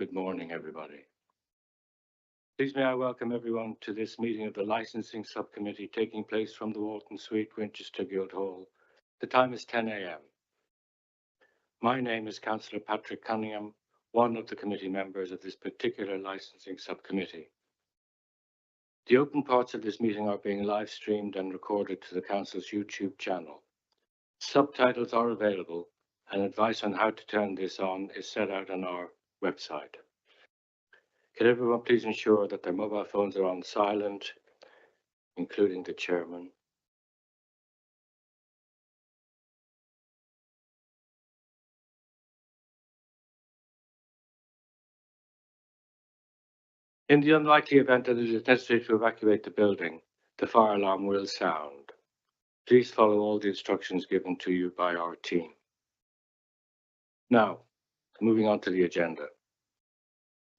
Good morning, everybody. Please may I welcome everyone to this meeting of the Licensing Subcommittee taking place from the Walton Suite, Winchester Guildhall. The time is 10 a.m. My name is Councillor Patrick Cunningham, one of the committee members of this particular Licensing Subcommittee. The open parts of this meeting are being live streamed and recorded to the Council's YouTube channel. Subtitles are available and advice on how to turn this on is set out on our website. Can everyone please ensure that their mobile phones are on silent, including the chairman? In the unlikely event that it is necessary to evacuate the building, the fire alarm will sound. Please follow all the instructions given to you by our team. Now, moving on to the agenda.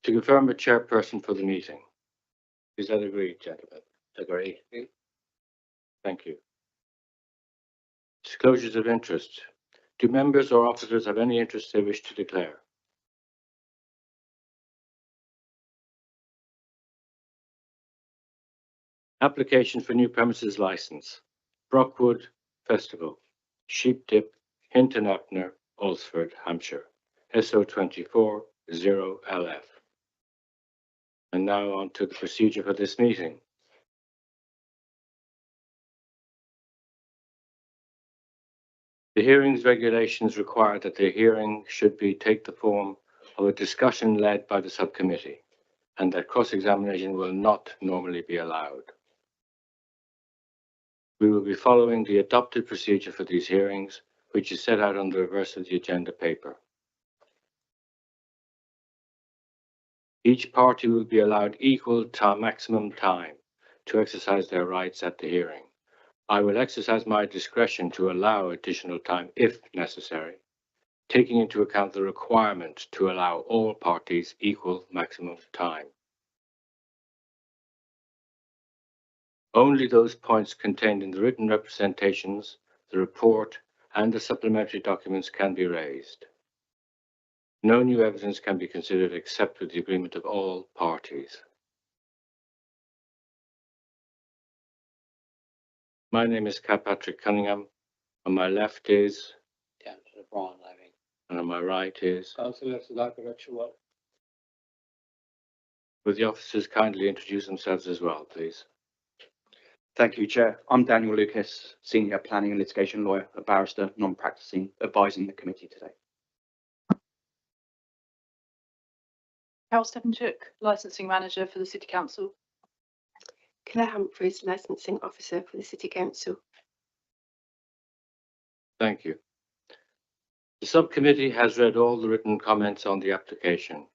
To confirm a chairperson for the meeting. Is that agreed, gentlemen? Agreed. Thank you. Disclosures of interest. Do members or officers have any interest they wish to declare? Application for new premises license. Brockwood Festival, Sheep Dip, Hinton Upner, Alresford, Hampshire, SO24 0LF. And now on to the procedure for this meeting. The hearings regulations require that the hearing should take the form of a discussion led by the subcommittee, and that cross-examination will not normally be allowed. We will be following the adopted procedure for these hearings, which is set out on the reverse of the agenda paper. Each party will be allowed equal maximum time to exercise their rights at the hearing. I will exercise my discretion to allow additional time if necessary, taking into account the requirement to allow all parties equal maximum time. Only those points contained in the written representations, the report, and the supplementary documents can be raised. No new evidence can be considered except with the agreement of all parties. My name is Patrick Cunningham. On my left is Councillor Brian Levy. and on my right is. Councillor Sadakovich. Would the officers kindly introduce themselves as well, please? Thank you, Chair. I'm Daniel Lucas, Senior Planning and Litigation Lawyer, a barrister, non-practicing, advising the committee today. Carol Stefanchuk, Licensing Manager for the City Council. Claire Humphreys, Licensing Officer for the City Council. Thank you. The subcommittee has read all the written comments on the application,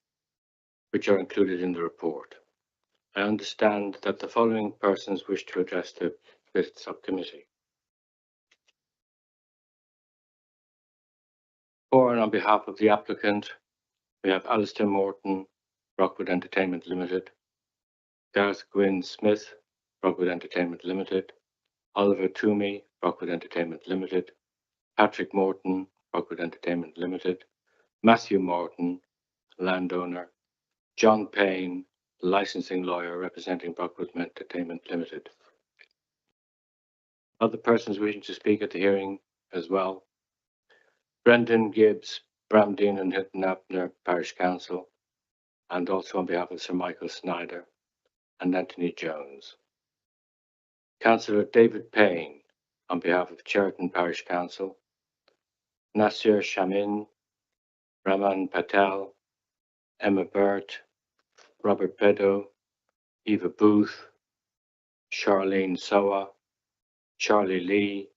which are included in the report. I understand that the following persons wish to address the subcommittee. For and on behalf of the applicant, we have Alistair Morton, Brockwood Entertainment Limited, Gareth Gwynn Smith, Brockwood Entertainment Limited, Oliver Toomey, Brockwood Entertainment Limited, Patrick Morton, Brockwood Entertainment Limited, Matthew Morton, landowner, John Payne, licensing lawyer representing Brockwood Entertainment Limited. Other persons wishing to speak at the hearing as well. Brendan Gibbs, Bramdean and Hinton Upner Parish Council, and also on behalf of Sir Michael Snyder and Anthony Jones. Councillor David Payne, on behalf of Cheriton Parish Council, Nasir Shamin, Raman Patel, Emma Burt, Robert Pedo, Eva Booth, Charlene Sowa, Charlie Lee,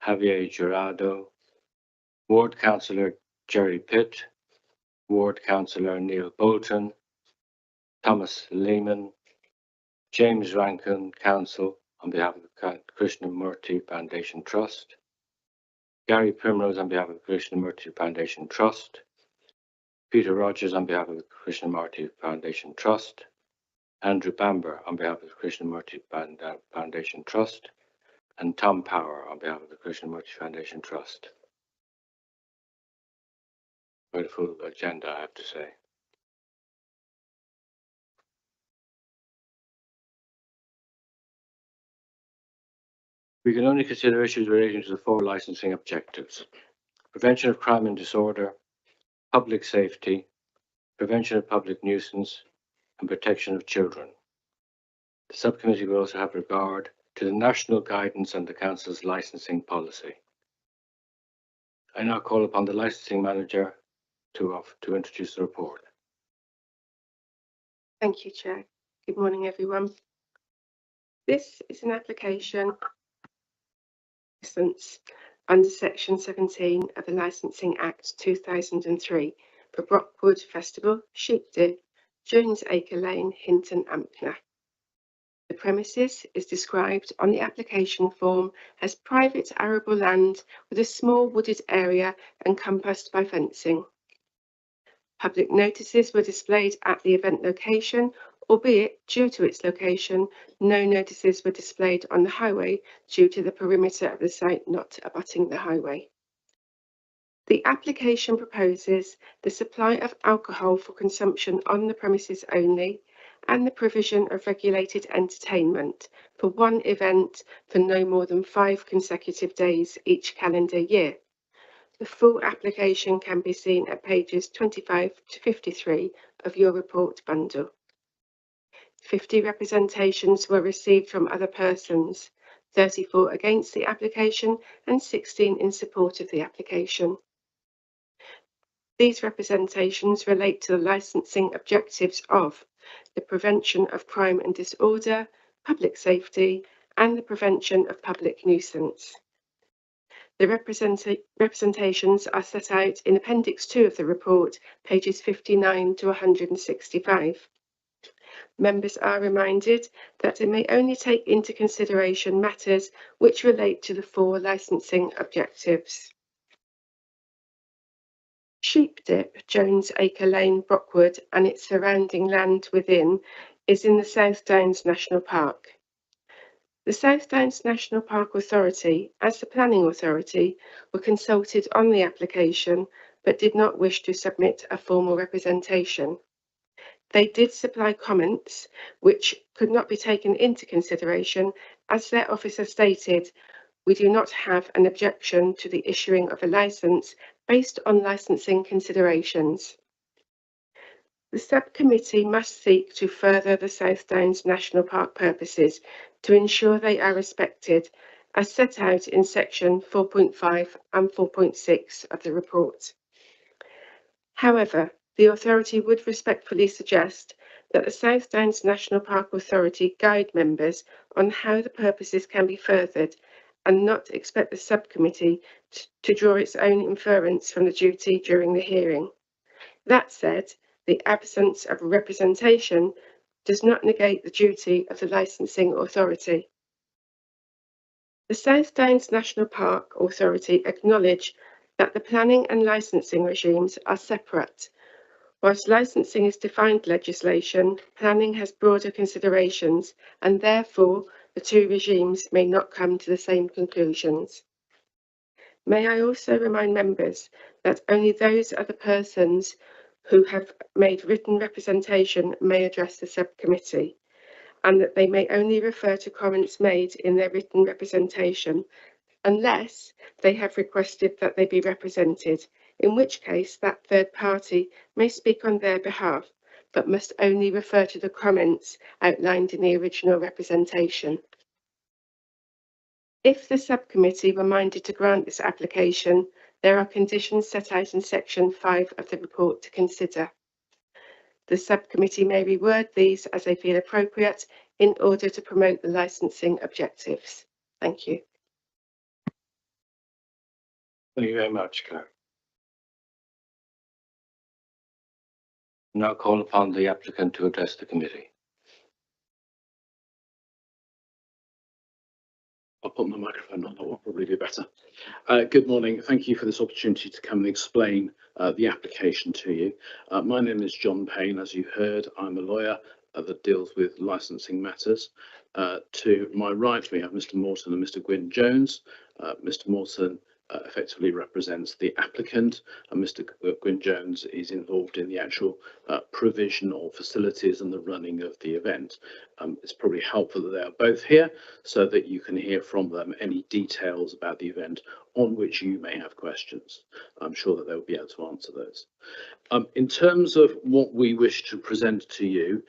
Javier Jurado, Ward Councillor Jerry Pitt, Ward Councillor Neil Bolton, Thomas Lehman, James Rankin, Council on behalf of the Krishnamurti Foundation Trust, Gary Primrose on behalf of the Krishnamurti Foundation Trust, Peter Rogers on behalf of the Krishnamurti Foundation Trust, Andrew Bamber on behalf of the Krishnamurti Foundation Trust, and Tom Power on behalf of the Krishnamurti Foundation Trust. Quite a full agenda, I have to say. We can only consider issues relating to the 4 licensing objectives: prevention of crime and disorder, public safety, prevention of public nuisance, and protection of children. The subcommittee will also have regard to the national guidance and the Council's licensing policy. I now call upon the licensing manager to introduce the report. Thank you, Chair. Good morning, everyone. This is an application license under Section 17 of the Licensing Act 2003 for Brockwood Festival, Sheepdip, Jones Acre Lane, Hinton, Ampner. The premises is described on the application form as private arable land with a small wooded area encompassed by fencing. Public notices were displayed at the event location, albeit due to its location, no notices were displayed on the highway due to the perimeter of the site not abutting the highway. The application proposes the supply of alcohol for consumption on the premises only and the provision of regulated entertainment for one event for no more than 5 consecutive days each calendar year. The full application can be seen at pages 25 to 53 of your report bundle. 50 representations were received from other persons, 34 against the application and 16 in support of the application. These representations relate to the licensing objectives of the prevention of crime and disorder, public safety, and the prevention of public nuisance. The representations are set out in Appendix 2 of the report, pages 59 to 165. Members are reminded that they may only take into consideration matters which relate to the 4 licensing objectives. Sheepdip, Jones Acre Lane, Brockwood, and its surrounding land within is in the South Downs National Park. The South Downs National Park Authority, as the planning authority, were consulted on the application but did not wish to submit a formal representation. They did supply comments which could not be taken into consideration. As their officer stated, we do not have an objection to the issuing of a licence based on licensing considerations. The subcommittee must seek to further the South Downs National Park purposes to ensure they are respected, as set out in section 4.5 and 4.6 of the report. However, the authority would respectfully suggest that the South Downs National Park Authority guide members on how the purposes can be furthered and not expect the subcommittee to draw its own inference from the duty during the hearing. That said, the absence of representation does not negate the duty of the licensing authority. The South Downs National Park Authority acknowledge that the planning and licensing regimes are separate. Whilst licensing is defined legislation, planning has broader considerations, and therefore the 2 regimes may not come to the same conclusions. May I also remind members that only those other persons who have made written representation may address the subcommittee, and that they may only refer to comments made in their written representation unless they have requested that they be represented, in which case that third party may speak on their behalf, but must only refer to the comments outlined in the original representation. If the subcommittee were minded to grant this application, there are conditions set out in section 5 of the report to consider. The subcommittee may reword these as they feel appropriate in order to promote the licensing objectives. Thank you. Thank you very much, Claire. Now call upon the applicant to address the committee. I'll put my microphone on, that will probably be better. Good morning. Thank you for this opportunity to come and explain the application to you. My name is John Payne. As you heard, I'm a lawyer that deals with licensing matters. To my right, we have Mr. Morton and Mr. Gwyn Jones. Mr. Morton effectively represents the applicant, and Mr. Gwyn Jones is involved in the actual provision of facilities and the running of the event. It's probably helpful that they are both here so that you can hear from them any details about the event on which you may have questions. I'm sure that they'll be able to answer those. In terms of what we wish to present to you,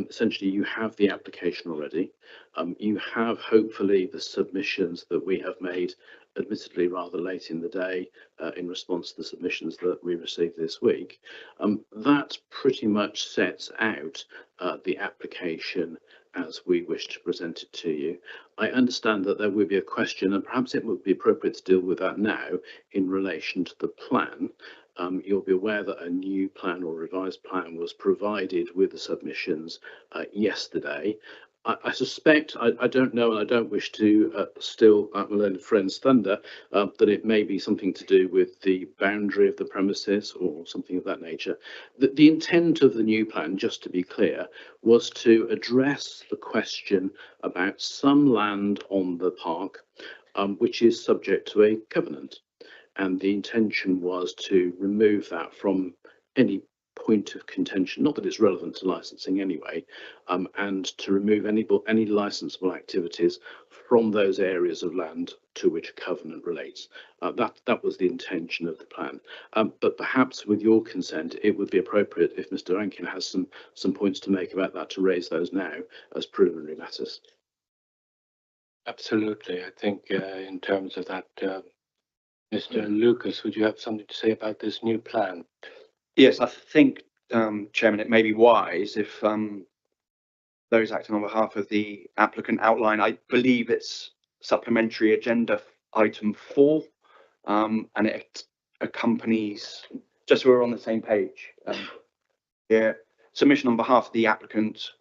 essentially you have the application already. You have hopefully the submissions that we have made, admittedly rather late in the day, in response to the submissions that we received this week. That pretty much sets out the application as we wish to present it to you. I understand that there will be a question, and perhaps it would be appropriate to deal with that now in relation to the plan. You'll be aware that a new plan or revised plan was provided with the submissions yesterday. I suspect, I don't know, and I don't wish to steal my learned friend's thunder, that it may be something to do with the boundary of the premises or something of that nature. The intent of the new plan, just to be clear, was to address the question about some land on the park which is subject to a covenant. And the intention was to remove that from any point of contention, not that it's relevant to licensing anyway, and to remove any licensable activities from those areas of land to which a covenant relates. That was the intention of the plan. But perhaps with your consent, it would be appropriate if Mr. Rankin has some points to make about that to raise those now as preliminary matters. Absolutely. I think in terms of that, Mr. Lucas, would you have something to say about this new plan? Yes, I think, Chairman, it may be wise if those acting on behalf of the applicant outline, I believe it's supplementary agenda item 4, and it accompanies, just so we're on the same page, here, submission on behalf of the applicant,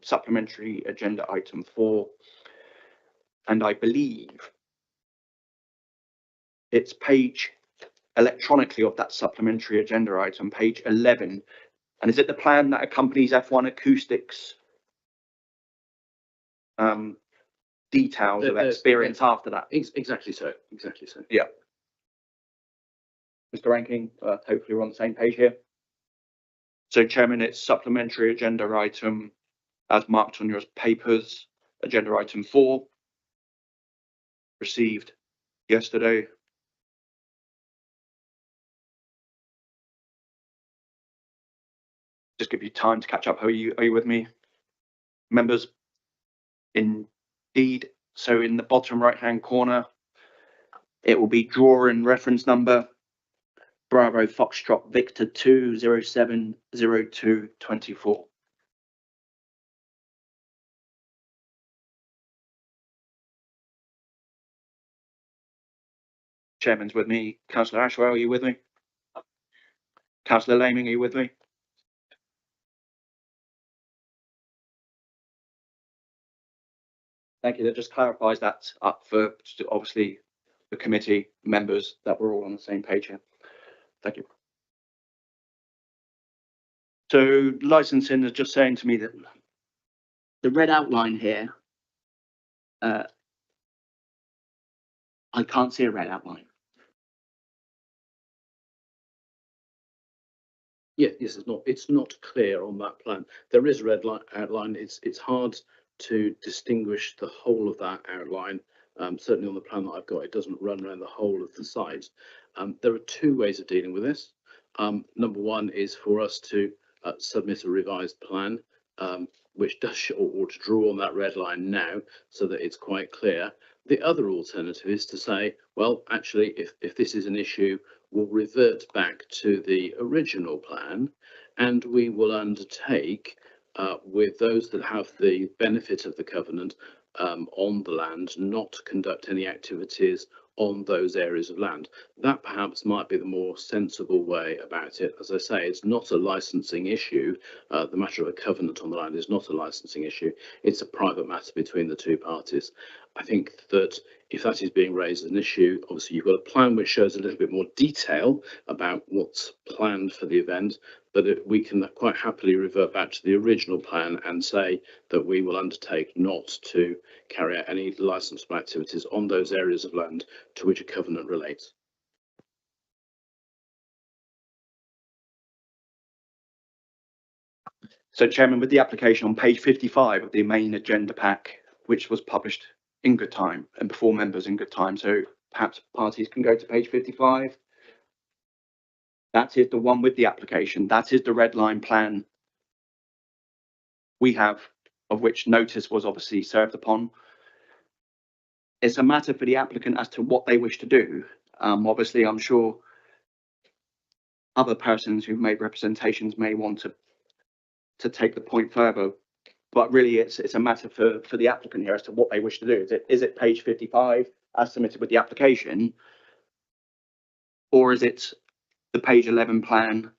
supplementary agenda item 4, and I believe it's page electronically of that supplementary agenda item, page 11. And is it the plan that accompanies F1 acoustics details of experience after that? Exactly so. Exactly so. Yeah. Mr. Rankin, hopefully we're on the same page here. So, Chairman, it's supplementary agenda item as marked on your papers, agenda item 4, received yesterday. Just give you time to catch up. Are you with me, members? Indeed. So in the bottom right hand corner, it will be drawing reference number Bravo Foxtrot Victor 2070224. Chairman's with me. Councillor Ashwell, are you with me? Councillor Laming, are you with me? Thank you. That just clarifies that up for obviously the committee members that we're all on the same page here. Thank you. So licensing is just saying to me that the red outline here, I can't see a red outline. Yeah, yes, it's not clear on that plan. There is a red outline. It's hard to distinguish the whole of that outline. Certainly on the plan that I've got, it doesn't run around the whole of the site. There are two ways of dealing with this. Number one is for us to submit a revised plan, which does or to draw on that red line now so that it's quite clear. The other alternative is to say, well, actually, if this is an issue, we'll revert back to the original plan and we will undertake with those that have the benefit of the covenant on the land not to conduct any activities on those areas of land. That perhaps might be the more sensible way about it. As I say, it's not a licensing issue. The matter of a covenant on the land is not a licensing issue. It's a private matter between the two parties. I think that if that is being raised as an issue, obviously you've got a plan which shows a little bit more detail about what's planned for the event, but we can quite happily revert back to the original plan and say that we will undertake not to carry out any licensable activities on those areas of land to which a covenant relates. So, Chairman, with the application on page 55 of the main agenda pack, which was published in good time and before members in good time, so perhaps parties can go to page 55. That is the one with the application. That is the red line plan we have, of which notice was obviously served upon. It's a matter for the applicant as to what they wish to do. Obviously, I'm sure other persons who've made representations may want to take the point further, but really it's a matter for the applicant here as to what they wish to do. Is it page 55 as submitted with the application, or is it the page 11 plan,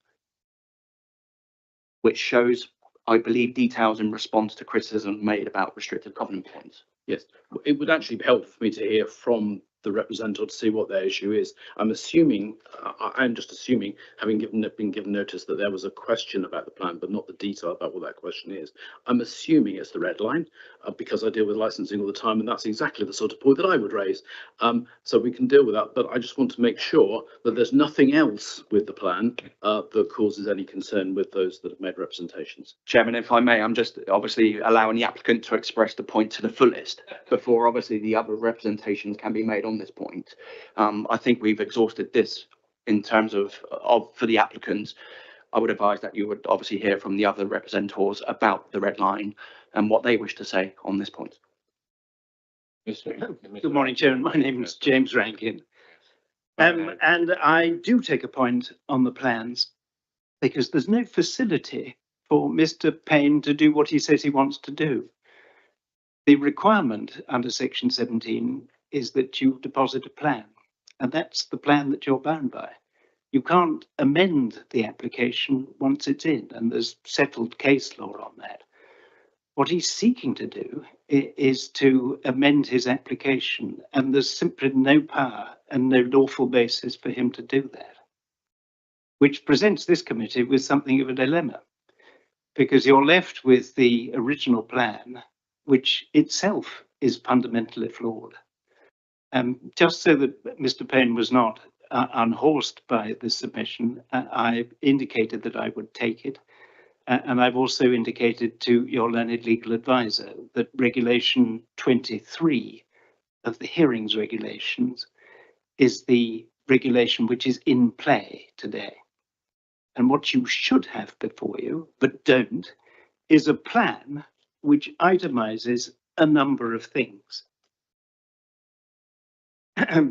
which shows, I believe, details in response to criticism made about restrictive covenant points? Yes, it would actually be helpful for me to hear from the representative to see what their issue is. I'm assuming, I'm just assuming, having been given notice that there was a question about the plan, but not the detail about what that question is. I'm assuming it's the red line, because I deal with licensing all the time, and that's exactly the sort of point that I would raise. So we can deal with that, but I just want to make sure that there's nothing else with the plan that causes any concern with those that have made representations. Chairman, if I may, I'm just obviously allowing the applicant to express the point to the fullest before obviously the other representations can be made on this point. I think we've exhausted this in terms of for the applicants. I would advise that you would obviously hear from the other representatives about the red line and what they wish to say on this point. Good morning, Chairman. My name is James Rankin. And I do take a point on the plans because there's no facility for Mr. Payne to do what he says he wants to do. The requirement under section 17 is that you deposit a plan, and that's the plan that you're bound by. You can't amend the application once it's in, and there's settled case law on that. What he's seeking to do is to amend his application, and there's simply no power and no lawful basis for him to do that, which presents this committee with something of a dilemma, because you're left with the original plan, which itself is fundamentally flawed. Just so that Mr. Payne was not unhorsed by this submission, I indicated that I would take it. And I've also indicated to your learned legal advisor that regulation 23 of the hearings regulations is the regulation which is in play today. And what you should have before you, but don't, is a plan which itemizes a number of things.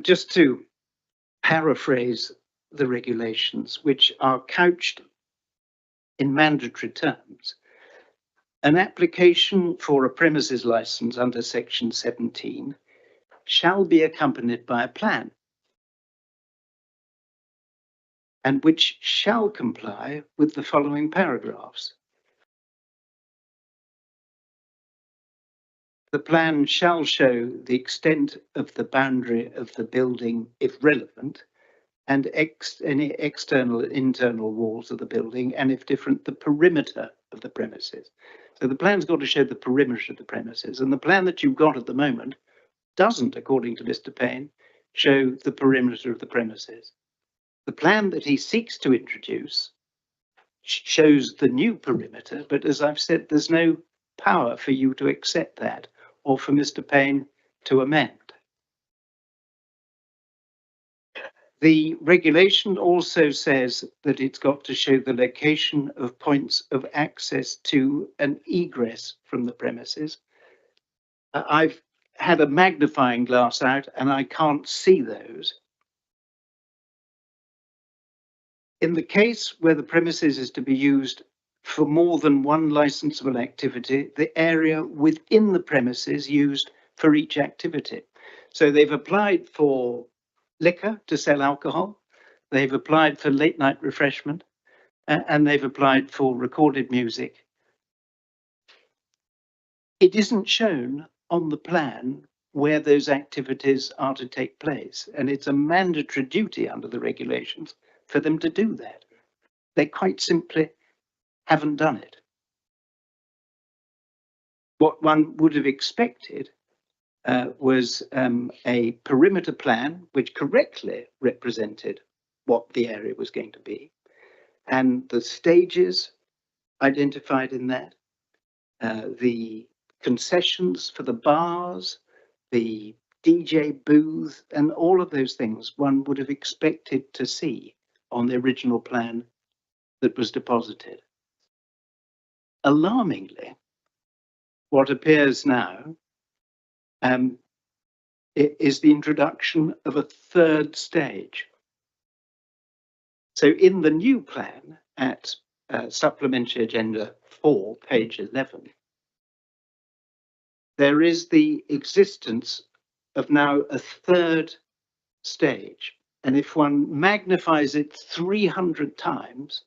Just to paraphrase the regulations, which are couched in mandatory terms, an application for a premises license under section 17 shall be accompanied by a plan, and which shall comply with the following paragraphs. The plan shall show the extent of the boundary of the building if relevant, and any external and internal walls of the building, and if different, the perimeter of the premises. So the plan's got to show the perimeter of the premises, and the plan that you've got at the moment doesn't, according to Mr. Payne, show the perimeter of the premises. The plan that he seeks to introduce shows the new perimeter, but as I've said, there's no power for you to accept that or for Mr. Payne to amend. The regulation also says that it's got to show the location of points of access to an egress from the premises. I've had a magnifying glass out and I can't see those. In the case where the premises is to be used for more than one licensable activity, the area within the premises used for each activity. So they've applied for liquor to sell alcohol, they've applied for late night refreshment, and they've applied for recorded music. It isn't shown on the plan where those activities are to take place. And it's a mandatory duty under the regulations for them to do that. They quite simply haven't done it. What one would have expected was a perimeter plan which correctly represented what the area was going to be, and the stages identified in that, the concessions for the bars, the DJ booth, and all of those things one would have expected to see on the original plan that was deposited. Alarmingly, what appears now is the introduction of a third stage. So in the new plan at Supplementary Agenda 4, page 11, there is the existence of now a third stage. And if one magnifies it 300 times,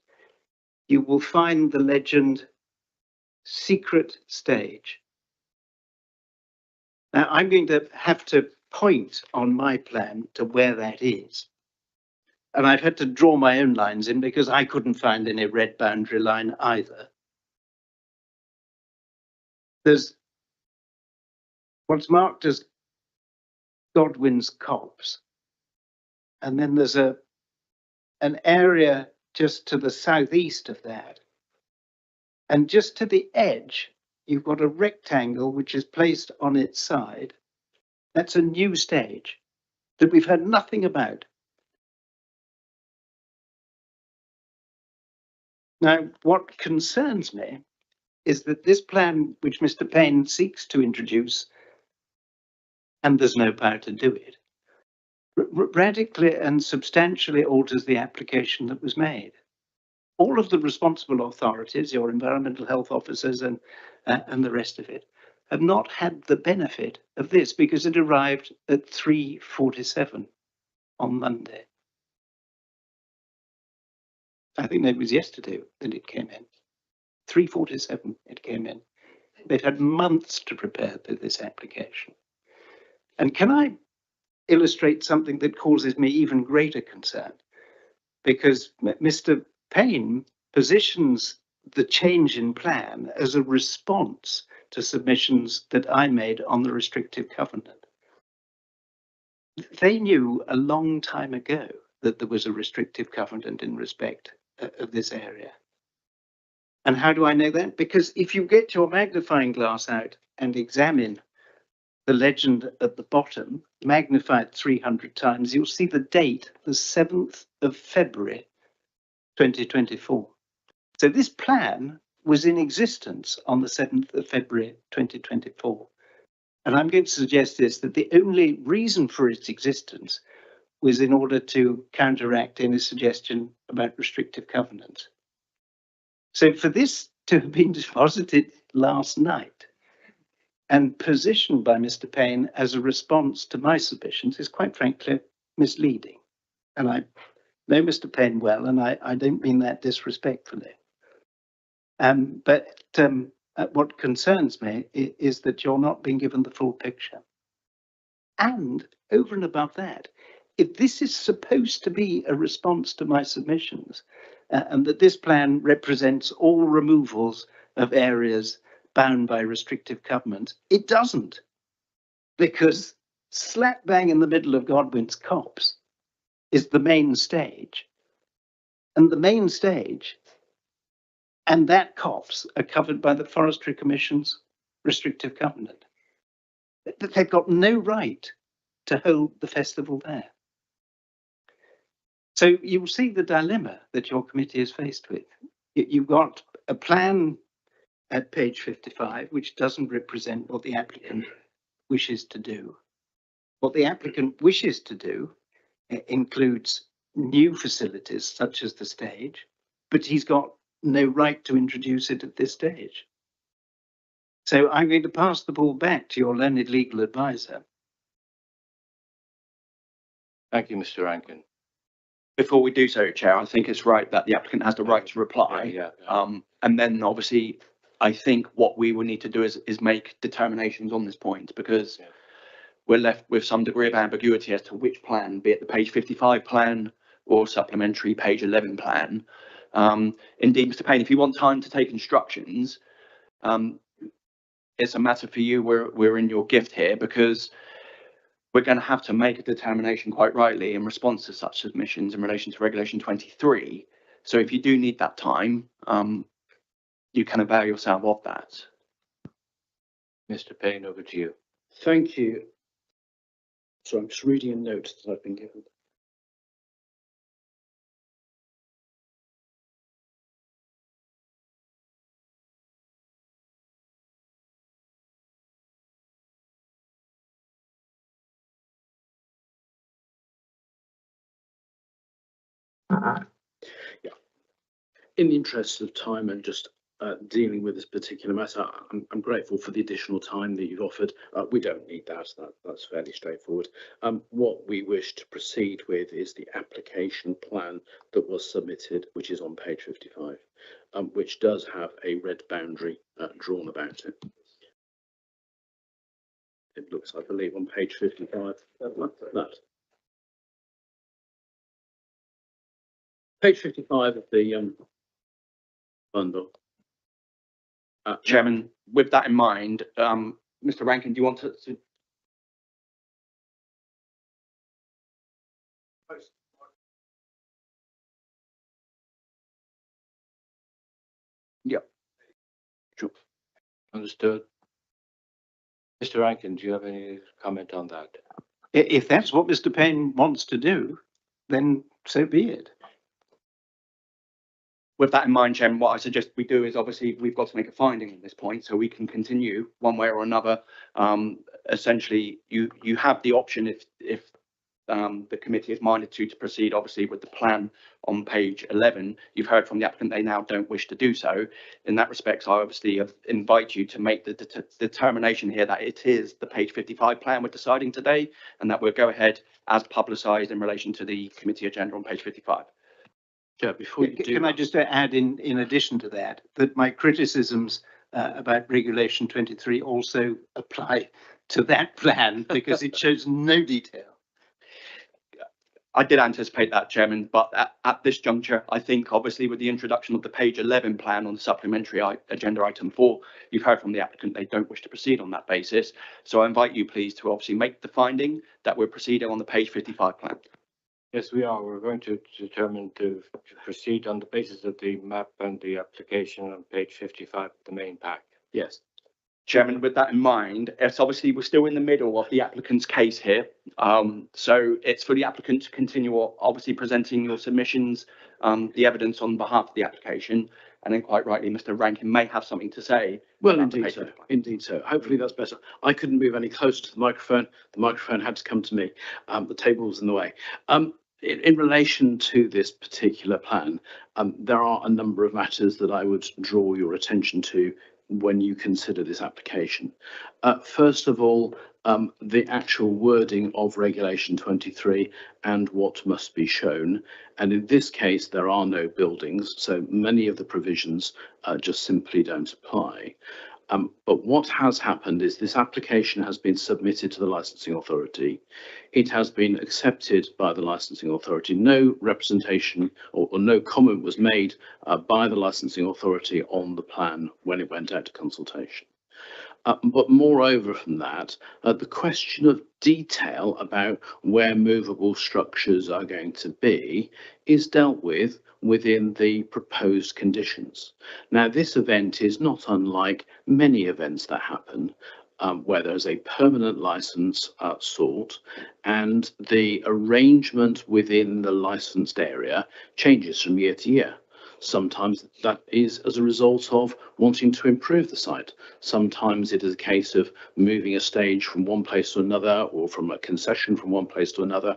you will find the legend secret stage. Now, I'm going to have to point on my plan to where that is. And I've had to draw my own lines in because I couldn't find any red boundary line either. There's what's marked as Godwin's Copse. And then there's an area just to the southeast of that. And just to the edge, you've got a rectangle which is placed on its side. That's a new stage that we've heard nothing about. Now, what concerns me is that this plan, which Mr. Payne seeks to introduce, and there's no power to do it, radically and substantially alters the application that was made. All of the responsible authorities, your environmental health officers and the rest of it, have not had the benefit of this because it arrived at 3:47 on Monday. I think that was yesterday that it came in. 3:47 it came in. They've had months to prepare for this application. And can I illustrate something that causes me even greater concern? Because Mr. Payne positions the change in plan as a response to submissions that I made on the restrictive covenant. They knew a long time ago that there was a restrictive covenant in respect of this area. And how do I know that? Because if you get your magnifying glass out and examine the legend at the bottom, magnified 300 times, you'll see the date, the 7th of February, 2024. So this plan was in existence on the 7th of February, 2024. And I'm going to suggest this, that the only reason for its existence was in order to counteract any suggestion about restrictive covenants. So for this to have been deposited last night and positioned by Mr. Payne as a response to my submissions is quite frankly misleading. And I know Mr. Payne well, and I don't mean that disrespectfully. But what concerns me is that you're not being given the full picture. And over and above that, if this is supposed to be a response to my submissions, and that this plan represents all removals of areas bound by restrictive covenants, it doesn't. Because slap bang in the middle of Godwin's Copse is the main stage. And the main stage and that copse are covered by the Forestry Commission's restrictive covenant. They've got no right to hold the festival there. So you'll see the dilemma that your committee is faced with. You've got a plan at page 55, which doesn't represent what the applicant wishes to do. What the applicant wishes to do includes new facilities such as the stage, but he's got no right to introduce it at this stage. So I'm going to pass the ball back to your learned legal advisor. Thank you, Mr. Rankin. Before we do so, Chair, I think it's right that the applicant has the right to reply. Yeah. And then obviously, I think what we will need to do is make determinations on this point, because we're left with some degree of ambiguity as to which plan, be it the page 55 plan or supplementary page 11 plan. Indeed, Mr. Payne, if you want time to take instructions, it's a matter for you. We're in your gift here, because we're going to have to make a determination, quite rightly, in response to such submissions in relation to Regulation 23. So if you do need that time, you can avail yourself of that. Mr. Payne, over to you. Thank you. So I'm just reading a note that I've been given. Yeah. In the interest of time and just dealing with this particular matter, I'm grateful for the additional time that you've offered. We don't need that. That's fairly straightforward. What we wish to proceed with is the application plan that was submitted, which is on page 55, which does have a red boundary drawn about it. It looks, I believe, on page 55. That. Page 55 of the bundle. Chairman, with that in mind, Mr. Rankin, do you want to? Yeah. Sure. Understood. Mr. Rankin, do you have any comment on that? If that's what Mr. Payne wants to do, then so be it. With that in mind, Chairman, what I suggest we do is, obviously we've got to make a finding on this point, so we can continue one way or another. Essentially, you have the option, if the committee is minded to proceed, obviously, with the plan on page 11. You've heard from the applicant they now don't wish to do so. In that respect, I obviously invite you to make the determination here that it is the page 55 plan we're deciding today, and that we'll go ahead as publicised in relation to the committee agenda on page 55. Yeah, before you do Can I just add in addition to that my criticisms about Regulation 23 also apply to that plan, because it shows no detail. I did anticipate that, Chairman, but at this juncture, I think obviously with the introduction of the page 11 plan on the supplementary agenda item 4, you've heard from the applicant they don't wish to proceed on that basis. So I invite you, please, to obviously make the finding that we're proceeding on the page 55 plan. Yes, we are. We're going to determine to proceed on the basis of the map and the application on page 55 of the main pack. Yes. Chairman, with that in mind, it's obviously we're still in the middle of the applicant's case here. So it's for the applicant to continue obviously presenting your submissions, the evidence on behalf of the application. And then quite rightly, Mr. Rankin may have something to say. Well, indeed so. Indeed so. Hopefully that's better. I couldn't move any closer to the microphone. The microphone had to come to me. The table was in the way. In relation to this particular plan, there are a number of matters that I would draw your attention to when you consider this application. First of all, the actual wording of Regulation 23 and what must be shown. And in this case, there are no buildings, so many of the provisions just simply don't apply. But what has happened is this application has been submitted to the licensing authority. It has been accepted by the licensing authority. No representation or no comment was made by the licensing authority on the plan when it went out to consultation. But moreover from that, the question of detail about where movable structures are going to be is dealt with within the proposed conditions. Now, this event is not unlike many events that happen where there's a permanent license sought and the arrangement within the licensed area changes from year to year. Sometimes that is as a result of wanting to improve the site. Sometimes it is a case of moving a stage from one place to another, or from a concession from one place to another.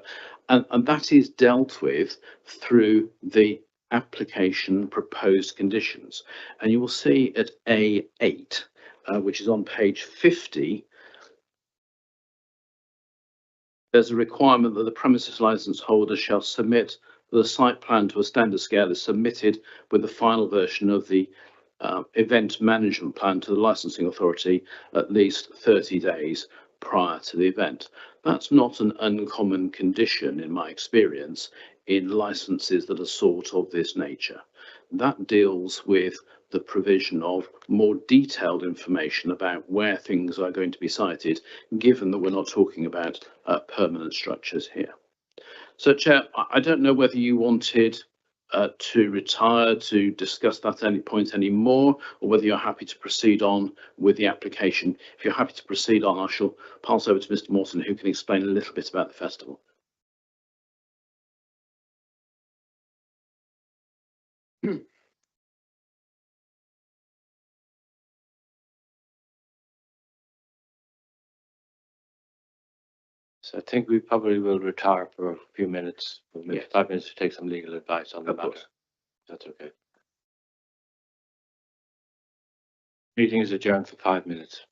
And that is dealt with through the application proposed conditions. And you will see at A8, which is on page 50, there's a requirement that the premises license holder shall submit the site plan to a standard scale is submitted with the final version of the event management plan to the licensing authority at least 30 days prior to the event. That's not an uncommon condition in my experience in licenses that are sought of this nature. That deals with the provision of more detailed information about where things are going to be sited, given that we're not talking about permanent structures here. So, Chair, I don't know whether you wanted to retire to discuss that at any point anymore, or whether you're happy to proceed on with the application. If you're happy to proceed on, I shall pass over to Mr. Morton, who can explain a little bit about the festival. So I think we probably will retire for a few minutes, Yes. 5 minutes to take some legal advice on the Of matter. course. That's okay. Meeting is adjourned for 5 minutes.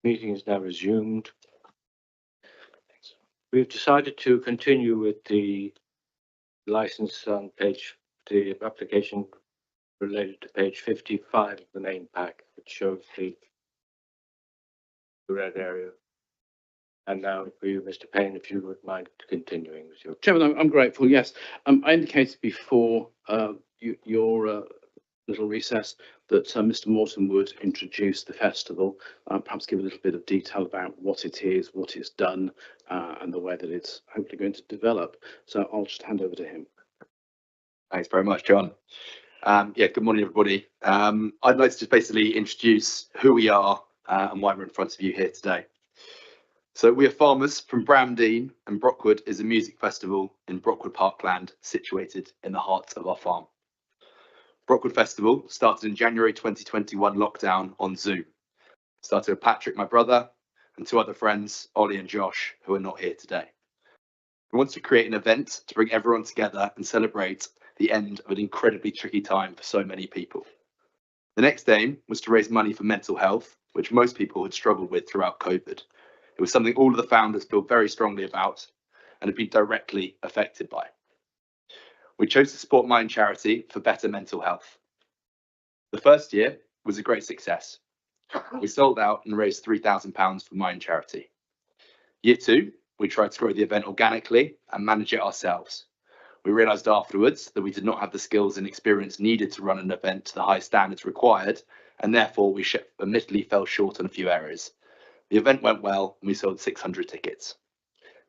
Meeting is now resumed. We've decided to continue with the license on the application related to page 55 of the name pack, which shows the red area. And now for you, Mr. Payne, if you would mind continuing with your. Chairman, I'm grateful, yes. I indicated before your little recess that Mr. Morton would introduce the festival, perhaps give a little bit of detail about what it is, what it's done, and the way that it's hopefully going to develop. So I'll just hand over to him. Thanks very much, John. Yeah, good morning, everybody. I'd like to just basically introduce who we are and why we're in front of you here today. So we are farmers from Bramdean, and Brockwood is a music festival in Brockwood Parkland, situated in the heart of our farm. Brockwood Festival started in January 2021 lockdown on Zoom. Started with Patrick, my brother, and two other friends, Ollie and Josh, who are not here today. We wanted to create an event to bring everyone together and celebrate the end of an incredibly tricky time for so many people. The next aim was to raise money for mental health, which most people had struggled with throughout COVID. It was something all of the founders feel very strongly about and have been directly affected by. We chose to support Mind Charity for better mental health. The first year was a great success. We sold out and raised £3,000 for Mind Charity. Year two, we tried to grow the event organically and manage it ourselves. We realised afterwards that we did not have the skills and experience needed to run an event to the high standards required, and therefore we admittedly fell short on a few areas. The event went well and we sold 600 tickets.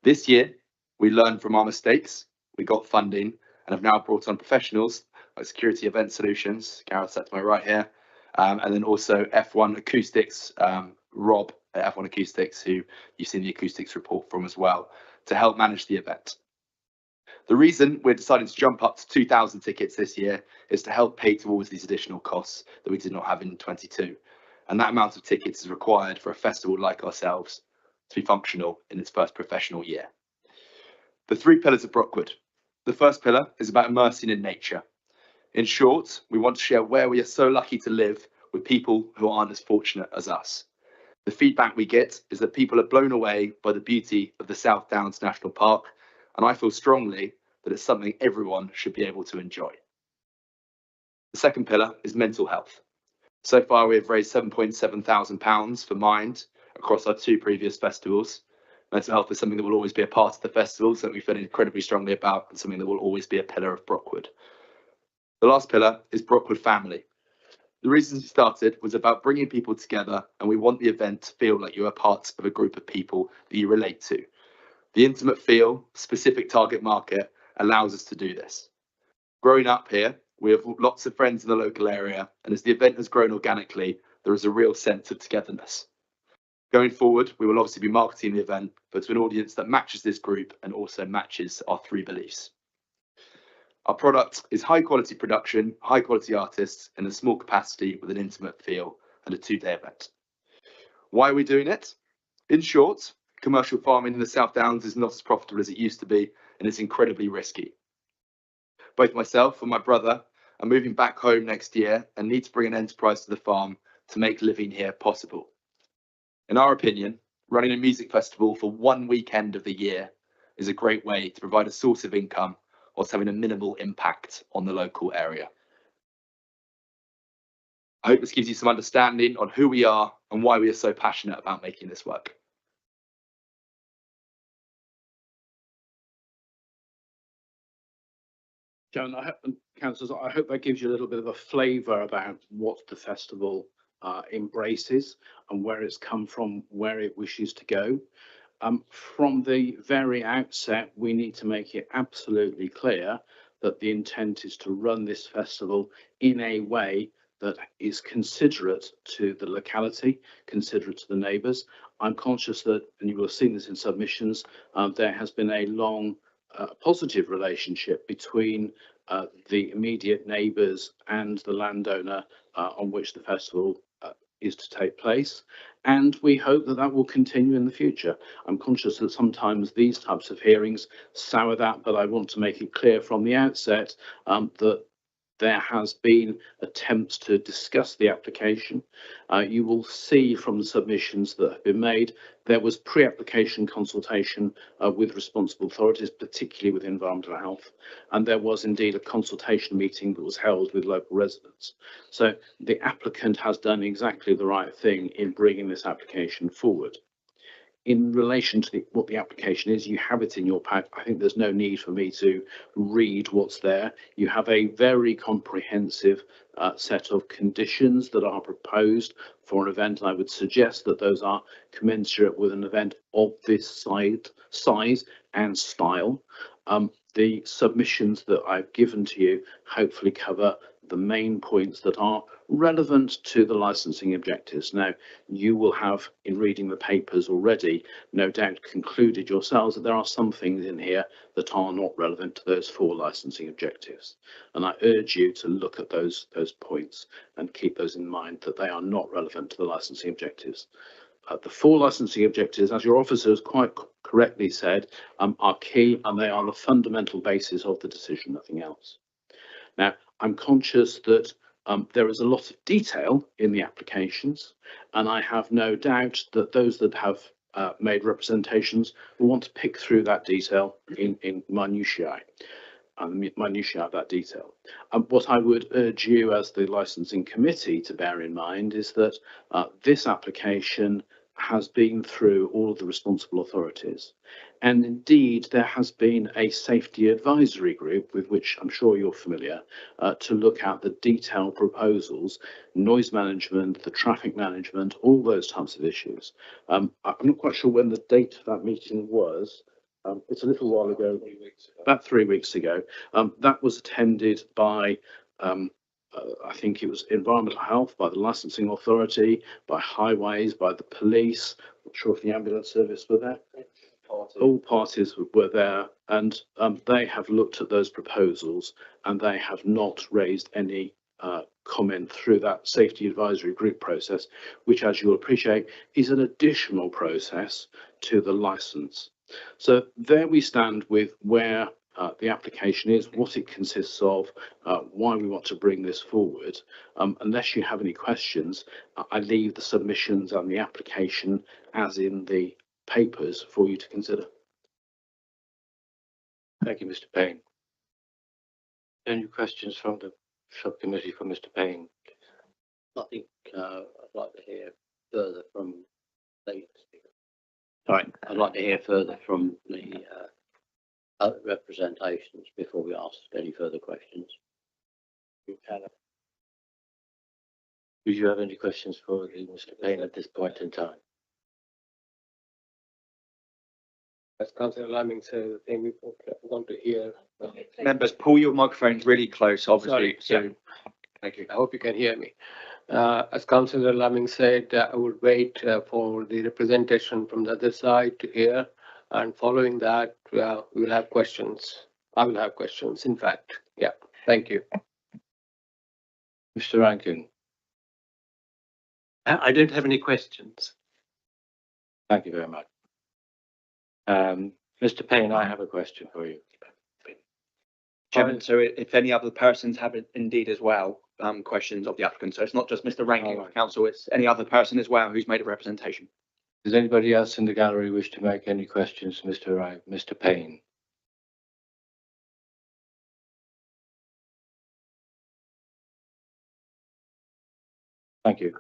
This year, we learned from our mistakes, we got funding, and have now brought on professionals like Security Event Solutions, Gareth sat to my right here, and then also F1 Acoustics, Rob at F1 Acoustics, who you've seen the acoustics report from as well, to help manage the event. The reason we're deciding to jump up to 2,000 tickets this year is to help pay towards these additional costs that we did not have in 22. And that amount of tickets is required for a festival like ourselves to be functional in its first professional year. The three pillars of Brockwood. The first pillar is about immersing in nature. In short, we want to share where we are so lucky to live with people who aren't as fortunate as us. The feedback we get is that people are blown away by the beauty of the South Downs National Park, and I feel strongly that it's something everyone should be able to enjoy. The second pillar is mental health. So far, we have raised £7,700 for Mind across our two previous festivals. Mental health is something that will always be a part of the festivals that we feel incredibly strongly about, and something that will always be a pillar of Brockwood. The last pillar is Brockwood family. The reason we started was about bringing people together, and we want the event to feel like you are part of a group of people that you relate to. The intimate feel, specific target market allows us to do this. Growing up here, we have lots of friends in the local area, and as the event has grown organically, there is a real sense of togetherness. Going forward, we will obviously be marketing the event, but to an audience that matches this group and also matches our three beliefs. Our product is high quality production, high quality artists in a small capacity with an intimate feel, and a 2-day event. Why are we doing it? In short, commercial farming in the South Downs is not as profitable as it used to be, and it's incredibly risky. Both myself and my brother are moving back home next year and need to bring an enterprise to the farm to make living here possible. In our opinion, running a music festival for one weekend of the year is a great way to provide a source of income whilst having a minimal impact on the local area. I hope this gives you some understanding on who we are and why we are so passionate about making this work. Joan, councillors, I hope that gives you a little bit of a flavour about what the festival embraces and where it's come from, where it wishes to go. From the very outset, we need to make it absolutely clear that the intent is to run this festival in a way that is considerate to the locality, considerate to the neighbours. I'm conscious that, and you will have seen this in submissions, there has been a long positive relationship between the immediate neighbours and the landowner on which the festival is to take place, and we hope that that will continue in the future. I'm conscious that sometimes these types of hearings sour that, but I want to make it clear from the outset that there has been attempts to discuss the application. You will see from the submissions that have been made, there was pre-application consultation with responsible authorities, particularly with environmental health, and there was indeed a consultation meeting that was held with local residents. So the applicant has done exactly the right thing in bringing this application forward. In relation to what the application is, you have it in your pack. I think there's no need for me to read what's there. You have a very comprehensive set of conditions that are proposed for an event. I would suggest that those are commensurate with an event of this size and style. The submissions that I've given to you hopefully cover the main points that are relevant to the licensing objectives. Now, you will have, in reading the papers already, no doubt concluded yourselves that there are some things in here that are not relevant to those 4 licensing objectives. And I urge you to look at those points and keep those in mind, that they are not relevant to the licensing objectives. The 4 licensing objectives, as your officers quite correctly said, are key, and they are the fundamental basis of the decision, nothing else. Now, I'm conscious that there is a lot of detail in the applications, and I have no doubt that those that have made representations will want to pick through that detail in minutiae. Minutiae of that detail. What I would urge you as the licensing committee to bear in mind is that this application has been through all of the responsible authorities, and indeed there has been a safety advisory group with which I'm sure you're familiar to look at the detailed proposals, noise management, the traffic management, all those types of issues. I'm not quite sure when the date of that meeting was. It's a little while ago, about 3 weeks ago. That was attended by, I think it was Environmental Health, by the Licensing Authority, by Highways, by the police. Not sure if the ambulance service were there. All parties were there, and they have looked at those proposals, and they have not raised any comment through that safety advisory group process, which, as you'll appreciate, is an additional process to the license. So there we stand with where the application is, what it consists of, why we want to bring this forward. Unless you have any questions, I leave the submissions and the application as in the papers for you to consider. Thank you, Mr. Payne. Any questions from the subcommittee for Mr. Payne? I think I'd like to hear further from the. Sorry. I'd like to hear further from the other representations before we ask any further questions. Do you have any questions for Mr. Payne at this point in time? As Councillor Laming said, the thing we want to hear. Members, pull your microphones really close, obviously. Sorry, So, thank you. I hope you can hear me. As Councillor Laming said, I would wait for the representation from the other side to hear, and following that, we will have questions. I will have questions, in fact. Yeah, thank you. Mr. Rankin, I don't have any questions. thank you very much. Mr. Payne, I have a question for you. Chairman, so if any other persons have indeed as well questions of the applicant, so it's not just Mr. Ranking of council, it's any other person as well who's made a representation. Does anybody else in the gallery wish to make any questions to Mr. Payne? Thank you.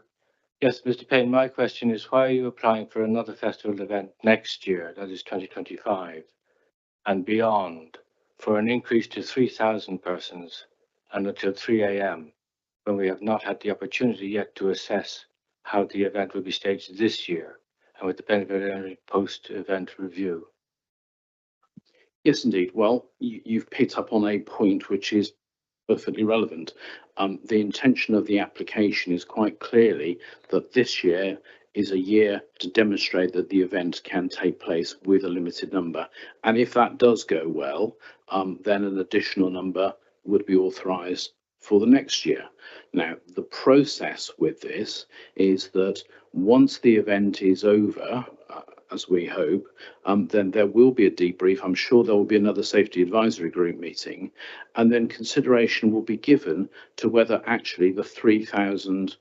Yes, Mr. Payne, my question is, why are you applying for another festival event next year, that is 2025, and beyond, for an increase to 3,000 persons and until 3 a.m., when we have not had the opportunity yet to assess how the event will be staged this year, and with the benefit of any post-event review? Yes, indeed. Well, you've picked up on a point which is perfectly relevant. The intention of the application is quite clearly that this year is a year to demonstrate that the event can take place with a limited number. And if that does go well, then an additional number would be authorised for the next year. Now, the process with this is that once the event is over, as we hope, then there will be a debrief. I'm sure there will be another safety advisory group meeting, and then consideration will be given to whether actually the 3,000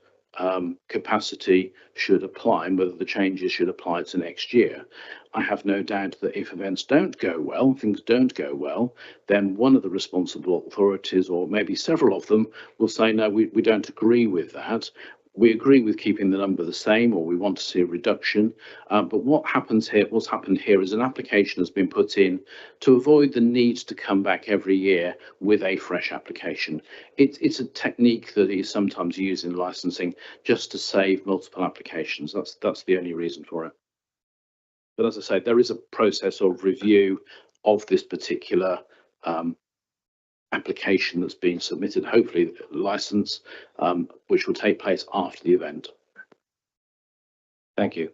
capacity should apply and whether the changes should apply to next year. I have no doubt that if events don't go well, things don't go well, then one of the responsible authorities, or maybe several of them, will say, no, we don't agree with that. We agree with keeping the number the same, or we want to see a reduction. But what's happened here is an application has been put in to avoid the need to come back every year with a fresh application. It's a technique that is sometimes used in licensing just to save multiple applications. That's the only reason for it. But as I say, there is a process of review of this particular application that's been submitted, hopefully license, which will take place after the event. Thank you.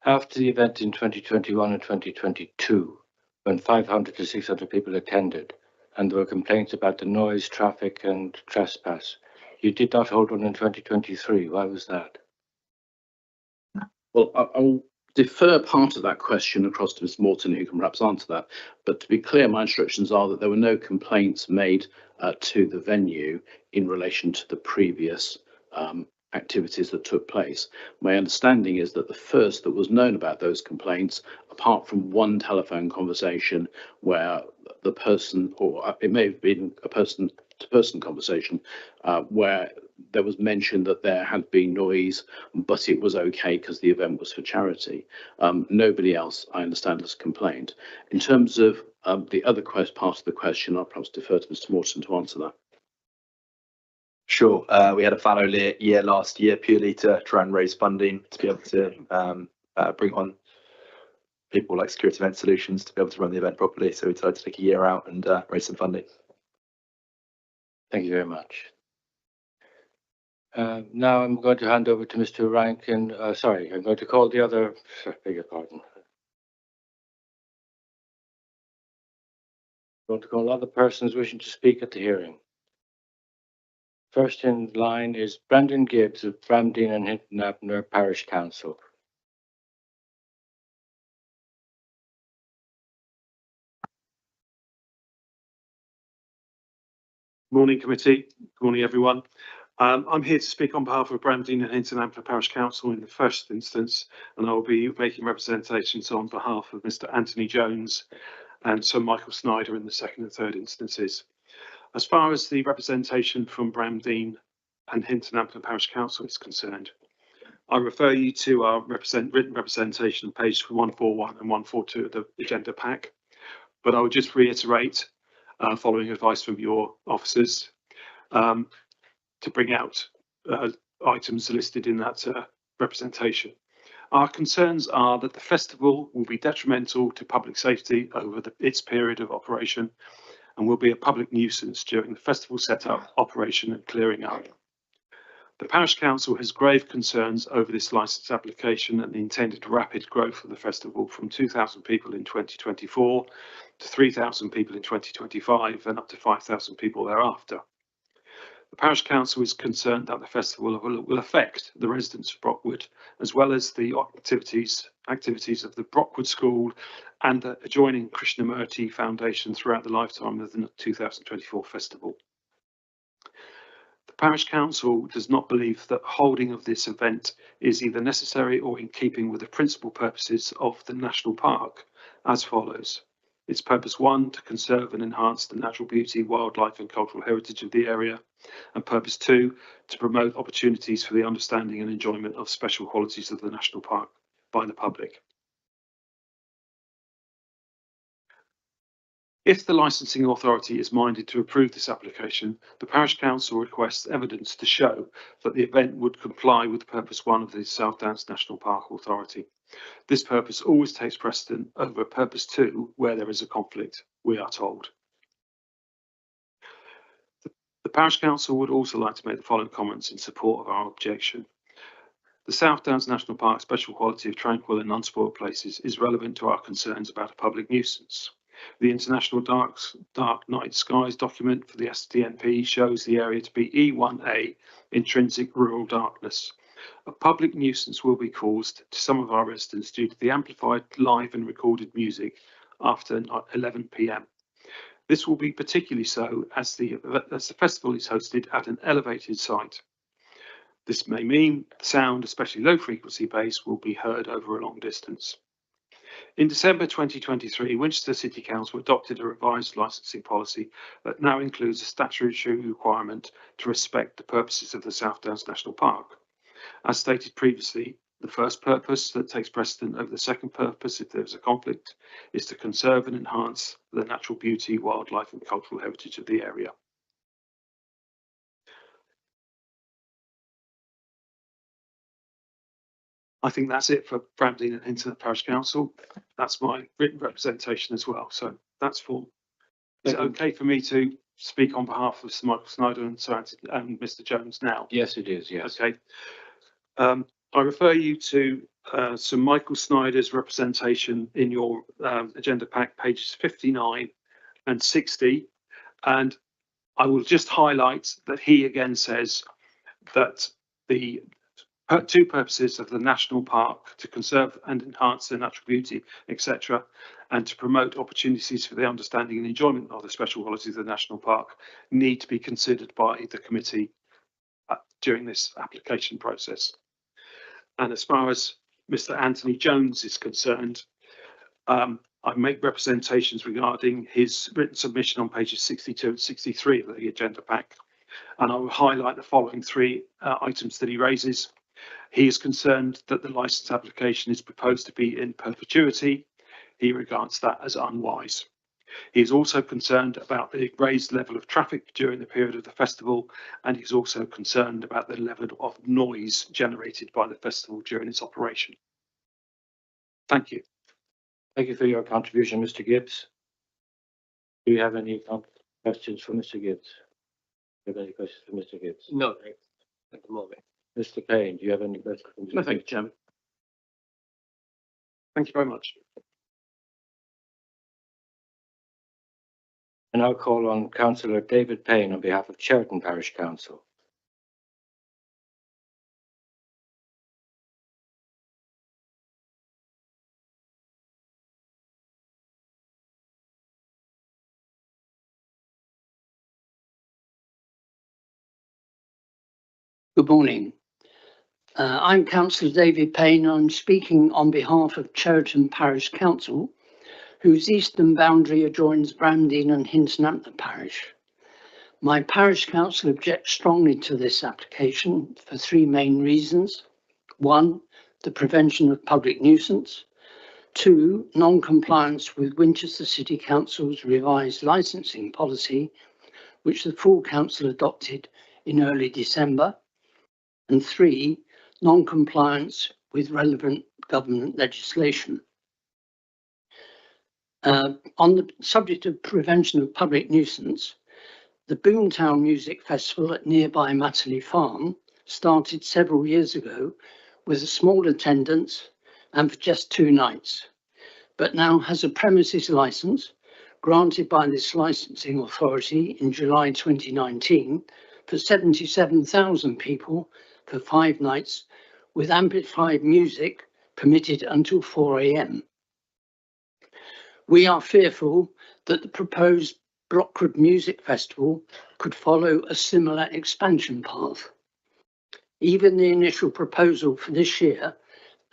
After the event in 2021 and 2022, when 500 to 600 people attended, and there were complaints about the noise, traffic, and trespass, you did not hold one in 2023. Why was that? Well, I'll defer part of that question across to Ms Morton, who can perhaps answer that. But to be clear, my instructions are that there were no complaints made to the venue in relation to the previous activities that took place. My understanding is that the first that was known about those complaints, apart from one telephone conversation where the person, or it may have been a person-to-person conversation, where there was mention that there had been noise, but it was okay because the event was for charity. Nobody else, I understand, has complained. In terms of the other part of the question, I'll perhaps defer to Mr Morton to answer that. Sure. We had a fallow year last year purely to try and raise funding to be able to bring on people like Security Event Solutions to be able to run the event properly. So we decided to take a year out and raise some funding. Thank you very much. Now I'm going to hand over to Mr. Rankin. Sorry, I'm going to call the other. Beg your pardon. I'm going to call other persons wishing to speak at the hearing. First in line is Brendan Gibbs of Bramdean and Hinton Abner Parish Council. Morning, committee. Good morning, everyone. I'm here to speak on behalf of Bramdean and Hinton Abner Parish Council in the first instance, and I will be making representations on behalf of Mr. Anthony Jones and Sir Michael Snyder in the second and third instances. As far as the representation from Bramdean and Hinton Abner Parish Council is concerned, I refer you to our written representation on page 141 and 142 of the agenda pack, but I would just reiterate, following advice from your officers, to bring out items listed in that representation. Our concerns are that the festival will be detrimental to public safety over its period of operation and will be a public nuisance during the festival setup, operation and clearing up. The Parish Council has grave concerns over this licence application and the intended rapid growth of the festival from 2,000 people in 2024 to 3,000 people in 2025 and up to 5,000 people thereafter. The Parish Council is concerned that the festival will affect the residents of Brockwood, as well as the activities of the Brockwood School and the adjoining Krishnamurti Foundation throughout the lifetime of the 2024 festival. The Parish Council does not believe that holding of this event is either necessary or in keeping with the principal purposes of the National Park as follows. Its purpose 1, to conserve and enhance the natural beauty, wildlife and cultural heritage of the area, and purpose 2, to promote opportunities for the understanding and enjoyment of special qualities of the National Park by the public. If the licensing authority is minded to approve this application, the Parish Council requests evidence to show that the event would comply with purpose 1 of the South Downs National Park Authority. This purpose always takes precedent over purpose 2 where there is a conflict, we are told. The Parish Council would also like to make the following comments in support of our objection. The South Downs National Park special quality of tranquil and unspoiled places is relevant to our concerns about a public nuisance. The International Dark Night Skies document for the SDNP shows the area to be E1A, intrinsic rural darkness, A public nuisance will be caused to some of our residents due to the amplified live and recorded music after 11 p.m. This will be particularly so as the festival is hosted at an elevated site. This may mean sound, especially low frequency bass, will be heard over a long distance. In December 2023, Winchester City Council adopted a revised licensing policy that now includes a statutory requirement to respect the purposes of the South Downs National Park. As stated previously, the first purpose that takes precedent over the second purpose, if there is a conflict, is to conserve and enhance the natural beauty, wildlife and cultural heritage of the area. I think that's it for Bramdean and Hinton Parish Council. That's my written representation as well. So that's full. Is it okay for me to speak on behalf of Sir Michael Snyder and Mr. Jones now? Yes, it is, yes. Okay. I refer you to Sir Michael Snyder's representation in your agenda pack, pages 59 and 60. And I will just highlight that he again says that the two purposes of the national park: to conserve and enhance their natural beauty, etc., and to promote opportunities for the understanding and enjoyment of the special qualities of the national park, need to be considered by the committee during this application process. And as far as Mr. Anthony Jones is concerned, I make representations regarding his written submission on pages 62 and 63 of the agenda pack, and I will highlight the following three items that he raises. He is concerned that the licence application is proposed to be in perpetuity. He regards that as unwise. He is also concerned about the raised level of traffic during the period of the festival, and he's also concerned about the level of noise generated by the festival during its operation. Thank you. Thank you for your contribution, Mr. Gibbs. Do you have any questions for Mr. Gibbs? Do you have any questions for Mr. Gibbs? No, at the moment. Mr. Payne, do you have any questions for Mr. No, thank you, Gibbs? Chairman. Thank you very much. And I'll call on Councillor David Payne on behalf of Cheriton Parish Council. Good morning. I'm Councillor David Payne. I'm speaking on behalf of Cheriton Parish Council, whose eastern boundary adjoins Bramdean and Hinton Ampler Parish. My parish council objects strongly to this application for three main reasons. One, the prevention of public nuisance. Two, non-compliance with Winchester City Council's revised licensing policy, which the full council adopted in early December. And three, non-compliance with relevant government legislation. On the subject of prevention of public nuisance, the Boomtown Music Festival at nearby Matterley Farm started several years ago with a small attendance and for just 2 nights, but now has a premises licence granted by this licensing authority in July 2019 for 77,000 people for 5 nights, with amplified music permitted until 4 a.m. We are fearful that the proposed Brockwood Music Festival could follow a similar expansion path. Even the initial proposal for this year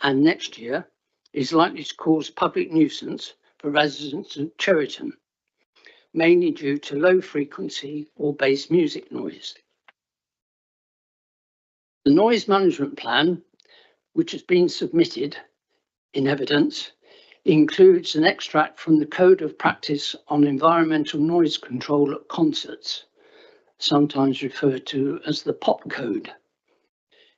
and next year is likely to cause public nuisance for residents of Cheriton, mainly due to low frequency or bass music noise. The noise management plan, which has been submitted in evidence, includes an extract from the Code of Practice on Environmental Noise Control at Concerts, sometimes referred to as the POP Code,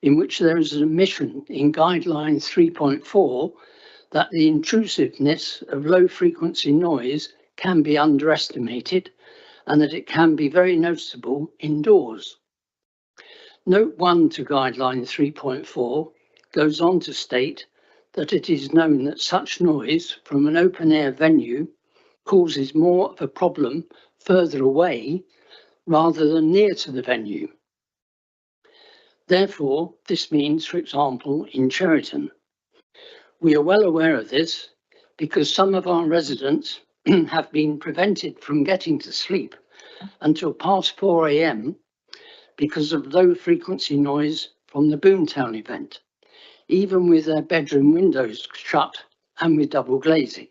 in which there is an admission in Guideline 3.4 that the intrusiveness of low-frequency noise can be underestimated and that it can be very noticeable indoors. Note 1 to Guideline 3.4 goes on to state that it is known that such noise from an open-air venue causes more of a problem further away rather than near to the venue. Therefore, this means, for example, in Cheriton. We are well aware of this because some of our residents have been prevented from getting to sleep until past 4 a.m. because of low frequency noise from the Boomtown event, even with their bedroom windows shut and with double glazing.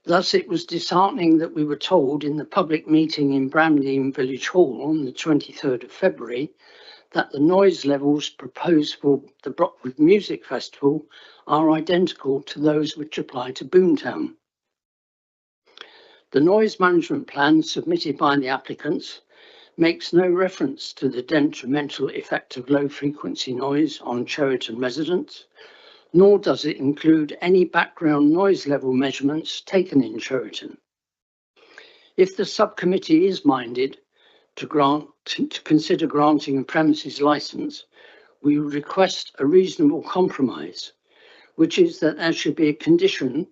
Thus, it was disheartening that we were told in the public meeting in Bramdean Village Hall on the 23rd of February that the noise levels proposed for the Brockwood Music Festival are identical to those which apply to Boomtown. The noise management plan submitted by the applicants makes no reference to the detrimental effect of low frequency noise on Cheriton residents, nor does it include any background noise level measurements taken in Cheriton. If the subcommittee is minded to consider granting a premises licence, we request a reasonable compromise, which is that there should be a condition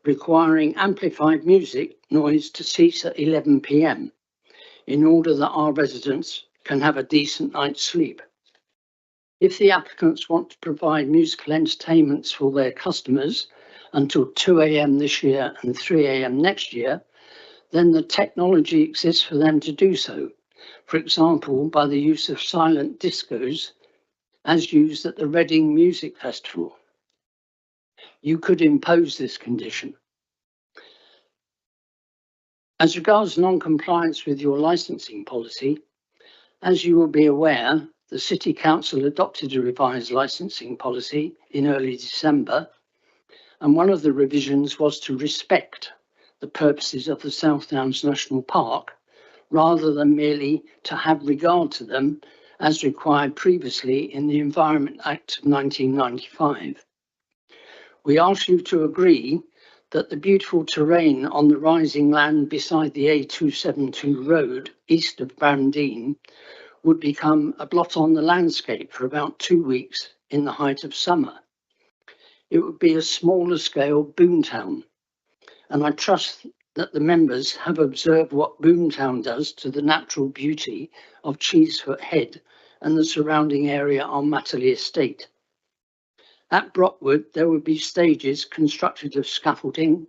requiring amplified music noise to cease at 11 p.m. in order that our residents can have a decent night's sleep. If the applicants want to provide musical entertainments for their customers until 2 a.m. this year and 3 a.m. next year, then the technology exists for them to do so. For example, by the use of silent discos as used at the Reading Music Festival. You could impose this condition. As regards non-compliance with your licensing policy, as you will be aware, the City Council adopted a revised licensing policy in early December, and one of the revisions was to respect the purposes of the South Downs National Park, rather than merely to have regard to them as required previously in the Environment Act of 1995. We ask you to agree that the beautiful terrain on the rising land beside the A272 road east of Bramdean would become a blot on the landscape for about 2 weeks in the height of summer. It would be a smaller scale Boomtown, and I trust that the members have observed what Boomtown does to the natural beauty of Cheesefoot Head and the surrounding area on Matterley Estate. At Brockwood, there would be stages constructed of scaffolding,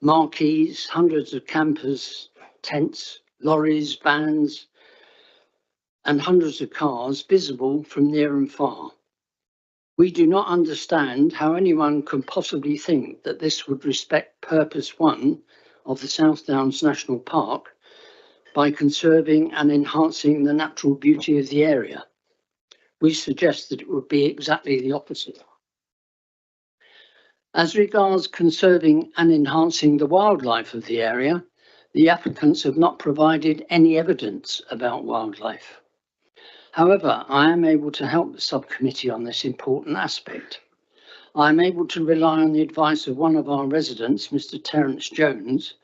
marquees, hundreds of campers, tents, lorries, vans, and hundreds of cars visible from near and far. We do not understand how anyone can possibly think that this would respect Purpose 1 of the South Downs National Park by conserving and enhancing the natural beauty of the area. We suggest that it would be exactly the opposite. As regards conserving and enhancing the wildlife of the area, the applicants have not provided any evidence about wildlife. However, I am able to help the subcommittee on this important aspect. I am able to rely on the advice of one of our residents, Mr. Terence Jones,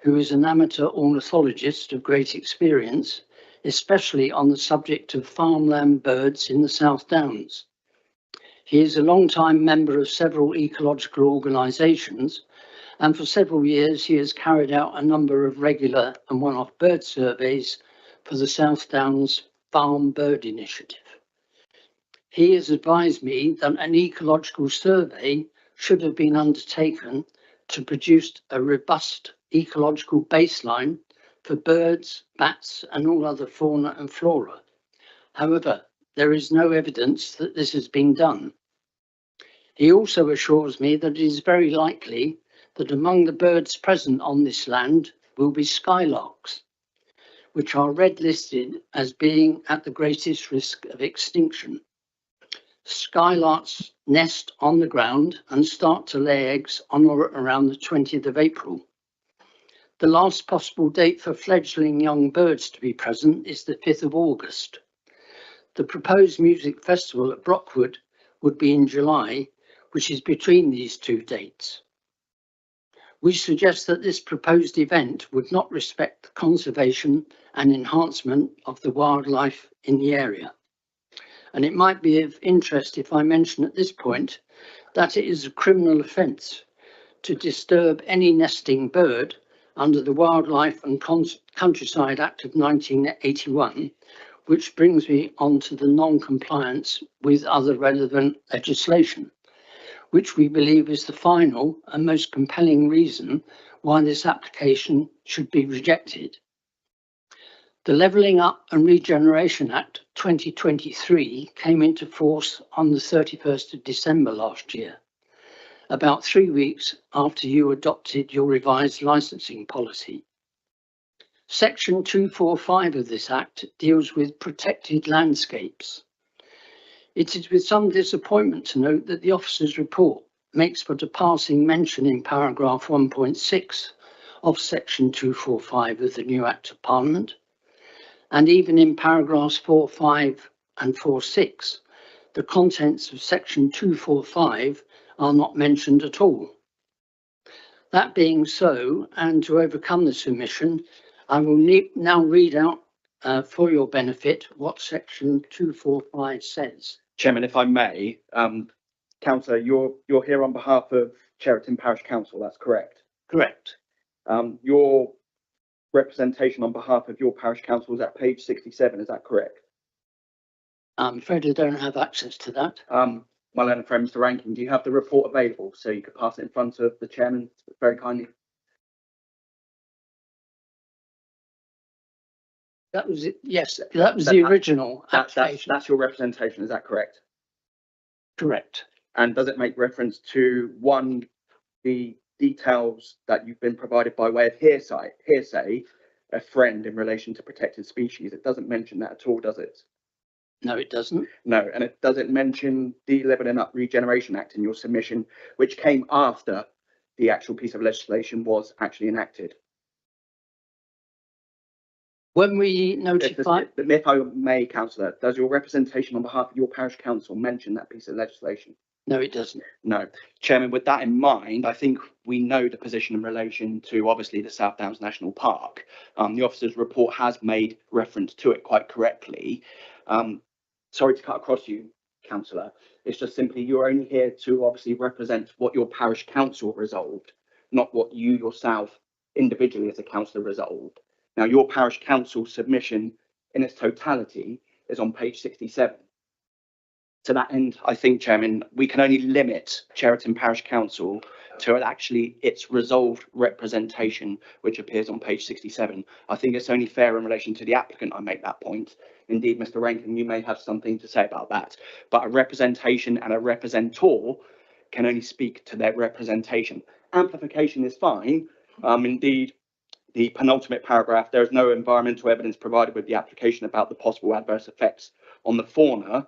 who is an amateur ornithologist of great experience, especially on the subject of farmland birds in the South Downs. He is a long-time member of several ecological organisations, and for several years he has carried out a number of regular and one-off bird surveys for the South Downs Farm Bird Initiative. He has advised me that an ecological survey should have been undertaken to produce a robust ecological baseline for birds, bats, and all other fauna and flora. However, there is no evidence that this has been done. He also assures me that it is very likely that among the birds present on this land will be skylarks, which are red listed as being at the greatest risk of extinction. Skylarks nest on the ground and start to lay eggs on or around the 20th of April. The last possible date for fledgling young birds to be present is the 5th of August. The proposed music festival at Brockwood would be in July, which is between these two dates. We suggest that this proposed event would not respect the conservation and enhancement of the wildlife in the area. And it might be of interest if I mention at this point that it is a criminal offence to disturb any nesting bird under the Wildlife and Countryside Act of 1981, which brings me on to the non-compliance with other relevant legislation, which we believe is the final and most compelling reason why this application should be rejected. The Levelling Up and Regeneration Act 2023 came into force on the 31st of December last year, about 3 weeks after you adopted your revised licensing policy. Section 245 of this Act deals with protected landscapes. It is with some disappointment to note that the officer's report makes but a passing mention in paragraph 1.6 of Section 245 of the new Act of Parliament, and even in paragraphs 4.5 and 4.6, the contents of Section 245 are not mentioned at all. That being so, and to overcome this omission, I will now read out for your benefit what Section 245 says. Chairman, if I may, Councillor, you're here on behalf of Cheriton Parish Council, that's correct? Correct. Your representation on behalf of your parish council is at page 67, is that correct? I'm afraid I don't have access to that. My learned friend, Mr. Rankin, do you have the report available so you could pass it in front of the chairman very kindly? That was it. Yes, that was the original application. That's your representation, is that correct? Correct. And does it make reference to, one, the details that you've been provided by way of hearsay, a friend in relation to protected species? It doesn't mention that at all, does it? No, it doesn't. No, and it doesn't mention the Levelling Up Regeneration Act in your submission, which came after the actual piece of legislation was actually enacted. When we notified... If I may, Councillor, does your representation on behalf of your parish council mention that piece of legislation? No, it doesn't. No. Chairman, with that in mind, I think we know the position in relation to, obviously, the South Downs National Park. The officer's report has made reference to it quite correctly. Sorry to cut across you, Councillor. It's just simply you're only here to obviously represent what your parish council resolved, not what you yourself individually as a councillor resolved. Now, your parish council submission in its totality is on page 67. To that end, I think, Chairman, we can only limit Cheriton Parish Council to actually its resolved representation, which appears on page 67. I think it's only fair in relation to the applicant I make that point. Indeed, Mr. Rankin, you may have something to say about that, but a representation and a representor can only speak to their representation. Amplification is fine. Indeed, the penultimate paragraph, there is no environmental evidence provided with the application about the possible adverse effects on the fauna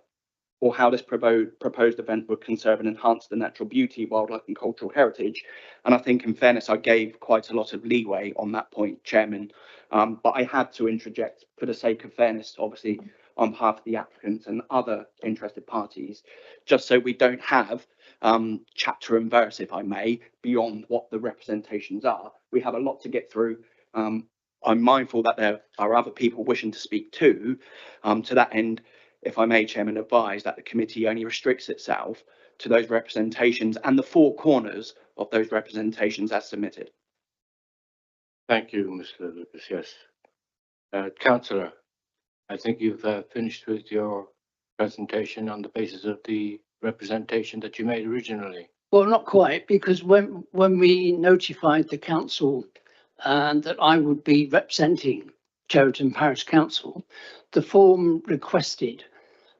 or how this proposed event would conserve and enhance the natural beauty, wildlife and cultural heritage. And I think in fairness, I gave quite a lot of leeway on that point, Chairman. But I had to interject for the sake of fairness, obviously, on behalf of the applicants and other interested parties, just so we don't have chapter and verse, if I may, beyond what the representations are. We have a lot to get through. I'm mindful that there are other people wishing to speak too. To that end, if I may, Chairman, advise that the committee only restricts itself to those representations and the four corners of those representations as submitted. Thank you, Mr. Lucas. Yes. Councillor, I think you've finished with your presentation on the basis of the representation that you made originally. Well, not quite, because when we notified the council that I would be representing Cheriton Parish Council, the form requested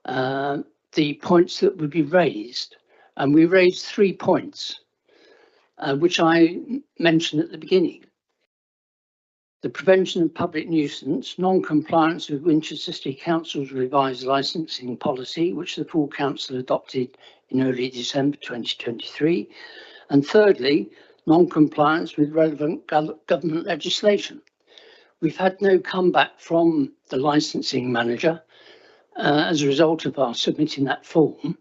the points that would be raised, and we raised 3 points, which I mentioned at the beginning. The prevention of public nuisance, non-compliance with Winchester City Council's revised licensing policy, which the full council adopted in early December 2023, and thirdly, non-compliance with relevant government legislation. We've had no comeback from the licensing manager as a result of our submitting that form,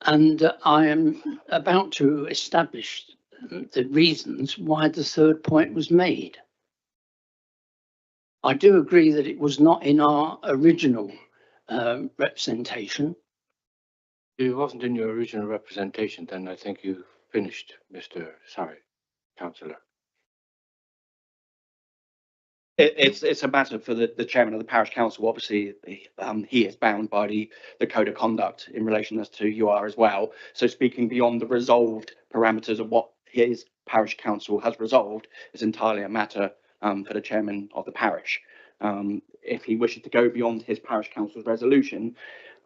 and I am about to establish the reasons why the third point was made. I do agree that it was not in our original representation. It wasn't in your original representation, then I think you finished, Councillor. It's a matter for the chairman of the parish council. Obviously, he is bound by the code of conduct in relation as to you are as well. So speaking beyond the resolved parameters of what his parish council has resolved is entirely a matter for the chairman of the parish. If he wishes to go beyond his parish council's resolution,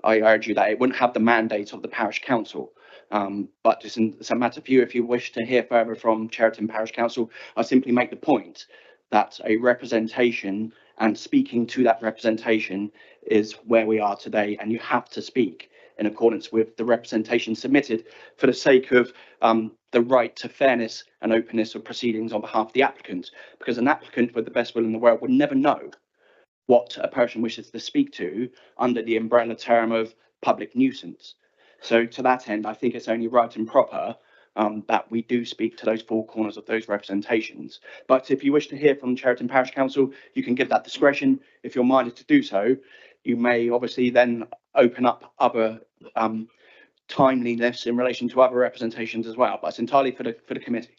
I urge you that it wouldn't have the mandate of the parish council. But it's a matter for you. If you wish to hear further from Cheriton Parish Council, I simply make the point that a representation and speaking to that representation is where we are today, and you have to speak in accordance with the representation submitted for the sake of the right to fairness and openness of proceedings on behalf of the applicant, because an applicant with the best will in the world would never know what a person wishes to speak to under the umbrella term of public nuisance. So to that end, I think it's only right and proper that we do speak to those four corners of those representations. But if you wish to hear from Cheriton Parish Council, you can give that discretion. If you're minded to do so, you may obviously then open up other timeliness in relation to other representations as well. But it's entirely for the committee.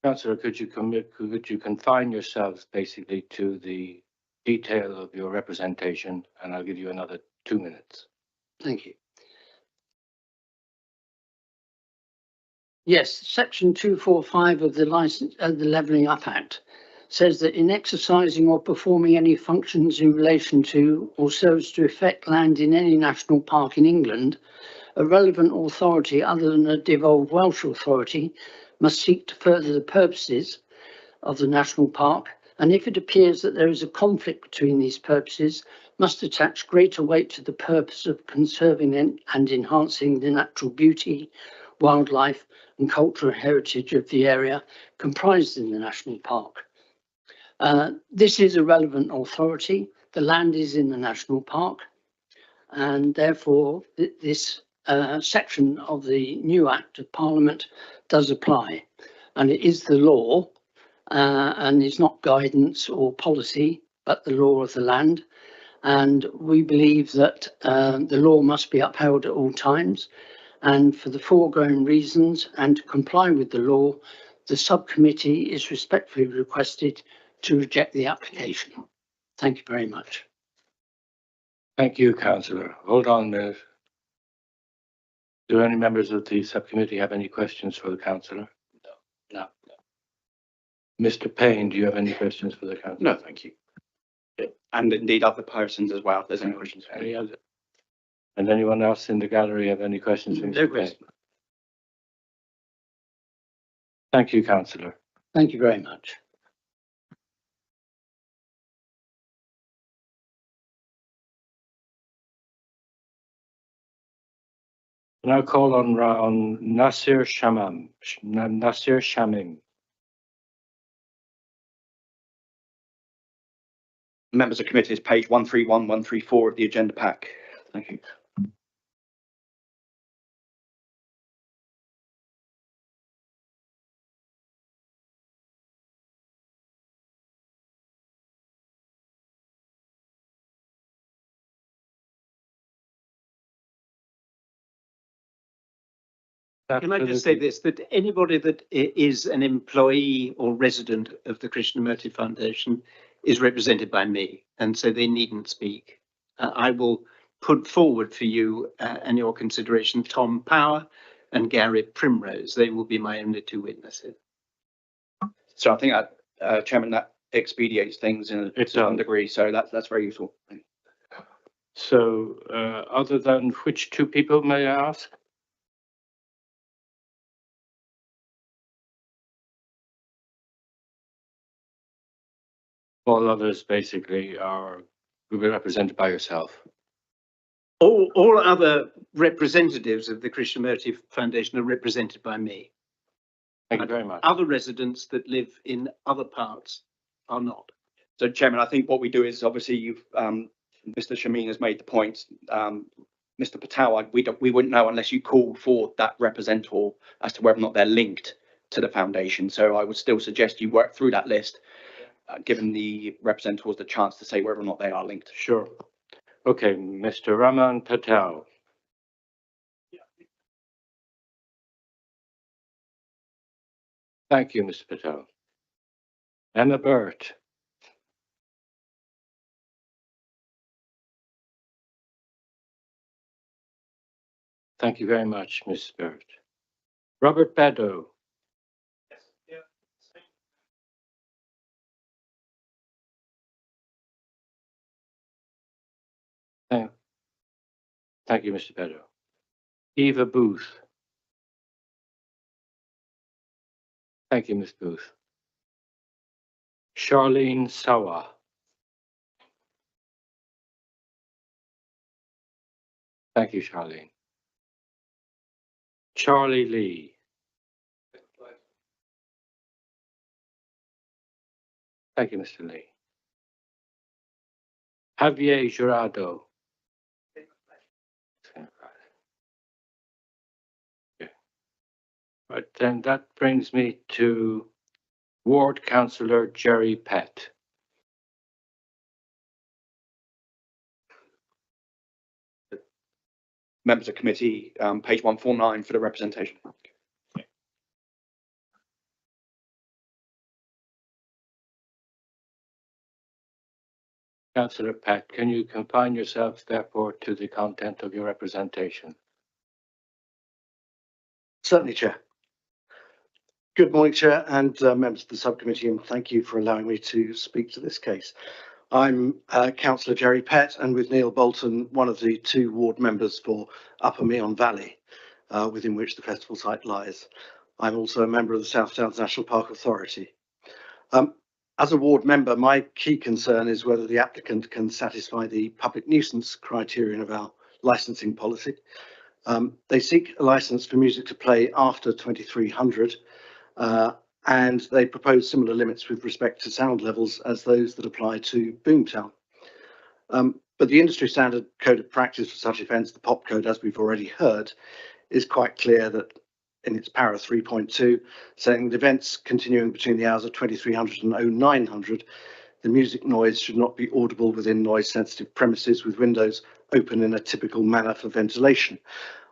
Councillor, could you confine yourselves basically to the detail of your representation, and I'll give you another 2 minutes. Thank you. Yes, section 245 of the Levelling Up Act says that in exercising or performing any functions in relation to or so as to affect land in any national park in England, a relevant authority other than a devolved Welsh authority must seek to further the purposes of the national park, and if it appears that there is a conflict between these purposes, must attach greater weight to the purpose of conserving and enhancing the natural beauty, wildlife and cultural heritage of the area comprised in the national park. This is a relevant authority. The land is in the national park, and therefore this section of the new Act of Parliament does apply, and it is the law, and it's not guidance or policy, but the law of the land. And we believe that the law must be upheld at all times. And for the foregoing reasons and to comply with the law, the subcommittee is respectfully requested to reject the application. Thank you very much. Thank you, Councillor. Hold on a minute. Do any members of the subcommittee have any questions for the councillor? No. Mr. Payne, do you have any questions for the councillor? No, thank you. And indeed other persons as well, if there's any questions. Any other? And anyone else in the gallery have any questions? For No Mr. question. Payne? Thank you, councillor. Thank you very much. Now call on Nasir Shamim. Members of committee is page 131, 134 of the agenda pack. Thank you. Can I just say this, that anybody that is an employee or resident of the Krishnamurti Foundation is represented by me, and so they needn't speak. I will put forward for you and your consideration Tom Power and Gary Primrose. They will be my only two witnesses. So I think that, Chairman, that expedites things in a certain degree, so that's very useful. So, other than which two people, may I ask? All others basically will be represented by yourself. All other representatives of the Krishnamurti Foundation are represented by me. Thank you very much. Other residents that live in other parts are not. So, Chairman, I think what we do is obviously Mr. Shameen has made the point. Mr. Patel, we wouldn't know unless you call for that representative as to whether or not they're linked to the foundation. So I would still suggest you work through that list, giving the representatives the chance to say whether or not they are linked. Sure. Okay, Mr. Raman Patel. Thank you, Mr. Patel. Emma Burt. Thank you very much, Ms. Spirit. Robert Beddoe. Thank, thank you, Mr. Beddoe. Eva Booth. Thank you, Ms. Booth. Charlene Sawa. Thank you, Charlene. Charlie Lee. Thank you, Mr. Lee. Javier Jurado. Okay. Right, then that brings me to Ward Councillor Jerry Pett. Members of committee, page 149 for the representation. Councillor Pett, can you confine yourself therefore to the content of your representation? Certainly, Chair. Good morning, Chair, and members of the subcommittee, and thank you for allowing me to speak to this case. I'm Councillor Jerry Pett, and with Neil Bolton, one of the 2 ward members for Upper Meon Valley, within which the festival site lies. I'm also a member of the South Downs National Park Authority. As a ward member, my key concern is whether the applicant can satisfy the public nuisance criterion of our licensing policy. They seek a license for music to play after 2300, and they propose similar limits with respect to sound levels as those that apply to Boomtown. But the industry standard code of practice for such events, the POP code, as we've already heard, is quite clear that in its para 3.2, saying that events continuing between the hours of 2300 and 0900, the music noise should not be audible within noise sensitive premises with windows open in a typical manner for ventilation.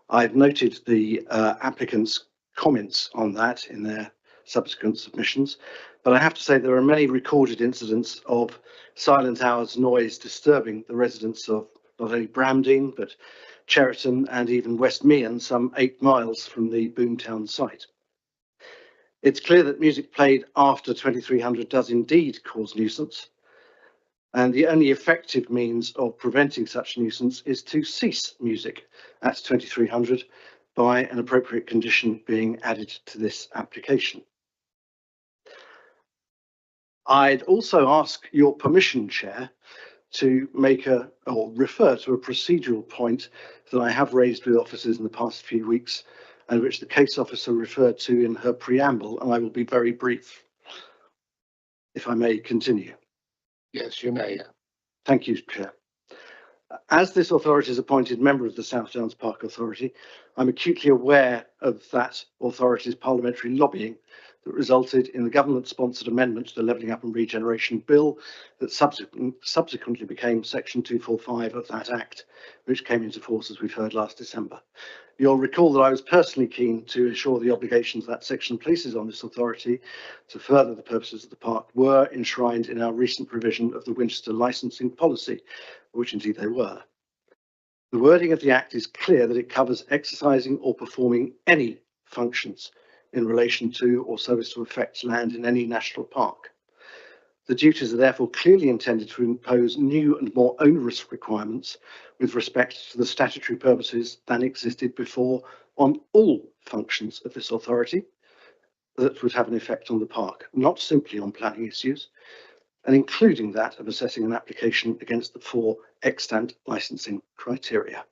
I've noted the applicant's comments on that in their subsequent submissions, but I have to say there are many recorded incidents of silent hours noise disturbing the residents of not only Bramdean but Cheriton and even West Meon, some 8 miles from the Boomtown site. It's clear that music played after 2300 does indeed cause nuisance, and the only effective means of preventing such nuisance is to cease music at 2300 by an appropriate condition being added to this application. I'd also ask your permission, Chair, to make or refer to a procedural point that I have raised with officers in the past few weeks and which the case officer referred to in her preamble, and I will be very brief, if I may continue. Yes, you may. Thank you, Chair. As this authority is appointed member of the South Downs Park Authority, I'm acutely aware of that authority's parliamentary lobbying that resulted in the government-sponsored amendment to the Levelling Up and Regeneration Bill that subsequently became Section 245 of that Act, which came into force, as we've heard, last December. You'll recall that I was personally keen to ensure the obligations that section places on this authority to further the purposes of the park were enshrined in our recent revision of the Winchester licensing policy, which indeed they were. The wording of the Act is clear that it covers exercising or performing any functions in relation to or so as to affect land in any national park. The duties are therefore clearly intended to impose new and more onerous requirements with respect to the statutory purposes than existed before on all functions of this authority that would have an effect on the park, not simply on planning issues, and including that of assessing an application against the 4 extant licensing criteria.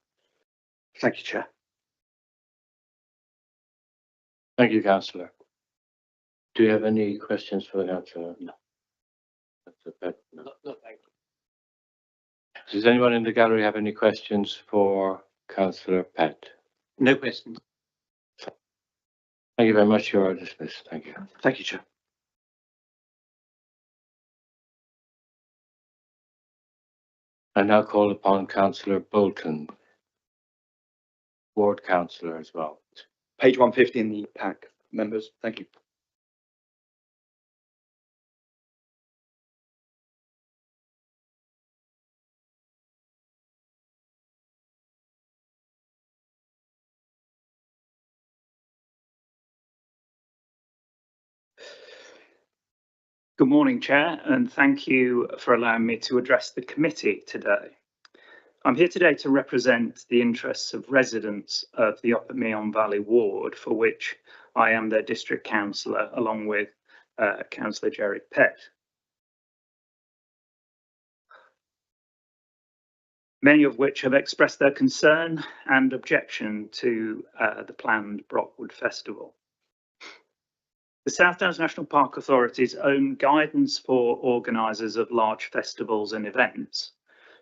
Thank you, Chair. Thank you, Councillor. Do you have any questions for the Councillor? No. No, thank you. Does anyone in the gallery have any questions for Councillor Pett? No questions. Thank you very much. You are dismissed. Thank you. Thank you, Chair. I now call upon Councillor Bolton, Ward Councillor as well. Page 150 in the pack, members. Thank you. Good morning, Chair, and thank you for allowing me to address the committee today. I'm here today to represent the interests of residents of the Upper Meon Valley ward, for which I am their district councillor, along with Councillor Jerry Pett. Many of which have expressed their concern and objection to the planned Brockwood Festival. The South Downs National Park Authority's own guidance for organisers of large festivals and events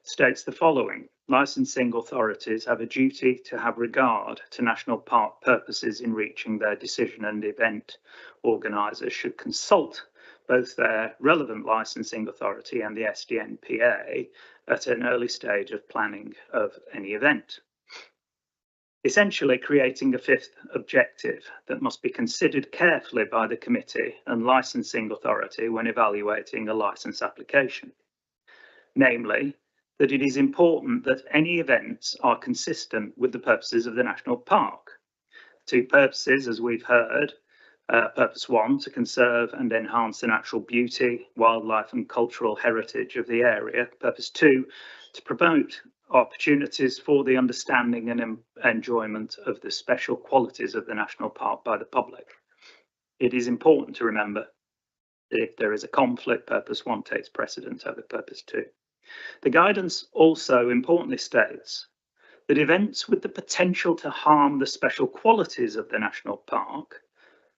states the following: licensing authorities have a duty to have regard to national park purposes in reaching their decision, and event organisers should consult both their relevant licensing authority and the SDNPA at an early stage of planning of any event. Essentially creating a fifth objective that must be considered carefully by the committee and licensing authority when evaluating a licence application. Namely, that it is important that any events are consistent with the purposes of the national park. Two purposes, as we've heard. Purpose one, to conserve and enhance the natural beauty, wildlife and cultural heritage of the area. Purpose two, to promote opportunities for the understanding and enjoyment of the special qualities of the national park by the public. It is important to remember that if there is a conflict, purpose one takes precedence over purpose two. The guidance also importantly states that events with the potential to harm the special qualities of the national park,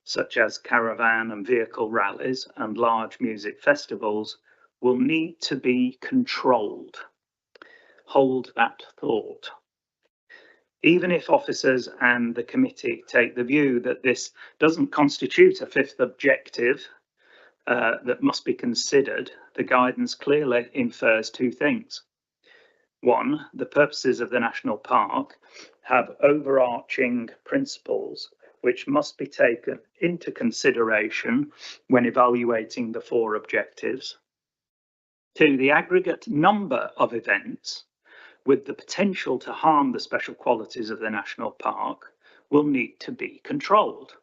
such as caravan and vehicle rallies and large music festivals, will need to be controlled. Hold that thought. Even if officers and the committee take the view that this doesn't constitute a fifth objective that must be considered, the guidance clearly infers two things. One, the purposes of the national park have overarching principles which must be taken into consideration when evaluating the four objectives. Two, the aggregate number of events with the potential to harm the special qualities of the national park will need to be controlled.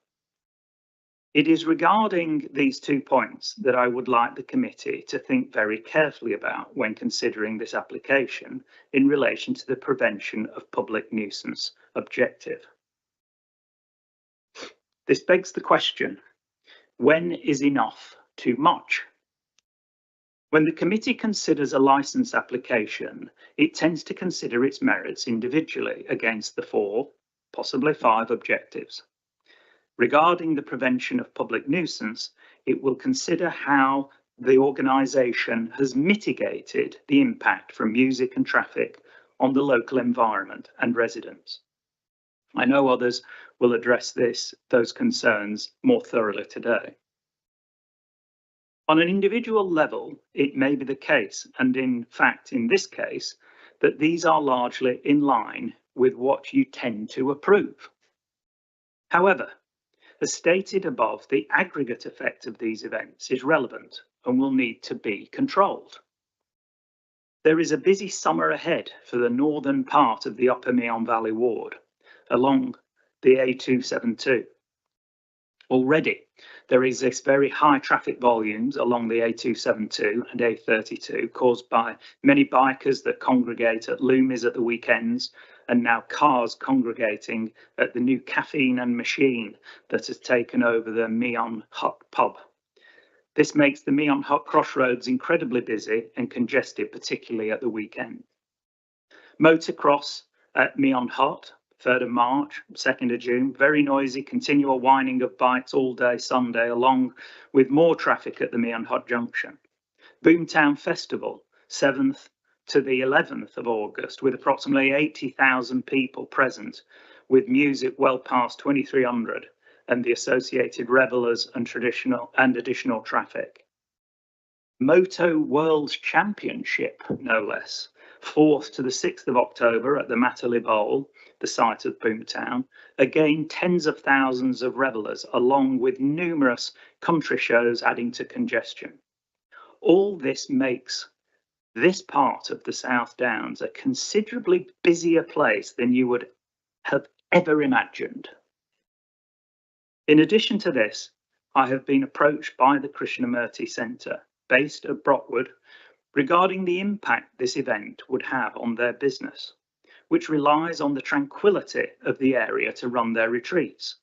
It is regarding these 2 points that I would like the committee to think very carefully about when considering this application in relation to the prevention of public nuisance objective. This begs the question, when is enough too much? When the committee considers a licence application, it tends to consider its merits individually against the 4, possibly 5 objectives. Regarding the prevention of public nuisance, it will consider how the organisation has mitigated the impact from music and traffic on the local environment and residents. I know others will address those concerns more thoroughly today. On an individual level, it may be the case, and in fact in this case, that these are largely in line with what you tend to approve. However, as stated above, the aggregate effect of these events is relevant and will need to be controlled. There is a busy summer ahead for the northern part of the Upper Meon Valley ward along the A272. Already, there is this very high traffic volumes along the A272 and A32 caused by many bikers that congregate at Loomies at the weekends, and now cars congregating at the new Caffeine and Machine that has taken over the Meon Hut pub. This makes the Meon Hut crossroads incredibly busy and congested, particularly at the weekend. Motocross at Meon Hut, 3rd of March, 2nd of June, very noisy, continual whining of bikes all day Sunday, along with more traffic at the Meon Hut Junction. Boomtown Festival, 7th to the 11th of August, with approximately 80,000 people present, with music well past 2300 and the associated revellers and additional traffic. Moto World Championship, no less, 4th to the 6th of October at the Matterley Bowl, the site of Boomtown. Again, tens of thousands of revellers, along with numerous country shows adding to congestion. All this makes this part of the South Downs a considerably busier place than you would have ever imagined. In addition to this, I have been approached by the Krishnamurti Centre, based at Brockwood, regarding the impact this event would have on their business, which relies on the tranquility of the area to run their retreats.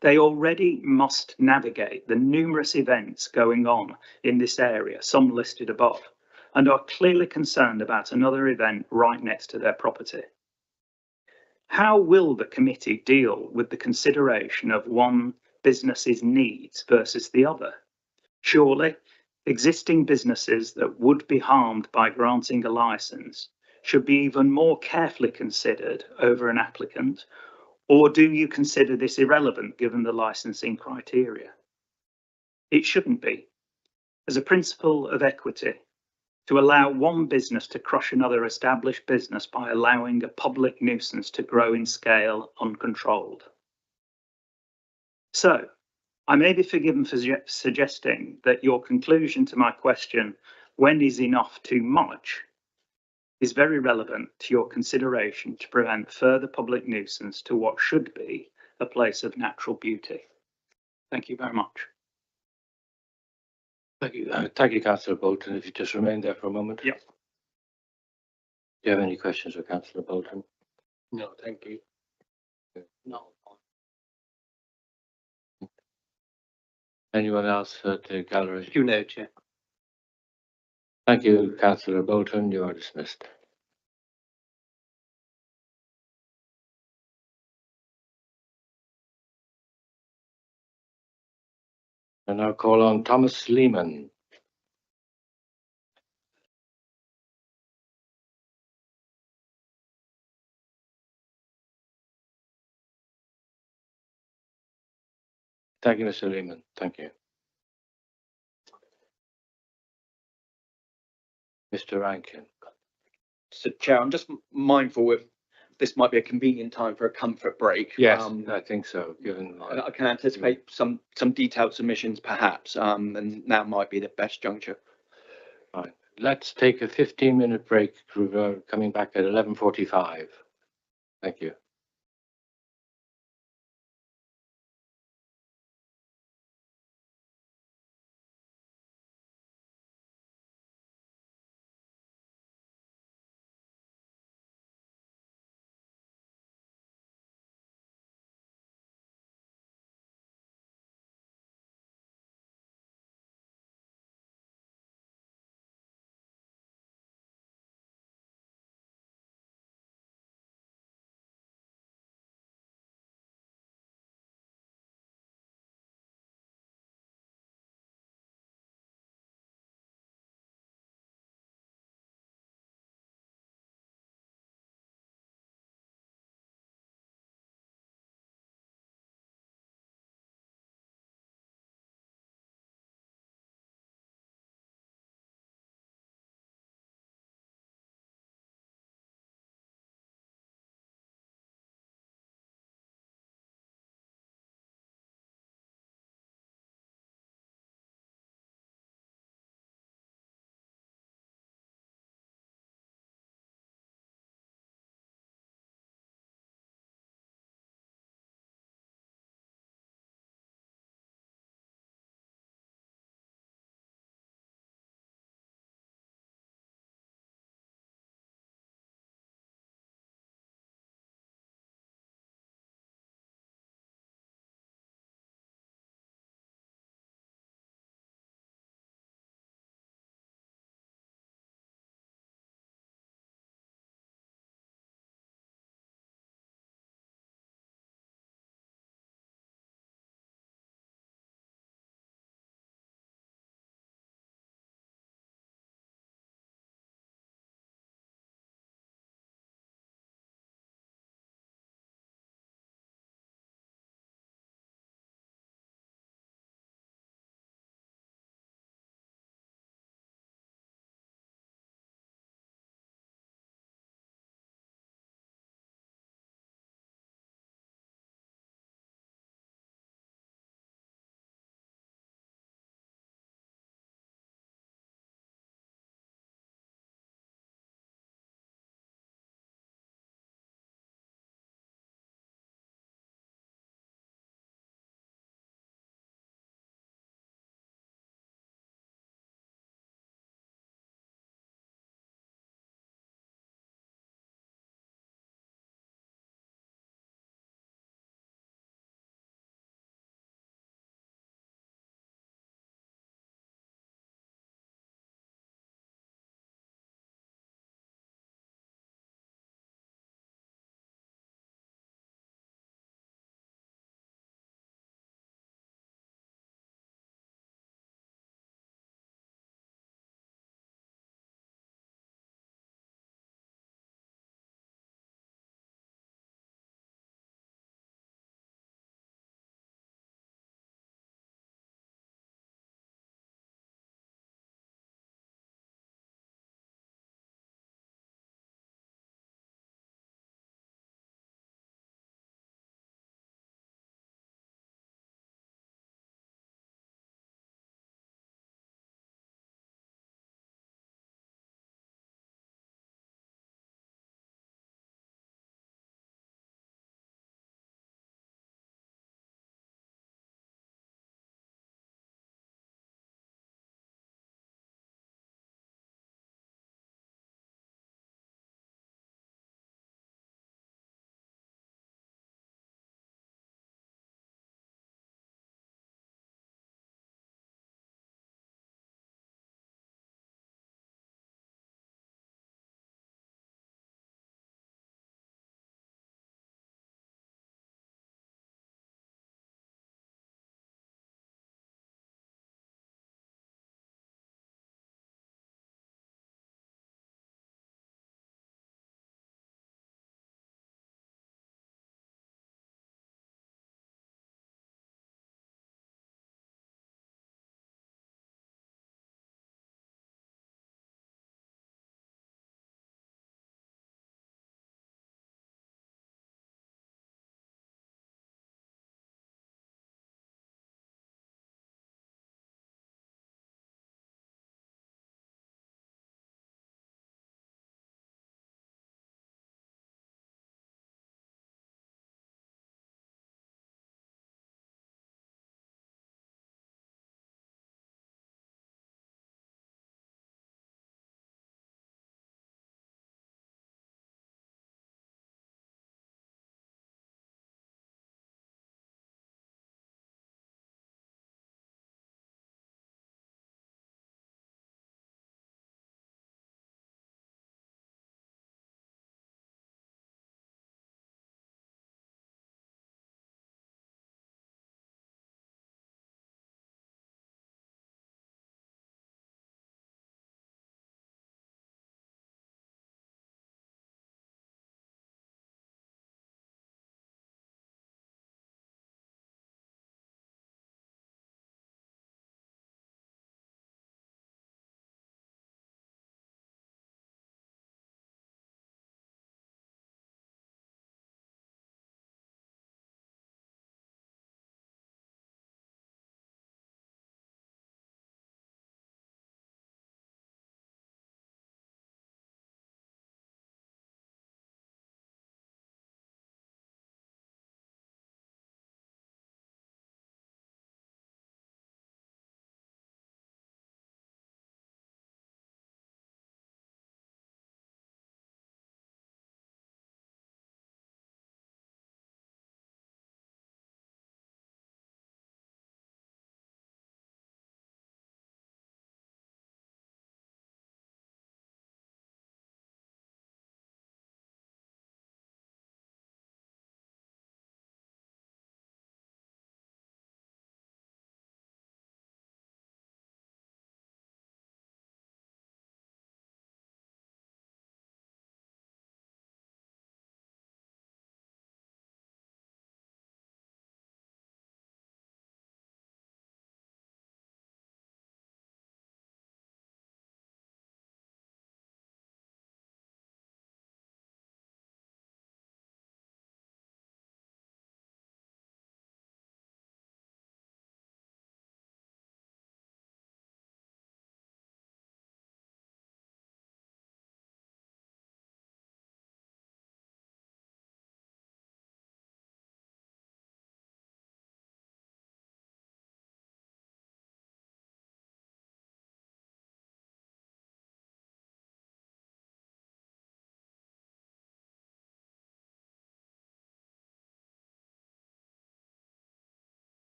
They already must navigate the numerous events going on in this area, some listed above, and are clearly concerned about another event right next to their property. How will the committee deal with the consideration of one business's needs versus the other? Surely, existing businesses that would be harmed by granting a licence should be even more carefully considered over an applicant, or do you consider this irrelevant given the licensing criteria? It shouldn't be. As a principle of equity, to allow one business to crush another established business by allowing a public nuisance to grow in scale uncontrolled. So, I may be forgiven for suggesting that your conclusion to my question, when is enough too much, is very relevant to your consideration to prevent further public nuisance to what should be a place of natural beauty. Thank you very much. Thank you, Councillor Bolton. If you just remain there for a moment. Yeah. Do you have any questions for Councillor Bolton? No, thank you. No. Anyone else at the gallery? No, Chair. Thank you, Councillor Bolton. You are dismissed. I now call on Thomas Lehman. Thank you, Mr. Lehman. Thank you. Mr. Rankin. So, Chair, I'm just mindful if this might be a convenient time for a comfort break. Yes, I think so, given I can anticipate some detailed submissions perhaps, and now might be the best juncture. Fine. Let's take a 15-minute break, coming back at 11:45. Thank you.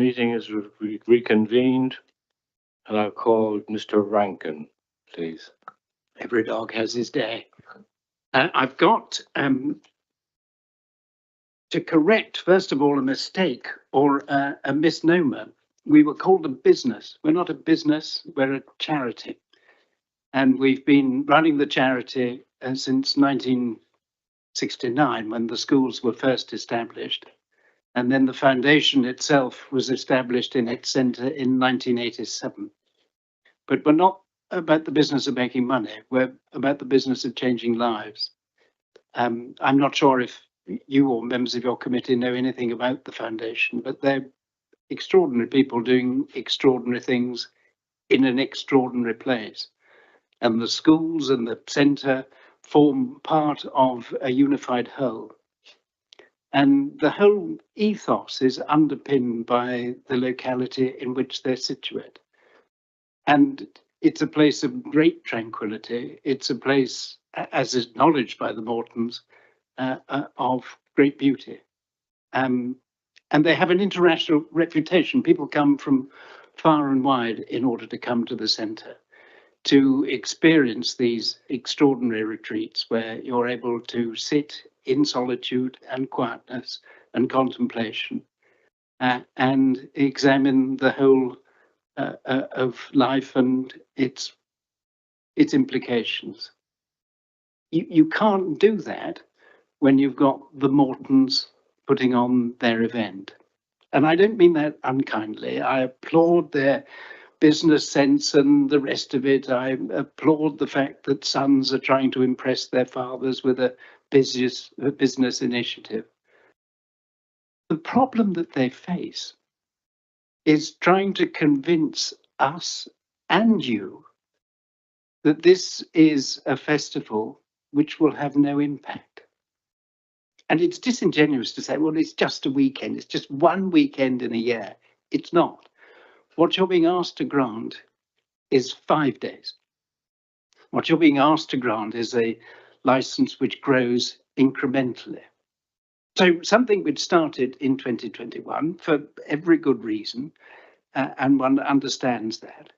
Meeting is reconvened, and I'll call Mr. Rankin, please. Every dog has his day. I've got to correct, first of all, a mistake or a misnomer. We were called a business. We're not a business, we're a charity. And we've been running the charity since 1969, when the schools were first established. And then the foundation itself was established in its centre in 1987. But we're not about the business of making money, we're about the business of changing lives. I'm not sure if you or members of your committee know anything about the foundation, but they're extraordinary people doing extraordinary things in an extraordinary place. And the schools and the centre form part of a unified whole. And the whole ethos is underpinned by the locality in which they're situated. And it's a place of great tranquility. It's a place, as is acknowledged by the Mortons, of great beauty. And they have an international reputation. People come from far and wide in order to come to the centre to experience these extraordinary retreats where you're able to sit in solitude and quietness and contemplation and examine the whole of life and its implications. You can't do that when you've got the Mortons putting on their event. And I don't mean that unkindly. I applaud their business sense and the rest of it. I applaud the fact that sons are trying to impress their fathers with a business initiative. The problem that they face is trying to convince us and you that this is a festival which will have no impact. And it's disingenuous to say, well, it's just a weekend. It's just one weekend in a year. It's not. What you're being asked to grant is 5 days. What you're being asked to grant is a license which grows incrementally. So something which started in 2021 for every good reason, and one understands that,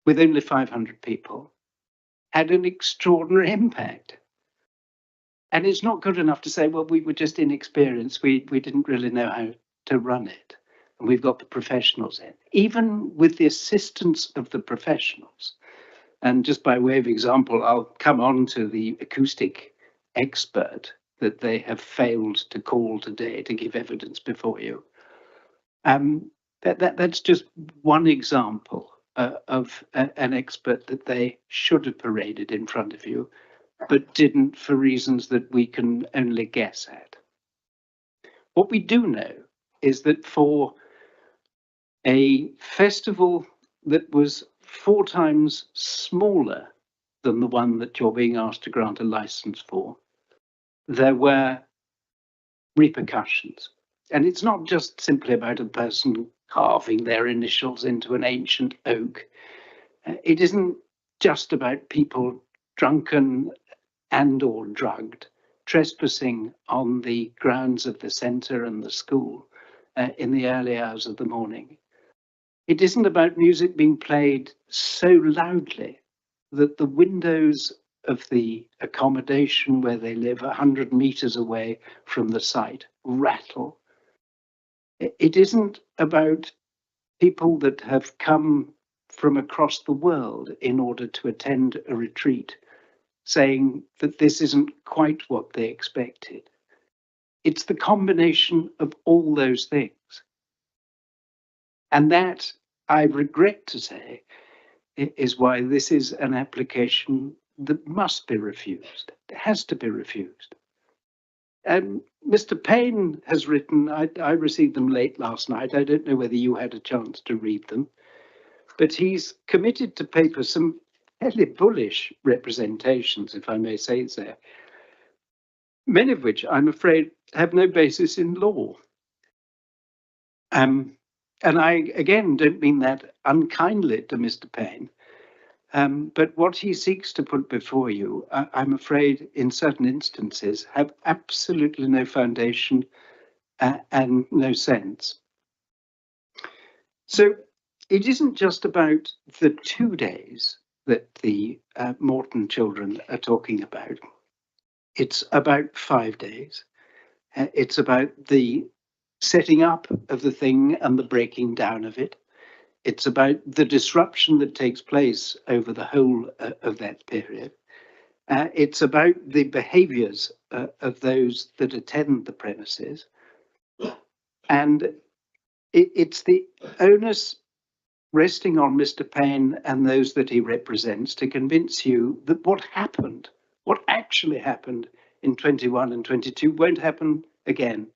with only 500 people, had an extraordinary impact. And it's not good enough to say, well, we were just inexperienced. We didn't really know how to run it. And we've got the professionals in. Even with the assistance of the professionals, and just by way of example, I'll come on to the acoustic expert that they have failed to call today to give evidence before you. That's just one example of an expert that they should have paraded in front of you, but didn't for reasons that we can only guess at. What we do know is that for a festival that was 4 times smaller than the one that you're being asked to grant a license for, there were repercussions. And it's not just simply about a person carving their initials into an ancient oak. It isn't just about people drunken and or drugged, trespassing on the grounds of the centre and the school in the early hours of the morning. It isn't about music being played so loudly that the windows of the accommodation where they live 100 meters away from the site rattle. It isn't about people that have come from across the world in order to attend a retreat saying that this isn't quite what they expected. It's the combination of all those things. And that, I regret to say, is why this is an application that must be refused. It has to be refused. Mr. Payne has written, I received them late last night. I don't know whether you had a chance to read them, but he's committed to paper some fairly bullish representations, if I may say so, many of which I'm afraid have no basis in law. And I, again, don't mean that unkindly to Mr. Payne, but what he seeks to put before you, I'm afraid, in certain instances, have absolutely no foundation and no sense. So it isn't just about the 2 days that the Morton children are talking about. It's about 5 days. It's about the setting up of the thing and the breaking down of it. It's about the disruption that takes place over the whole of that period. It's about the behaviours of those that attend the premises. And it's the onus resting on Mr. Payne and those that he represents to convince you that what happened, what actually happened in 21 and 22 won't happen again,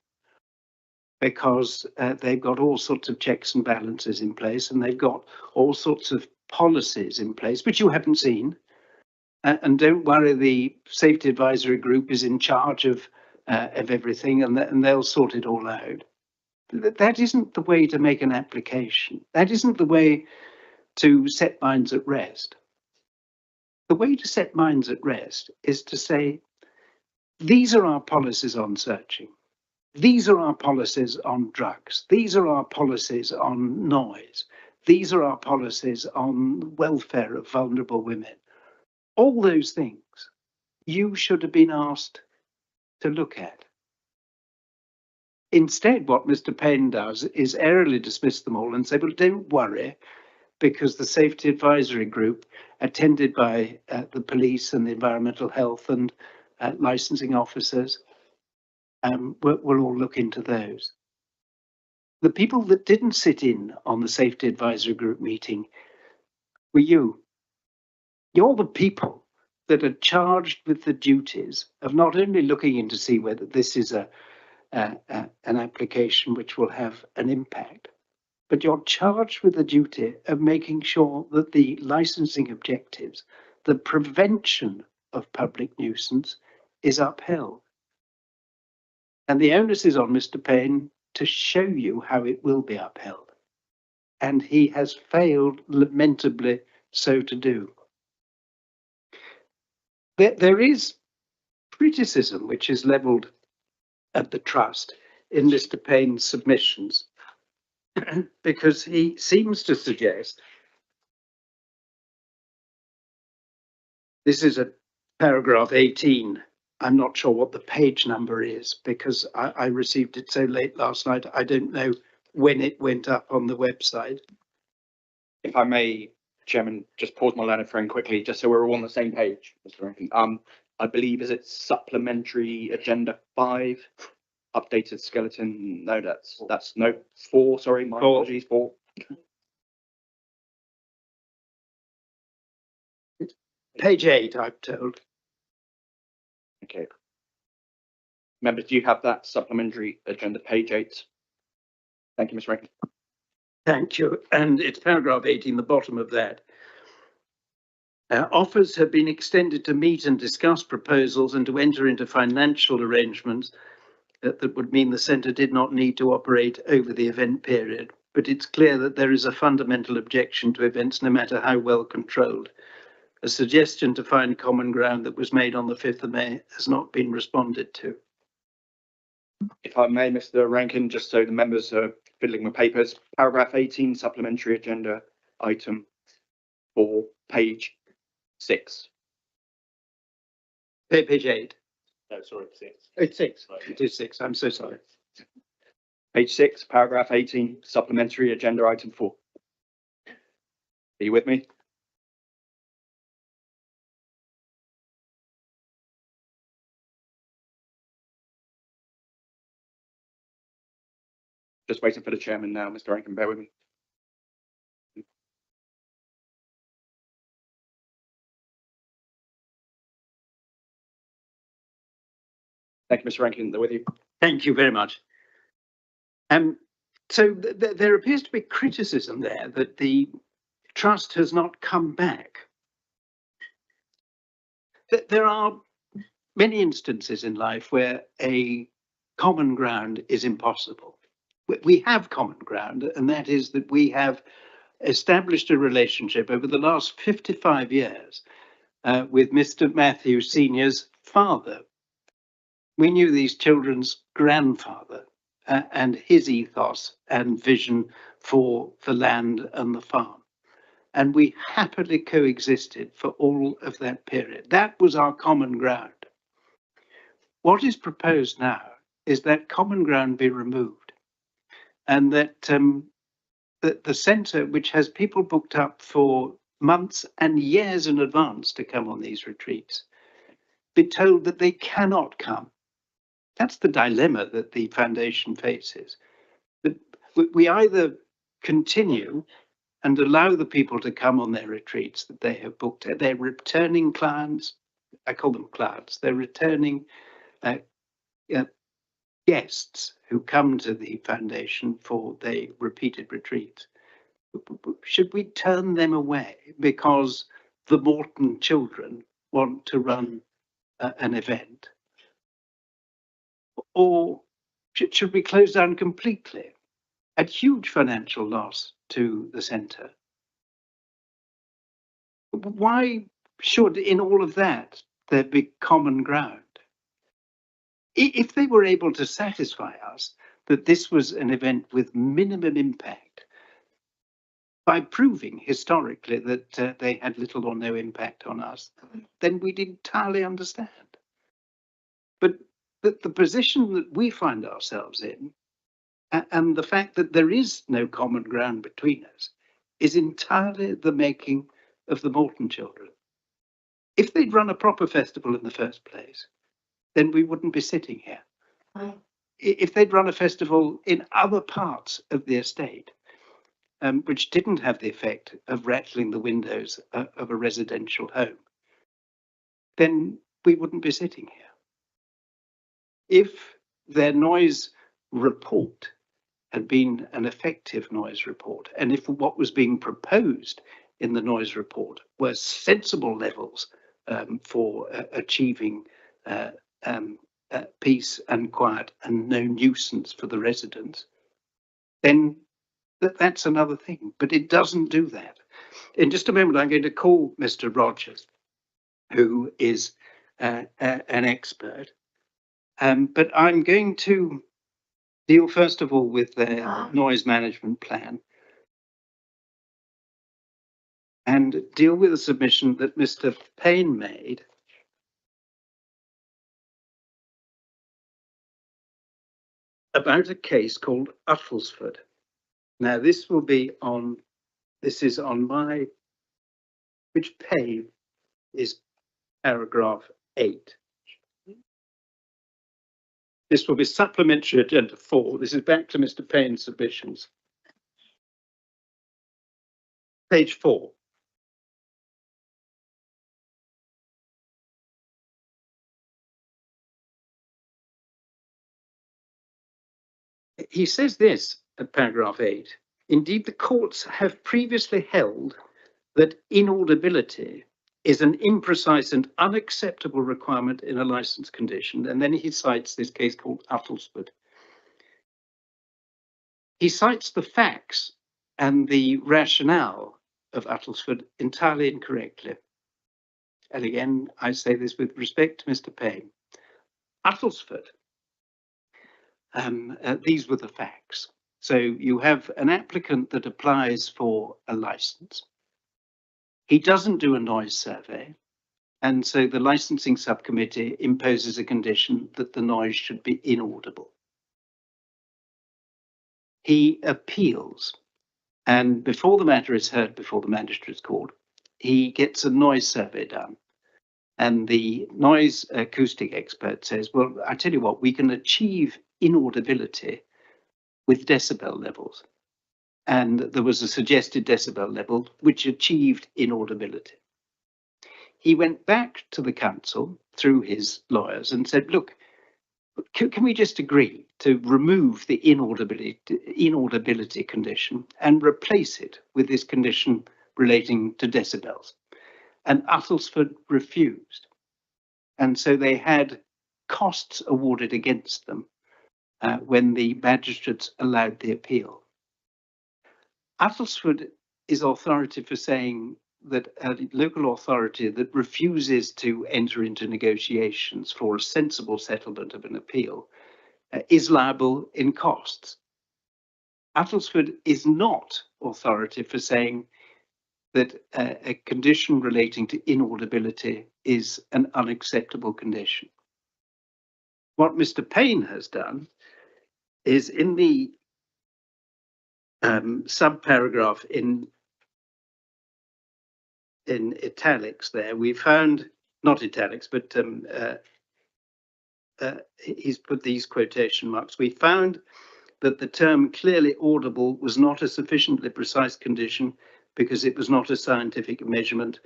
because they've got all sorts of checks and balances in place, and they've got all sorts of policies in place, which you haven't seen. And don't worry, the safety advisory group is in charge of everything, and they'll sort it all out. That isn't the way to make an application. That isn't the way to set minds at rest. The way to set minds at rest is to say, these are our policies on searching. These are our policies on drugs. These are our policies on noise. These are our policies on welfare of vulnerable women. All those things you should have been asked to look at. Instead, what Mr. Payne does is airily dismiss them all and say, well, don't worry, because the safety advisory group, attended by the police and the environmental health and licensing officers, will all look into those. The people that didn't sit in on the safety advisory group meeting were you. You're the people that are charged with the duties of not only looking in to see whether this is an application which will have an impact, but you're charged with the duty of making sure that the licensing objectives, the prevention of public nuisance, is upheld. And the onus is on Mr. Payne to show you how it will be upheld. And he has failed lamentably so to do. There is criticism which is levelled at the Trust in Mr. Payne's submissions, because he seems to suggest, this is a paragraph 18, I'm not sure what the page number is because I received it so late last night, I don't know when it went up on the website. If I may, Chairman, just pause my learned friend quickly, just so we're all on the same page, Mr. Rankin. I believe, is it supplementary agenda 5, updated skeleton? No, that's note 4, sorry, my apologies, 4. Page 8, I'm told. Okay. Members, do you have that supplementary agenda, page 8? Thank you, Mr. Rankin. Thank you. And it's paragraph 18, the bottom of that. Offers have been extended to meet and discuss proposals and to enter into financial arrangements that would mean the centre did not need to operate over the event period. But it's clear that there is a fundamental objection to events, no matter how well controlled. A suggestion to find common ground that was made on the 5th of May has not been responded to. If I may, Mr. Rankin, just so the members are fiddling with papers, paragraph 18, supplementary agenda item 4, page 6. Page 8. No, sorry, 6. It's 6. It is 6. I'm so sorry. Page 6, paragraph 18, supplementary agenda item 4. Are you with me? Just waiting for the chairman now, Mr. Rankin, bear with me. Thank you, Mr. Rankin, they're with you. Thank you very much. So there appears to be criticism there that the Trust has not come back. There are many instances in life where a common ground is impossible. We have common ground, and that is that we have established a relationship over the last 55 years with Mr. Matthew Sr.'s father. We knew these children's grandfather and his ethos and vision for the land and the farm. And we happily coexisted for all of that period. That was our common ground. What is proposed now is that common ground be removed, and that the centre, which has people booked up for months and years in advance to come on these retreats, be told that they cannot come. That's the dilemma that the foundation faces. That we either continue and allow the people to come on their retreats that they have booked. They're returning clients. I call them clients. They're returning guests who come to the foundation for their repeated retreats. Should we turn them away because the Morton children want to run an event? Or should we close down completely at huge financial loss to the centre? Why should, in all of that, there be common ground? If they were able to satisfy us that this was an event with minimum impact, by proving historically that they had little or no impact on us, then we'd entirely understand. But the position that we find ourselves in, and the fact that there is no common ground between us, is entirely the making of the Morton children. If they'd run a proper festival in the first place, then we wouldn't be sitting here. If they'd run a festival in other parts of the estate, which didn't have the effect of rattling the windows of a residential home, then we wouldn't be sitting here. If their noise report had been an effective noise report, and if what was being proposed in the noise report were sensible levels for achieving peace and quiet and no nuisance for the residents, then that's another thing. But it doesn't do that. In just a moment, I'm going to call Mr. Rogers, who is an expert. But I'm going to deal first of all with the noise management plan and deal with a submission that Mr. Payne made about a case called Uttlesford. Now this is on my, which page is paragraph 8. This will be supplementary agenda 4. This is back to Mr. Payne's submissions. Page 4. He says this at paragraph 8. Indeed, the courts have previously held that inaudibility is an imprecise and unacceptable requirement in a license condition. And then he cites this case called Uttlesford. He cites the facts and the rationale of Uttlesford entirely incorrectly. And again, I say this with respect to Mr. Payne. Uttlesford, these were the facts. So you have an applicant that applies for a license. He doesn't do a noise survey, and so the licensing subcommittee imposes a condition that the noise should be inaudible. He appeals, and before the matter is heard before the magistrate's court, he gets a noise survey done. And the noise acoustic expert says, well, I tell you what, we can achieve inaudibility with decibel levels. And there was a suggested decibel level which achieved inaudibility. He went back to the council through his lawyers and said, look, can we just agree to remove the inaudibility condition and replace it with this condition relating to decibels? And Uttlesford refused. And so they had costs awarded against them when the magistrates allowed the appeal. Uttlesford is authority for saying that a local authority that refuses to enter into negotiations for a sensible settlement of an appeal is liable in costs. Uttlesford is not authority for saying that a condition relating to inaudibility is an unacceptable condition. What Mr. Payne has done is in the subparagraph in italics there, we found, not italics, but he's put these quotation marks. We found that the term clearly audible was not a sufficiently precise condition because it was not a scientific measurement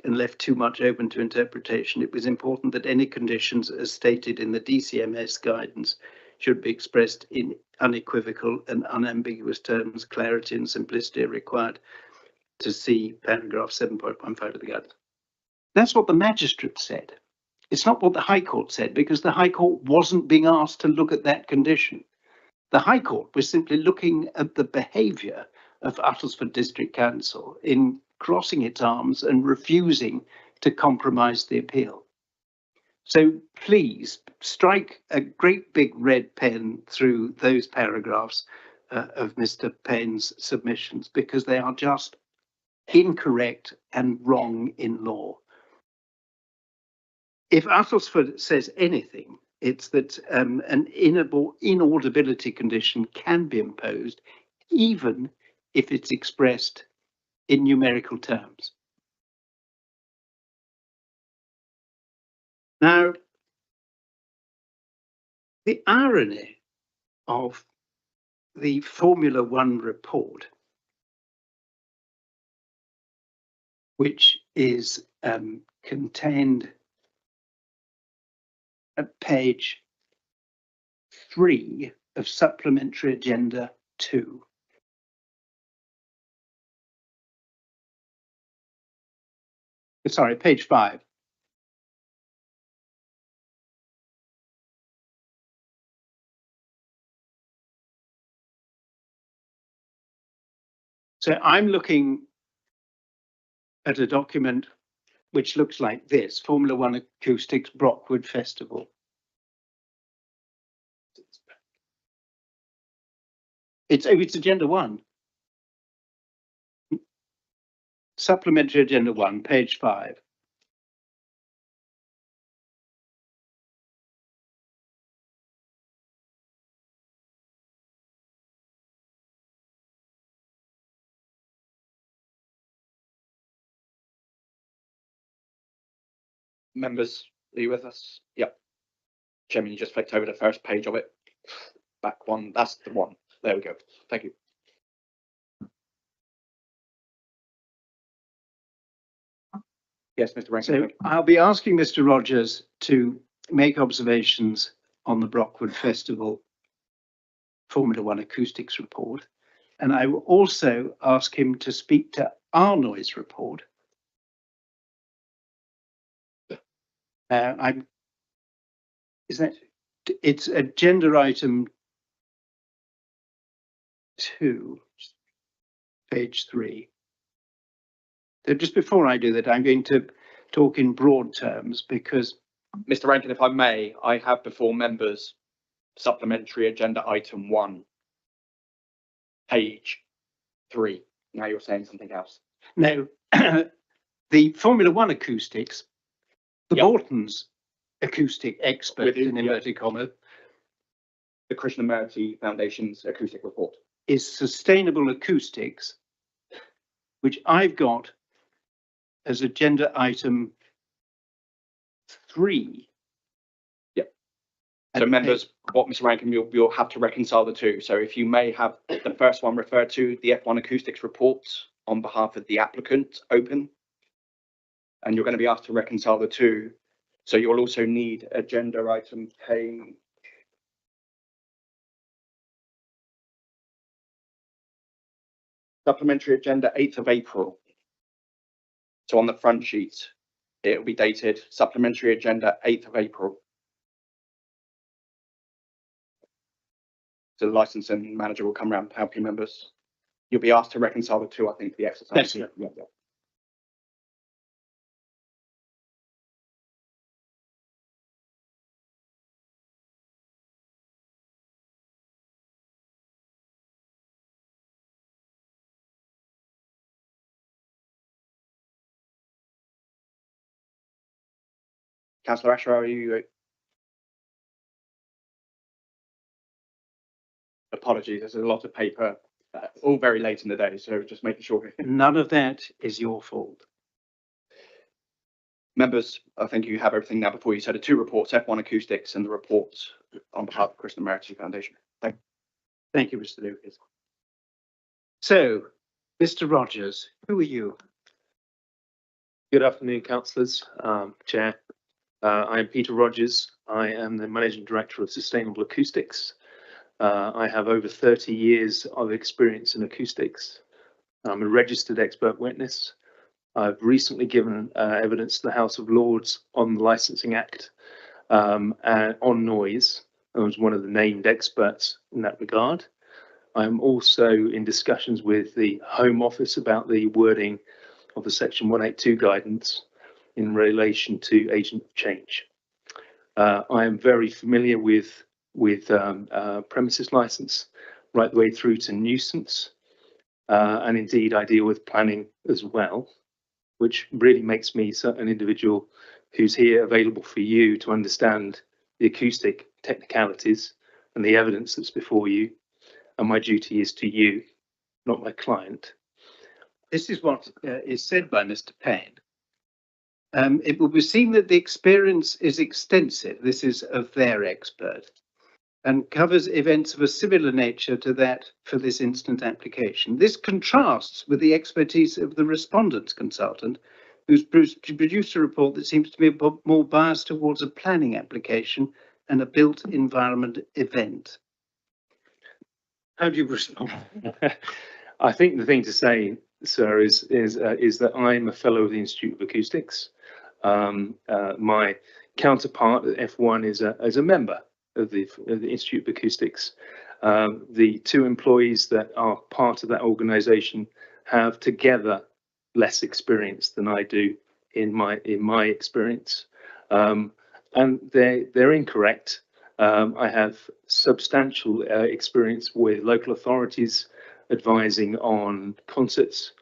and left too much open to interpretation. It was important that any conditions as stated in the DCMS guidance should be expressed in unequivocal and unambiguous terms. Clarity and simplicity are required to see paragraph 7.15 of the guidance. That's what the magistrate said. It's not what the High Court said, because the High Court wasn't being asked to look at that condition. The High Court was simply looking at the behaviour of Uttlesford District Council in crossing its arms and refusing to compromise the appeal. So please strike a great big red pen through those paragraphs of Mr. Payne's submissions, because they are just incorrect and wrong in law. If Uttlesford says anything, it's that an inaudibility condition can be imposed, even if it's expressed in numerical terms. Now, the irony of the Formula One report, which is contained at page 3 of Supplementary Agenda 2. Sorry, page 5. So I'm looking at a document which looks like this: Formula One Acoustics Brockwood Festival. It's Agenda 1. Supplementary Agenda 1, page 5. Members, are you with us? Yep. Chairman, you just flicked over the first page of it. Back one, that's the one. There we go. Thank you. Yes, Mr. Rankin. So I'll be asking Mr. Rogers to make observations on the Brockwood Festival Formula One Acoustics report. And I will also ask him to speak to our noise report. It's agenda item 2, page 3. So just before I do that, I'm going to talk in broad terms, because Mr. Rankin, if I may, I have before members supplementary agenda item 1, page 3. Now you're saying something else. no, the Formula One acoustics, the Borton's acoustic expert in inverted commas, the Krishnamurti Foundation's acoustic report, is sustainable acoustics, which I've got as agenda item 3. Yep. So members, what Mr. Rankin, you'll have to reconcile the two. So if you may have the first one referred to the F1 acoustics report on behalf of the applicant open, and you're going to be asked to reconcile the two. So you'll also need agenda item page. Supplementary agenda 8th of April. So on the front sheet, it will be dated supplementary agenda 8th of April. So the licensing manager will come around to help you members. You'll be asked to reconcile the two, I think, the exercise. That's it. Yeah. Councillor Asher, are you? Apologies, there's a lot of paper, all very late in the day, so just making sure. None of that is your fault. Members, I think you have everything now before you. So the two reports, F1 acoustics and the report on behalf of the Christian Merity Foundation. Thank you. Thank you, Mr. Lucas. So, Mr. Rogers, who are you? Good afternoon, councillors, Chair. I am Peter Rogers. I am the Managing Director of Sustainable Acoustics. I have over 30 years of experience in acoustics. I'm a registered expert witness. I've recently given evidence to the House of Lords on the Licensing Act and on noise. I was one of the named experts in that regard. I'm also in discussions with the Home Office about the wording of the Section 182 guidance in relation to agent of change. I am very familiar with premises license right the way through to nuisance, and indeed I deal with planning as well, which really makes me an individual who's here available for you to understand the acoustic technicalities and the evidence that's before you, and my duty is to you, not my client. This is what is said by Mr. Payne. It will be seen that the experience is extensive. This is of their expert, and covers events of a similar nature to that for this instant application. This contrasts with the expertise of the respondent's consultant, who's produced a report that seems to be more biased towards a planning application and a built environment event. How do you respond? I think the thing to say, sir, is that I'm a fellow of the Institute of Acoustics. My counterpart at F1 is a member of the Institute of Acoustics. The two employees that are part of that organisation have together less experience than I do in my experience, and they're incorrect. I have substantial experience with local authorities advising on concerts,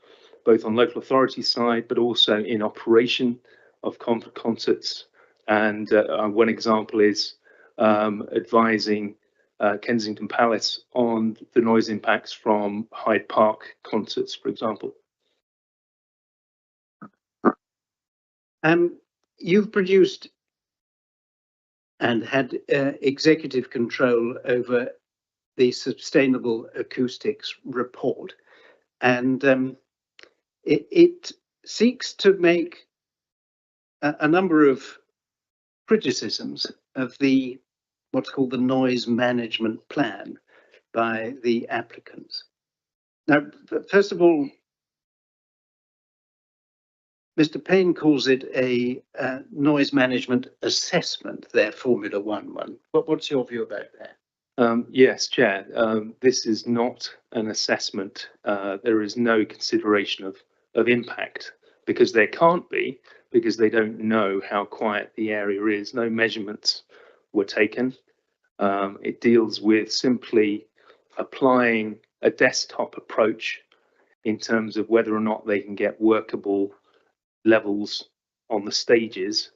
both on local authority side, but also in operation of concerts. And one example is advising Kensington Palace on the noise impacts from Hyde Park concerts, for example. You've produced and had executive control over the Sustainable Acoustics report, and it seeks to make a number of criticisms of the what's called the noise management plan by the applicants. Now, first of all, Mr. Payne calls it a noise management assessment, their Formula One one. What's your view about that? Yes, Chair. This is not an assessment. There is no consideration of impact, because there can't be, because they don't know how quiet the area is. No measurements were taken. It deals with simply applying a desktop approach in terms of whether or not they can get workable levels on the stages,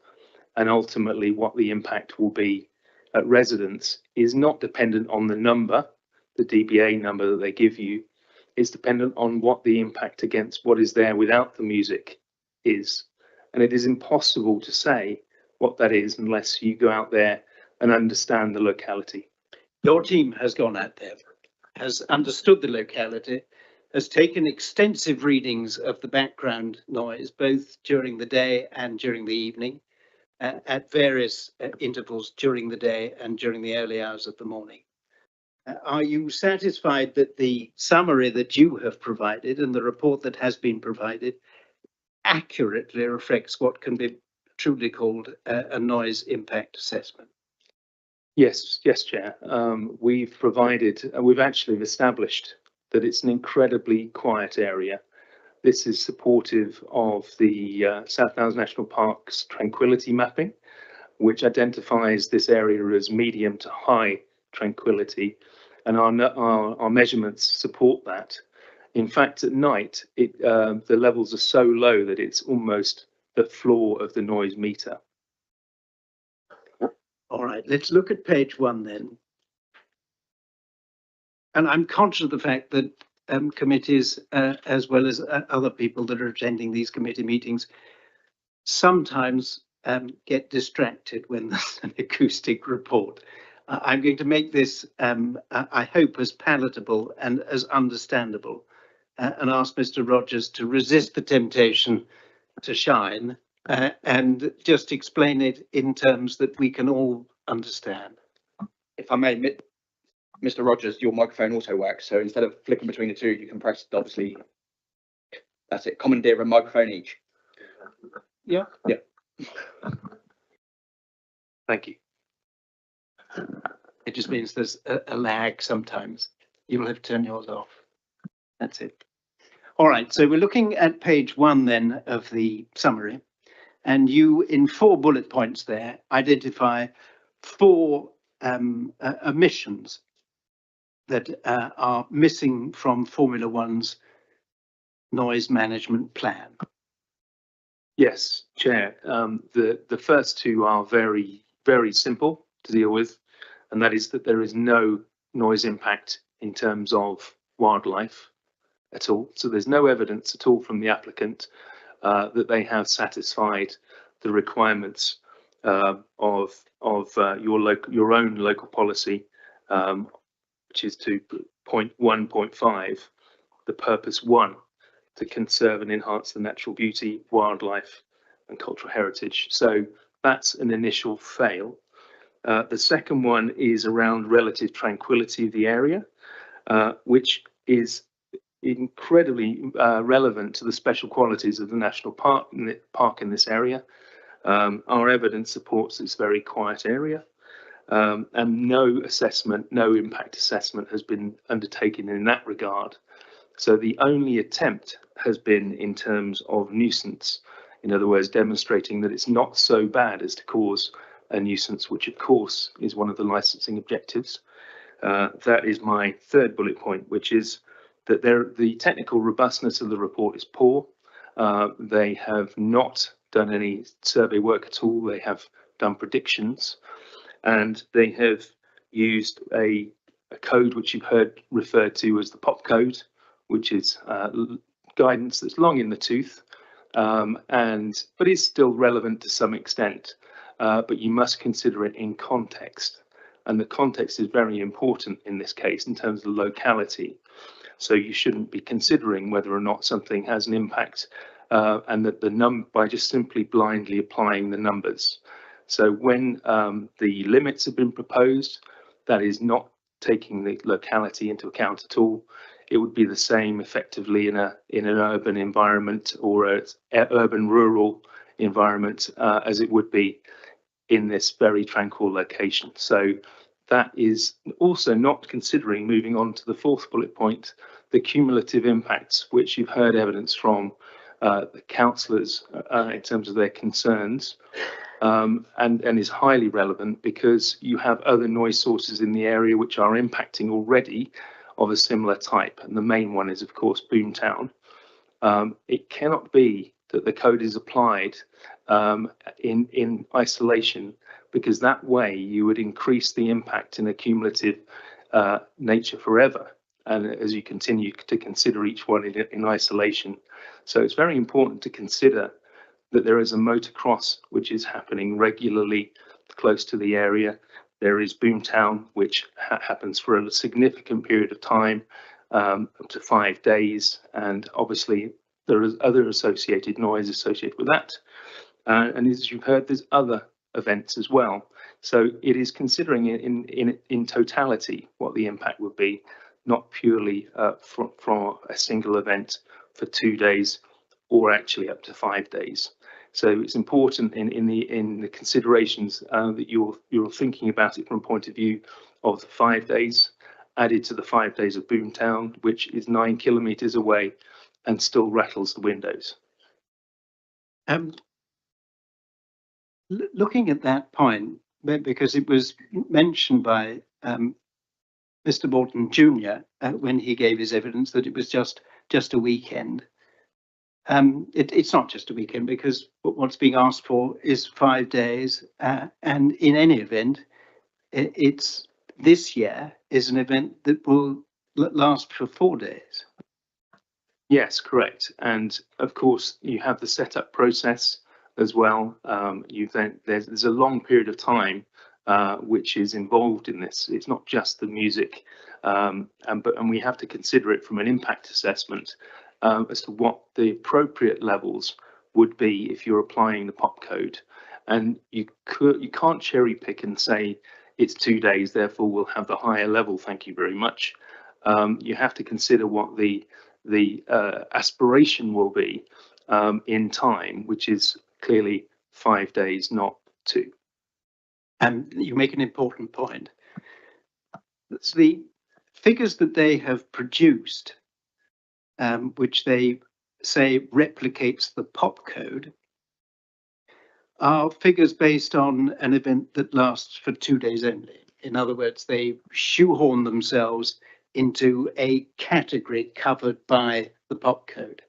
and ultimately what the impact will be at residents is not dependent on the number, the dBA number that they give you. It's dependent on what the impact against what is there without the music is. And it is impossible to say what that is unless you go out there and understand the locality. Your team has gone out there, has understood the locality, has taken extensive readings of the background noise, both during the day and during the evening, at various intervals during the day and during the early hours of the morning. Are you satisfied that the summary that you have provided and the report that has been provided accurately reflects what can be truly called a noise impact assessment? Yes, Chair. We've actually established that it's an incredibly quiet area. This is supportive of the South Downs National Park's tranquility mapping, which identifies this area as medium to high tranquility, and our measurements support that. In fact, at night, the levels are so low that it's almost the floor of the noise meter. right, let's look at page 1 then. And I'm conscious of the fact that committees, as well as other people that are attending these committee meetings, sometimes get distracted when there's an acoustic report. I'm going to make this, I hope, as palatable and as understandable, and ask Mr. Rogers to resist the temptation to shine and just explain it in terms that we can all understand. If I may, Mr. Rogers, your microphone also works. So instead of flicking between the two, you can press, obviously, that's it, commandeer a microphone each. Yeah. Yeah. Thank you. It just means there's a lag sometimes. You'll have to turn yours off. That's it. All right, so we're looking at page 1 then of the summary, and you, in 4 bullet points there, identify 4 omissions that are missing from Formula One's noise management plan. Yes, Chair. The first 2 are very, very simple to deal with, and that is that there is no noise impact in terms of wildlife at all. So there's no evidence at all from the applicant that they have satisfied the requirements of your own local policy, which is to point 1.5, the purpose 1, to conserve and enhance the natural beauty, wildlife and cultural heritage. So that's an initial fail. The second one is around relative tranquility of the area, which is incredibly relevant to the special qualities of the national park in this area. Our evidence supports this very quiet area, and no impact assessment has been undertaken in that regard. So the only attempt has been in terms of nuisance, in other words, demonstrating that it's not so bad as to cause a nuisance, which of course is one of the licensing objectives. That is my 3rd bullet point, which is that the technical robustness of the report is poor. They have not done any survey work at all. They have done predictions, and they have used a code which you've heard referred to as the POP code, which is guidance that's long in the tooth, but is still relevant to some extent. But you must consider it in context, and the context is very important in this case in terms of locality. So you shouldn't be considering whether or not something has an impact, and that by just simply blindly applying the numbers. So when the limits have been proposed, that is not taking the locality into account at all. It would be the same effectively in an urban environment or an urban rural environment as it would be in this very tranquil location. So that is also not considering, moving on to the 4th bullet point, the cumulative impacts, which you've heard evidence from the councillors in terms of their concerns, and is highly relevant because you have other noise sources in the area which are impacting already of a similar type. And the main one is, of course, Boomtown. It cannot be that the code is applied in isolation, because that way you would increase the impact in a cumulative nature forever, and as you continue to consider each one in isolation. So it's very important to consider that there is a motocross which is happening regularly close to the area. There is Boomtown, which happens for a significant period of time, up to 5 days, and obviously there is other associated noise associated with that. And as you've heard, there's other events as well. So it is considering it in totality what the impact would be, not purely from a single event for 2 days, or actually up to 5 days. So it's important in the considerations that you're thinking about it from a point of view of the 5 days added to the 5 days of Boomtown, which is 9 kilometres away and still rattles the windows. Looking at that point, because it was mentioned by Mr. Bolton Jr. When he gave his evidence that it was just a weekend. It's not just a weekend, because what's being asked for is 5 days, and in any event, it's this year is an event that will last for 4 days. Yes, correct. And of course, you have the setup process as well. There's a long period of time which is involved in this. It's not just the music, and we have to consider it from an impact assessment as to what the appropriate levels would be if you're applying the pop code. And you can't cherry pick and say it's 2 days, therefore we'll have the higher level. Thank you very much. You have to consider what the aspiration will be in time, which is clearly 5 days, not 2. And you make an important point. It's the figures that they have produced, which they say replicates the pop code, are figures based on an event that lasts for 2 days only. In other words, they shoehorn themselves into a category covered by the pop code.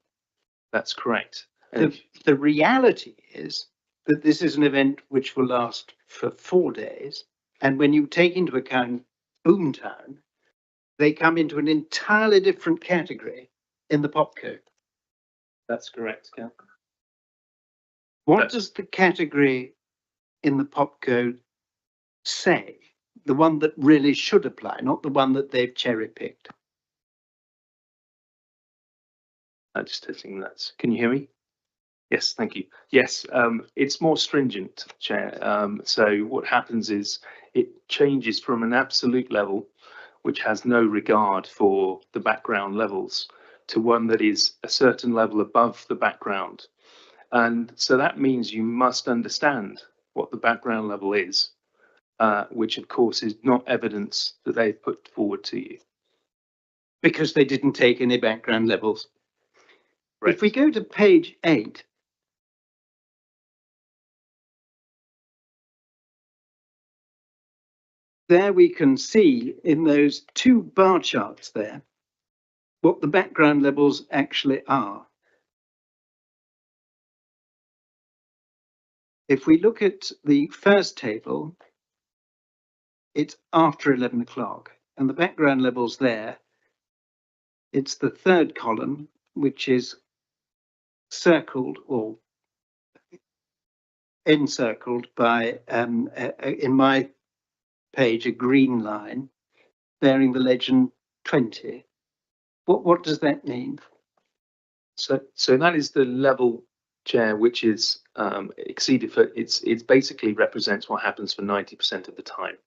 That's correct. The reality is that this is an event which will last for 4 days. And when you take into account Boomtown, they come into an entirely different category in the pop code. That's correct, Cal. What does the category in the pop code say? The one that really should apply, not the one that they've cherry picked. Just testing that. Can you hear me? Yes, thank you. Yes, it's more stringent, Chair. So what happens is it changes from an absolute level, which has no regard for the background levels, to one that is a certain level above the background. And so that means you must understand what the background level is, which of course is not evidence that they've put forward to you. Because they didn't take any background levels. Right. If we go to page 8, there we can see in those 2 bar charts there what the background levels actually are. If we look at the first table, it's after 11 o'clock, and the background levels there, it's the 3rd column, which is circled or encircled by, in my page, a green line bearing the legend 20. What does that mean? So that is the level, Chair, which is exceeded for, it's basically represents what happens for 90% of the time.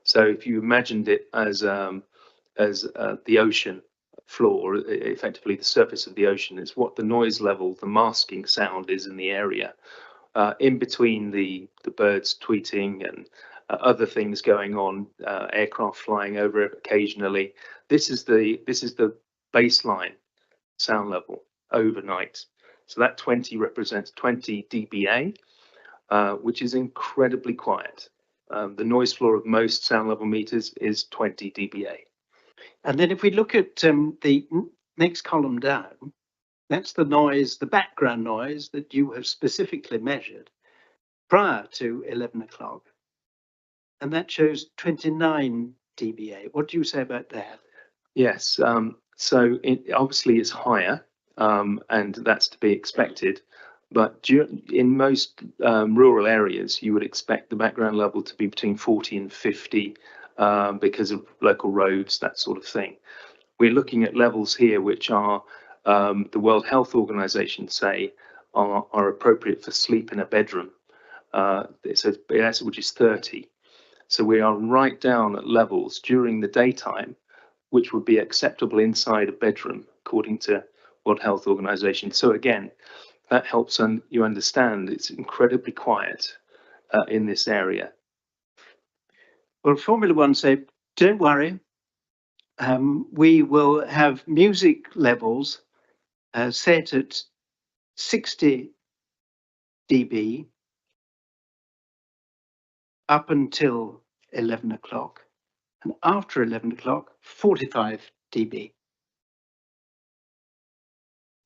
So if you imagined it as the ocean floor, effectively the surface of the ocean, is what the noise level, the masking sound is in the area, in between the birds tweeting and other things going on, aircraft flying over it occasionally. This is the baseline sound level overnight. So that 20 represents 20 dBA, which is incredibly quiet. The noise floor of most sound level meters is 20 dBA. And then if we look at the next column down, that's the noise, the background noise that you have specifically measured prior to 11 o'clock. And that shows 29 dBA. What do you say about that? Yes, so it obviously is higher, and that's to be expected. But in most rural areas, you would expect the background level to be between 40 and 50 because of local roads, that sort of thing. We're looking at levels here which are, the World Health Organization say, are appropriate for sleep in a bedroom. Which is 30. So we are right down at levels during the daytime, which would be acceptable inside a bedroom, according to World Health Organization. So again, that helps you understand it's incredibly quiet in this area. Well, Formula One say, don't worry, we will have music levels set at 60 dB up until 11 o'clock, and after 11 o'clock, 45 dB.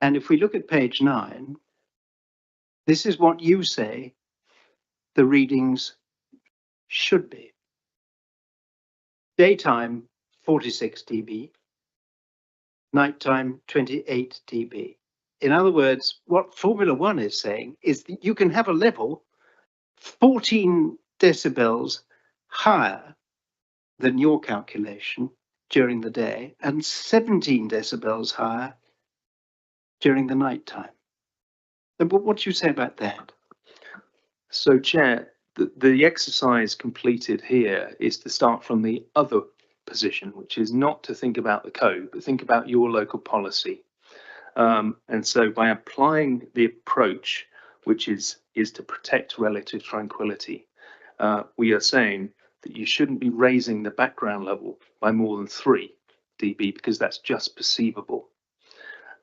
And if we look at page 9, this is what you say the readings should be. Daytime 46 dB, nighttime 28 dB. In other words, what Formula One is saying is that you can have a level 14 decibels higher than your calculation during the day and 17 decibels higher during the nighttime. And what do you say about that? So, Chair, the exercise completed here is to start from the other position, which is not to think about the code, but think about your local policy. And so by applying the approach, which is to protect relative tranquility, we are saying that you shouldn't be raising the background level by more than 3 dB because that's just perceivable.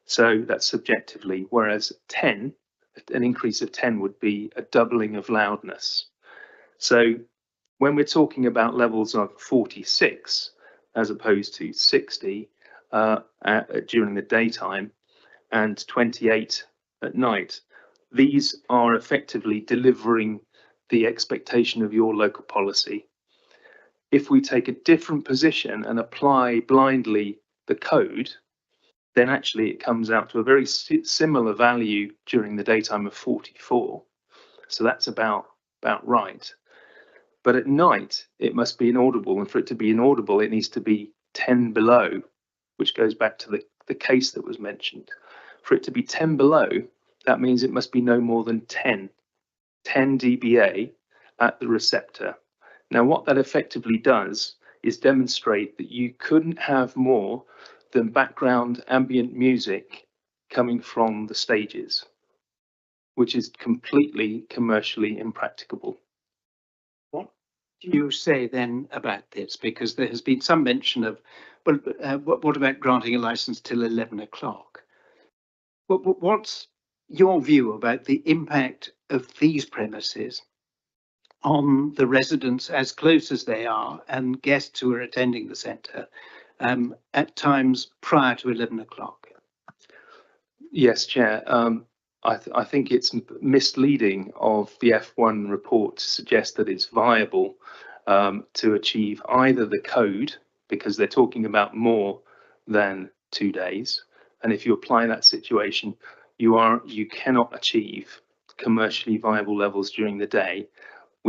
So that's subjectively, whereas 10, an increase of 10 would be a doubling of loudness. So when we're talking about levels of 46 as opposed to 60 during the daytime and 28 at night, these are effectively delivering the expectation of your local policy. If we take a different position and apply blindly the code, then actually it comes out to a very similar value during the daytime of 44. So that's about right. But at night, it must be inaudible. And for it to be inaudible, it needs to be 10 below, which goes back to the case that was mentioned. For it to be 10 below, that means it must be no more than 10 dBA at the receptor. Now, what that effectively does is demonstrate that you couldn't have more than background ambient music coming from the stages, which is completely commercially impracticable. What do you say then about this? Because there has been some mention of, well, what about granting a license till 11 o'clock? What's your view about the impact of these premises on the residents as close as they are and guests who are attending the centre at times prior to 11 o'clock? Yes, Chair. I think it's misleading of the F1 report to suggest that it's viable to achieve either the code, because they're talking about more than 2 days. And if you apply that situation, you cannot achieve commercially viable levels during the day,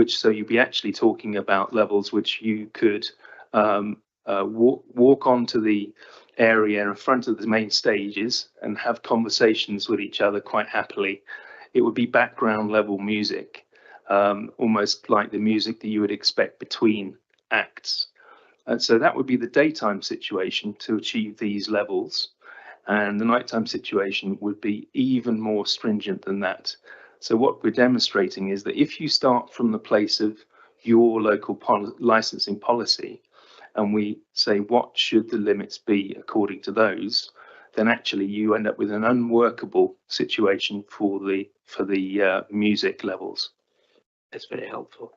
so you'd be actually talking about levels which you could walk onto the area in front of the main stages and have conversations with each other quite happily. It would be background level music, almost like the music that you would expect between acts. And so that would be the daytime situation to achieve these levels. And the nighttime situation would be even more stringent than that. So what we're demonstrating is that if you start from the place of your local licensing policy, and we say what should the limits be according to those, then actually you end up with an unworkable situation for the music levels. That's very helpful.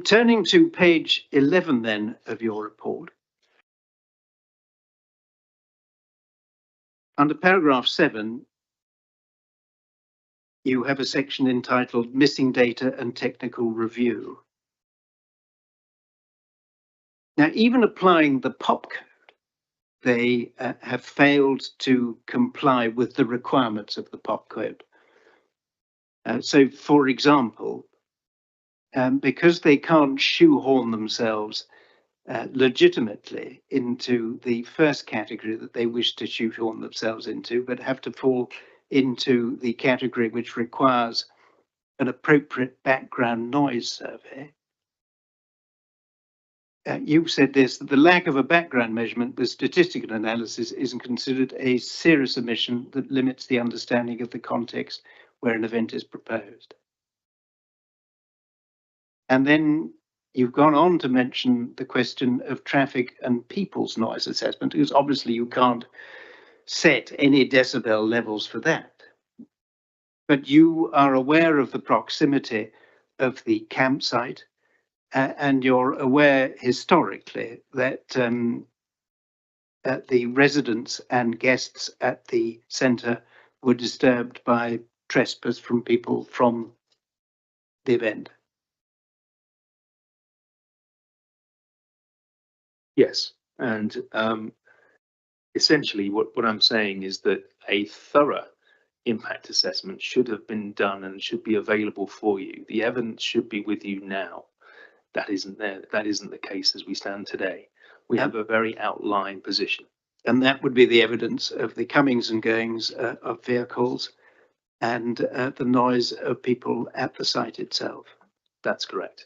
Turning to page 11 then of your report. Under paragraph 7, you have a section entitled Missing Data and Technical Review. Now, even applying the POP code, they have failed to comply with the requirements of the POP code. So, for example, because they can't shoehorn themselves legitimately into the first category that they wish to shoehorn themselves into, but have to fall into the category which requires an appropriate background noise survey. You've said this, that the lack of a background measurement with statistical analysis isn't considered a serious omission that limits the understanding of the context where an event is proposed. And then you've gone on to mention the question of traffic and people's noise assessment, because obviously you can't set any decibel levels for that. But you are aware of the proximity of the campsite, and you're aware historically that the residents and guests at the centre were disturbed by trespass from people from the event. Yes, and essentially what I'm saying is that a thorough impact assessment should have been done and should be available for you. The evidence should be with you now. That isn't there. That isn't the case as we stand today. We have a very outlined position. And that would be the evidence of the comings and goings of vehicles and the noise of people at the site itself. That's correct.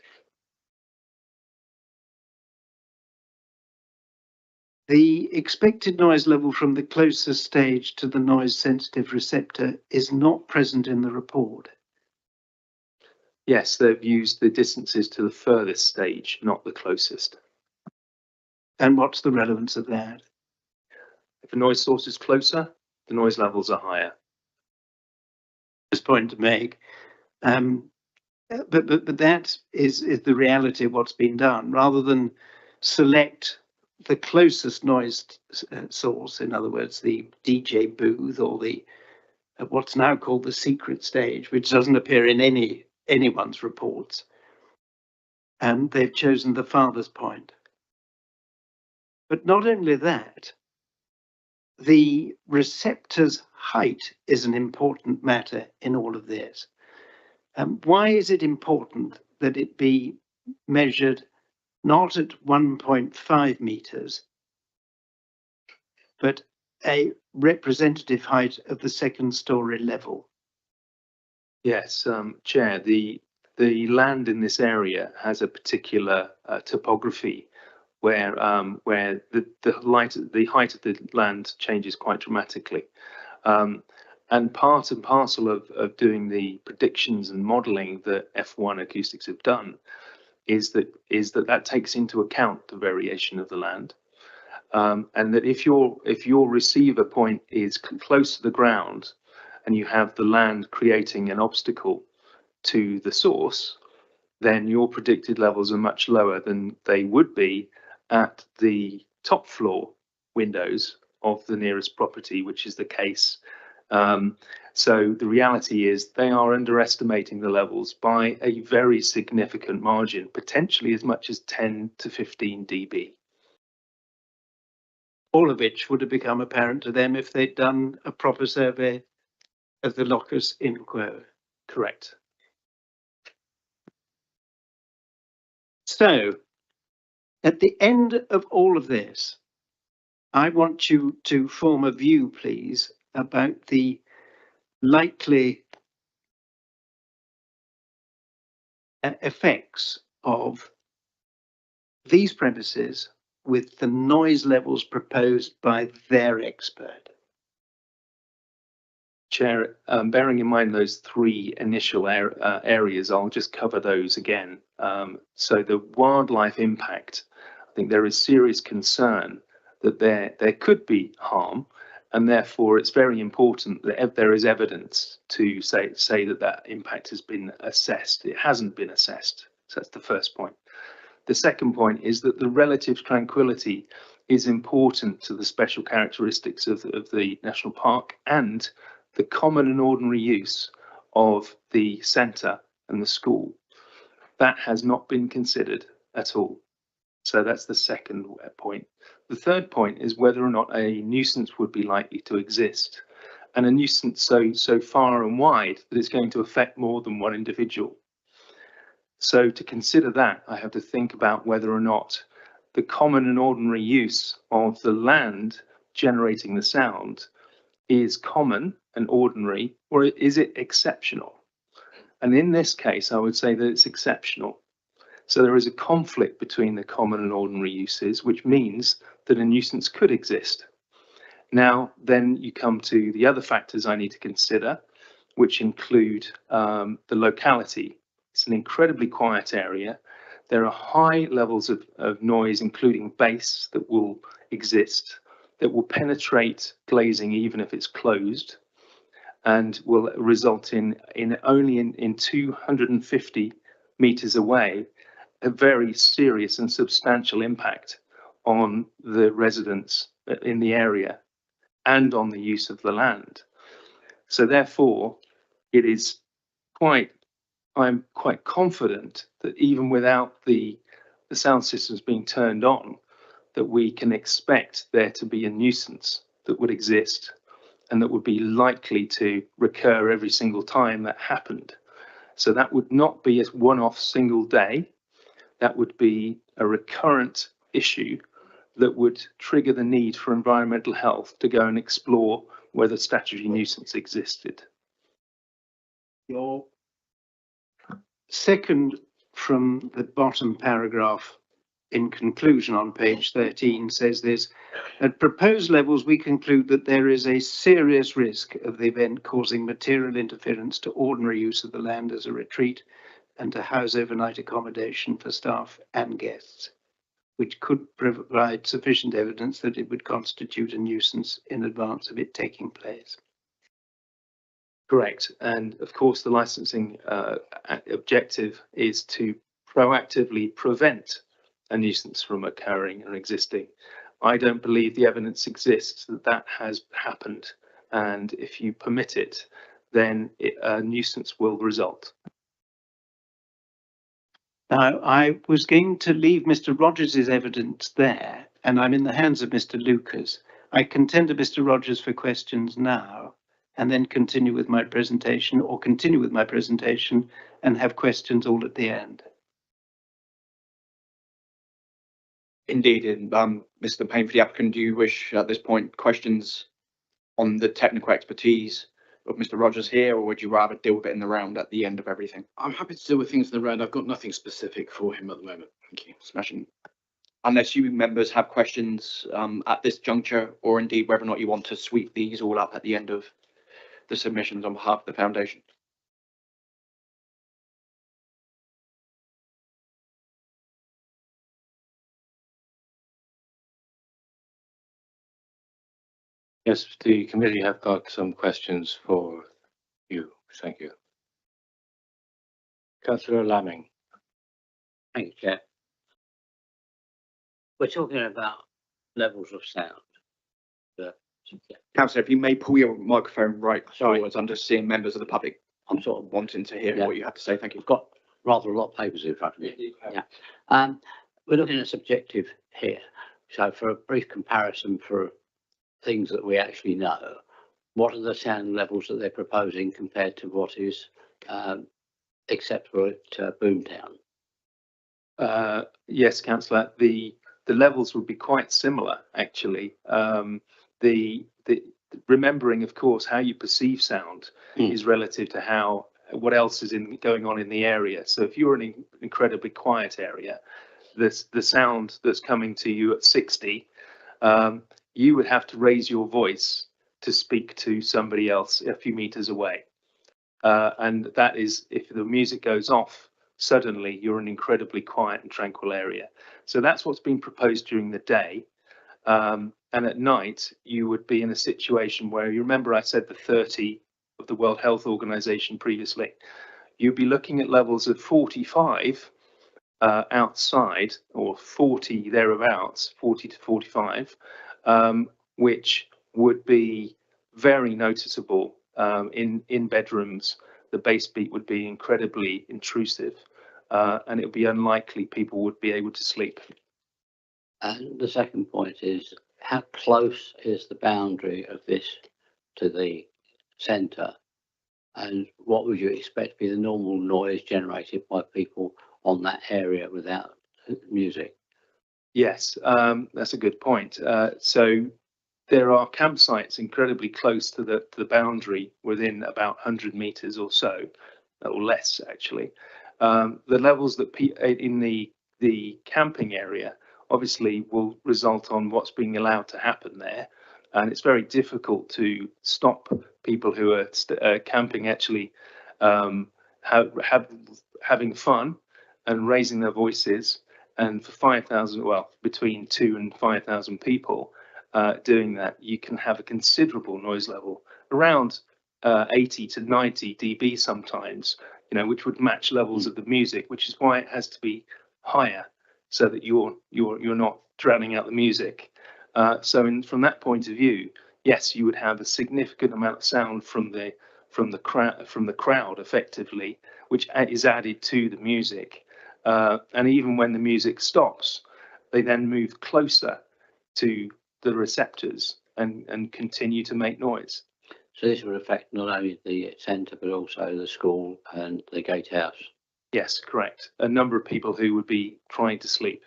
The expected noise level from the closest stage to the noise sensitive receptor is not present in the report. Yes, they've used the distances to the furthest stage, not the closest. And what's the relevance of that? If a noise source is closer, the noise levels are higher. Just point to make. But that is the reality of what's been done. Rather than select the closest noise source, in other words, the DJ booth or the what's now called the secret stage, which doesn't appear in anyone's reports, and they've chosen the farthest point. But not only that, the receptor's height is an important matter in all of this. Why is it important that it be measured not at 1.5 meters, but a representative height of the second story level? Yes, Chair, the land in this area has a particular topography where the height of the land changes quite dramatically. And part and parcel of doing the predictions and modelling that F1 Acoustics have done is that takes into account the variation of the land, and that if your receiver point is close to the ground and you have the land creating an obstacle to the source, then your predicted levels are much lower than they would be at the top floor windows of the nearest property, which is the case. So the reality is they are underestimating the levels by a very significant margin, potentially as much as 10 to 15 dB. All of which would have become apparent to them if they'd done a proper survey of the locus in quo. Correct. So, at the end of all of this, I want you to form a view, please, about the likely effects of these premises with the noise levels proposed by their expert. Chair, bearing in mind those three initial areas, I'll just cover those again. So the wildlife impact, I think there is serious concern that there could be harm, and therefore it's very important that there is evidence to say that impact has been assessed. It hasn't been assessed, so that's the first point. The second point is that the relative tranquility is important to the special characteristics of the national park and the common and ordinary use of the centre and the school. That has not been considered at all. So that's the second point. The third point is whether or not a nuisance would be likely to exist, and a nuisance so far and wide that it's going to affect more than one individual. So to consider that, I have to think about whether or not the common and ordinary use of the land generating the sound is common and ordinary, or is it exceptional? And in this case, I would say that it's exceptional. So there is a conflict between the common and ordinary uses, which means that a nuisance could exist. Now, then you come to the other factors I need to consider, which include the locality. It's an incredibly quiet area. There are high levels of noise, including bass, that will exist, that will penetrate glazing even if it's closed, and will result in only in 250 meters away a very serious and substantial impact on the residents in the area and on the use of the land. So therefore, it is I'm quite confident that even without the sound systems being turned on, that we can expect there to be a nuisance that would exist and that would be likely to recur every single time that happened. So that would not be a one-off single day. That would be a recurrent issue that would trigger the need for environmental health to go and explore whether statutory nuisance existed. Your second from the bottom paragraph in conclusion on page 13 says this: at proposed levels, we conclude that there is a serious risk of the event causing material interference to ordinary use of the land as a retreat and to house overnight accommodation for staff and guests, which could provide sufficient evidence that it would constitute a nuisance in advance of it taking place. Correct. And of course, the licensing objective is to proactively prevent a nuisance from occurring and existing. I don't believe the evidence exists that that has happened. And if you permit it, then a nuisance will result. Now, I was going to leave Mr. Rogers' evidence there, and I'm in the hands of Mr. Lucas. I can tender Mr. Rogers for questions now, and then continue with my presentation, or continue with my presentation and have questions all at the end. Indeed, and Mr. Payne, for the applicant, do you wish at this point questions on the technical expertise of Mr. Rogers here, or would you rather deal with it in the round at the end of everything? I'm happy to deal with things in the round. I've got nothing specific for him at the moment. Thank you. Smashing. Unless you members have questions at this juncture, or indeed whether or not you want to sweep these all up at the end of the submissions on behalf of the foundation. Yes, the committee have got some questions for you. Thank you. Councillor Lamming. Thank you, Chair. We're talking about levels of sound. Yeah. Councillor, if you may pull your microphone right Sorry. forwards, I'm just seeing members of the public I'm sort of wanting to hear Yeah. what you have to say. Thank you. I've got rather a lot of papers in front of me. Yeah. We're looking at subjective here. So for a brief comparison for things that we actually know, what are the sound levels that they're proposing compared to what is acceptable at Boomtown? Yes, Councillor, the levels would be quite similar, actually. The remembering, of course, how you perceive sound is relative to what else is going on in the area. So if you're in an incredibly quiet area, the sound that's coming to you at 60, you would have to raise your voice to speak to somebody else a few meters away. And that is, if the music goes off, suddenly you're in an incredibly quiet and tranquil area. So that's what's been proposed during the day. And at night, you would be in a situation where, you remember I said the 30 of the World Health Organization previously, you'd be looking at levels of 45 outside, or 40 thereabouts, 40 to 45, which would be very noticeable in bedrooms. The bass beat would be incredibly intrusive, and it would be unlikely people would be able to sleep. And the second point is, how close is the boundary of this to the centre? And what would you expect to be the normal noise generated by people on that area without music? Yes, that's a good point. So there are campsites incredibly close to the boundary, within about 100 meters or so, or less actually. The levels that in the camping area obviously will result on what's being allowed to happen there, and it's very difficult to stop people who are camping actually having fun and raising their voices. And for 5,000, well, between 2,000 and 5,000 people doing that, you can have a considerable noise level, around 80 to 90 dB sometimes, which would match levels of the music, which is why it has to be higher, so that you're not drowning out the music. So from that point of view, yes, you would have a significant amount of sound from the crowd effectively, which is added to the music. And even when the music stops, they then move closer to the receptors and continue to make noise. So this would affect not only the centre, but also the school and the gatehouse. Yes, correct. A number of people who would be trying to sleep.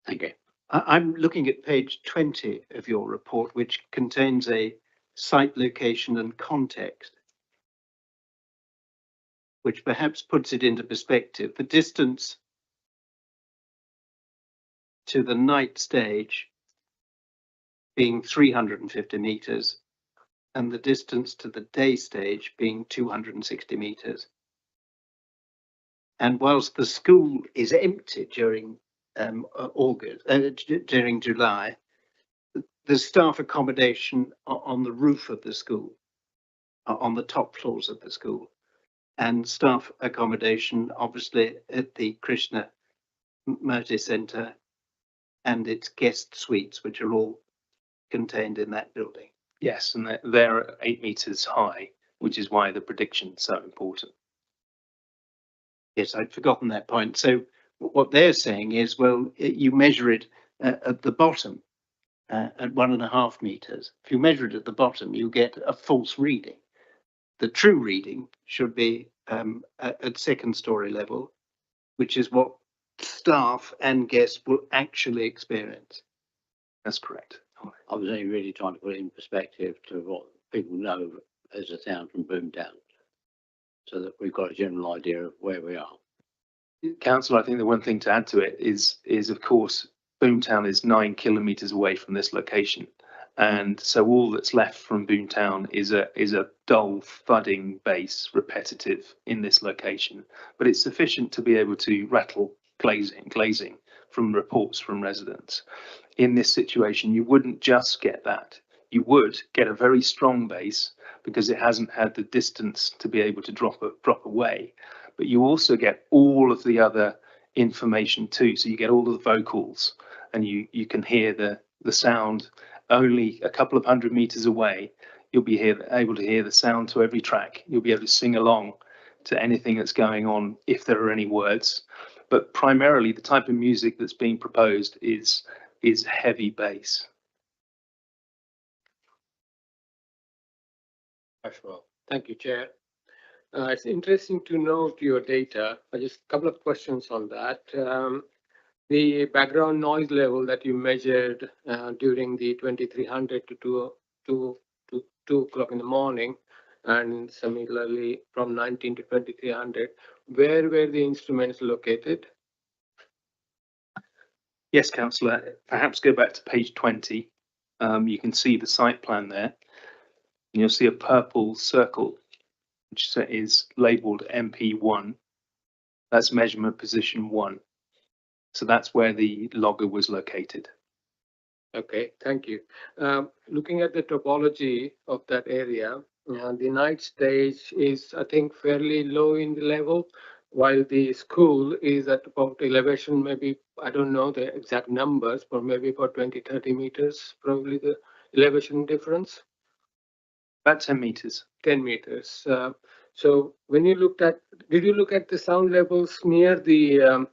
Thank you. I'm looking at page 20 of your report, which contains a site location and context, which perhaps puts it into perspective. The distance to the night stage being 350 meters and the distance to the day stage being 260 meters. And whilst the school is empty during August, during July, there's staff accommodation on the roof of the school, on the top floors of the school, and staff accommodation obviously at the Krishna Murti Centre and its guest suites, which are all contained in that building. Yes, and they're 8 meters high, which is why the prediction's so important. Yes, I'd forgotten that point. So what they're saying is, well, you measure it at the bottom at 1.5 meters. If you measure it at the bottom, you get a false reading. The true reading should be at second story level, which is what staff and guests will actually experience. That's correct. I was only really trying to put it in perspective to what people know as a sound from Boomtown, so that we've got a general idea of where we are. Councillor, I think the one thing to add to it is of course, Boomtown is 9 kilometres away from this location. And so all that's left from Boomtown is a dull, thudding bass, repetitive in this location. But it's sufficient to be able to rattle glazing from reports from residents. In this situation, you wouldn't just get that. You would get a very strong bass because it hasn't had the distance to be able to drop away. But you also get all of the other information too. So you get all of the vocals, and you can hear the sound only a couple of 100 meters away. You'll be able to hear the sound to every track. You'll be able to sing along to anything that's going on if there are any words. But primarily the type of music that's being proposed is heavy bass. Well, thank you, Chair. It's interesting to note your data. Just a couple of questions on that. The background noise level that you measured during the 2300 to 2 o'clock in the morning, and similarly from 19 to 2300, where were the instruments located? Yes, Councillor, perhaps go back to page 20. You can see the site plan there. And you'll see a purple circle, which is labelled MP1. That's measurement position 1. So that's where the logger was located. Okay, thank you. Looking at the topology of that area, the night stage is, I think, fairly low in the level, while the school is at about elevation, maybe, I don't know the exact numbers, but maybe about 20-30 meters, probably the elevation difference. About 10 meters. 10 meters. So when you looked at, did you look at the sound levels near the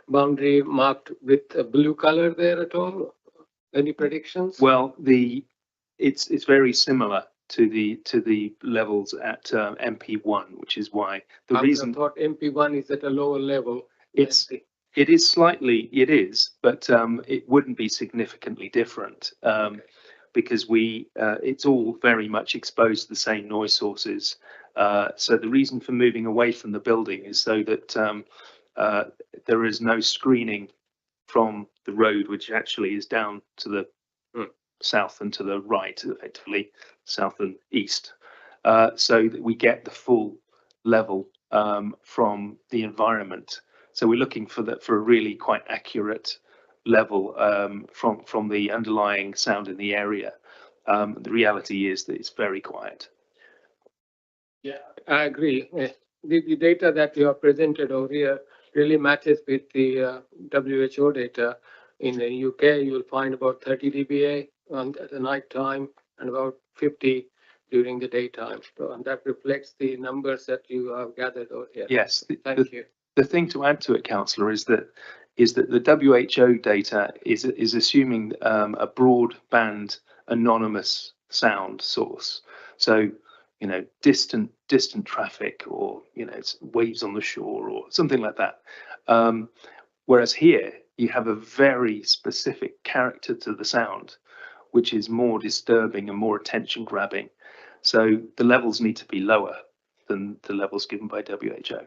boundary marked with a blue color there at all? Any predictions? Well, it's very similar to the levels at MP1, which is why the reason I thought MP1 is at a lower level. It is slightly, but it wouldn't be significantly different. Because it's all very much exposed to the same noise sources. So the reason for moving away from the building is so that there is no screening from the road, which actually is down to the south and to the right, effectively south and east, so that we get the full level from the environment. So we're looking for a really quite accurate level from the underlying sound in the area. The reality is that it's very quiet. Yeah, I agree. The data that you have presented over here really matches with the WHO data. In the UK, you'll find about 30 dBA at the night time and about 50 during the daytime. So, and that reflects the numbers that you have gathered over here. Yes. Thank you. The thing to add to it, Councillor, is that is that the WHO data is assuming a broadband anonymous sound source. So, you know, distant traffic, or, you know, it's waves on the shore or something like that. Whereas here you have a very specific character to the sound, which is more disturbing and more attention grabbing. So the levels need to be lower than the levels given by WHO.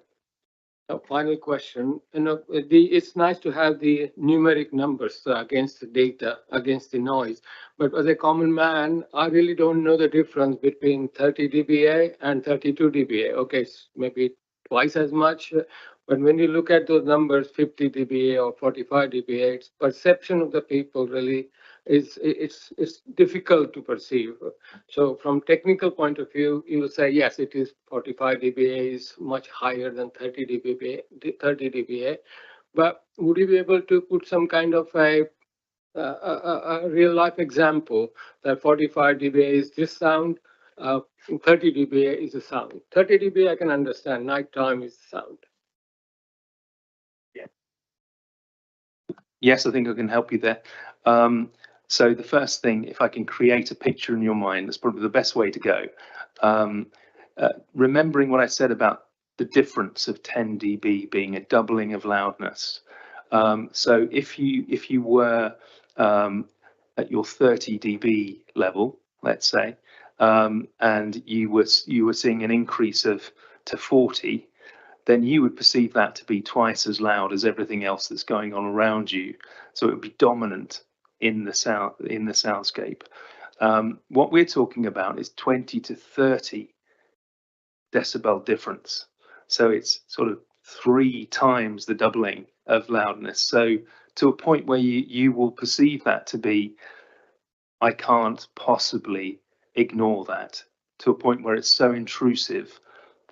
A final question. It's nice to have the numeric numbers against the data, against the noise. But as a common man, I really don't know the difference between 30 dBA and 32 dBA. Okay, it's maybe twice as much. But when you look at those numbers, 50 dBA or 45 dBA, it's perception of the people really it's difficult to perceive. So from technical point of view, you will say, yes, it is 45 dBA is much higher than 30 dBA. But would you be able to put some kind of a real life example that 45 dBA is this sound, 30 dBA is a sound. 30 dBA I can understand, nighttime is sound. Yes, I think I can help you there. So the first thing, if I can create a picture in your mind, that's probably the best way to go. Remembering what I said about the difference of 10 dB being a doubling of loudness. So if you were at your 30 dB level, let's say, and you were seeing an increase to 40, then you would perceive that to be twice as loud as everything else that's going on around you. So it would be dominant in the soundscape. What we're talking about is 20 to 30 decibel difference. So it's sort of 3 times the doubling of loudness. So to a point where you will perceive that to be, I can't possibly ignore that, to a point where it's so intrusive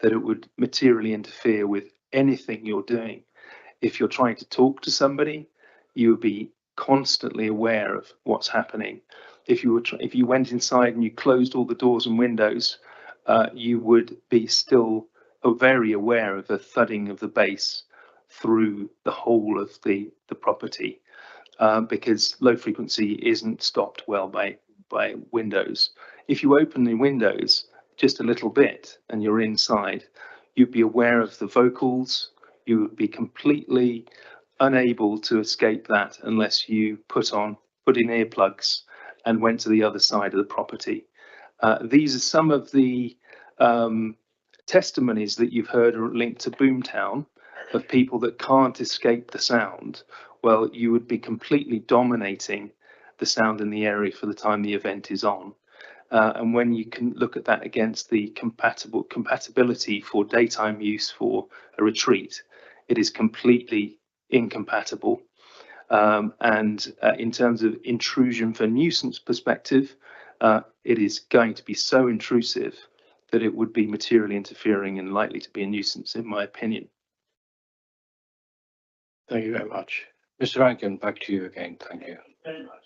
that it would materially interfere with anything you're doing. If you're trying to talk to somebody, you would be constantly aware of what's happening. If you went inside and you closed all the doors and windows, you would be still very aware of the thudding of the bass through the whole of the property, because low frequency isn't stopped well by windows. If you open the windows just a little bit and you're inside, you'd be aware of the vocals. You would be completely unable to escape that unless you put in earplugs and went to the other side of the property. These are some of the testimonies that you've heard are linked to Boomtown, of people that can't escape the sound. Well, you would be completely dominating the sound in the area for the time the event is on. And when you can look at that against the compatibility for daytime use for a retreat, it is completely incompatible. And in terms of intrusion for nuisance perspective, it is going to be so intrusive that it would be materially interfering and likely to be a nuisance, in my opinion. Thank you very much. Mr. Rankin, back to you again. Thank you. Very much.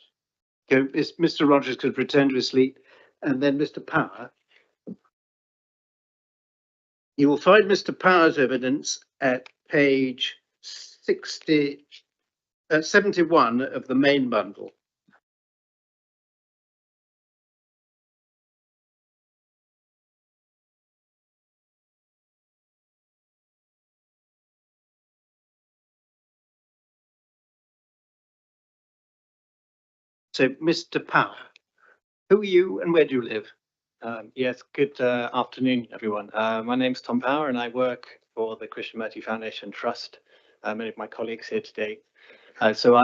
Okay, Mr. Rogers could return to his seat, and then Mr. Power. You will find Mr. Power's evidence at page 71 of the main bundle. So, Mr. Power, who are you and where do you live? Yes, good afternoon, everyone. My name's Tom Power and I work for the Krishnamurti Foundation Trust. Many of my colleagues here today. So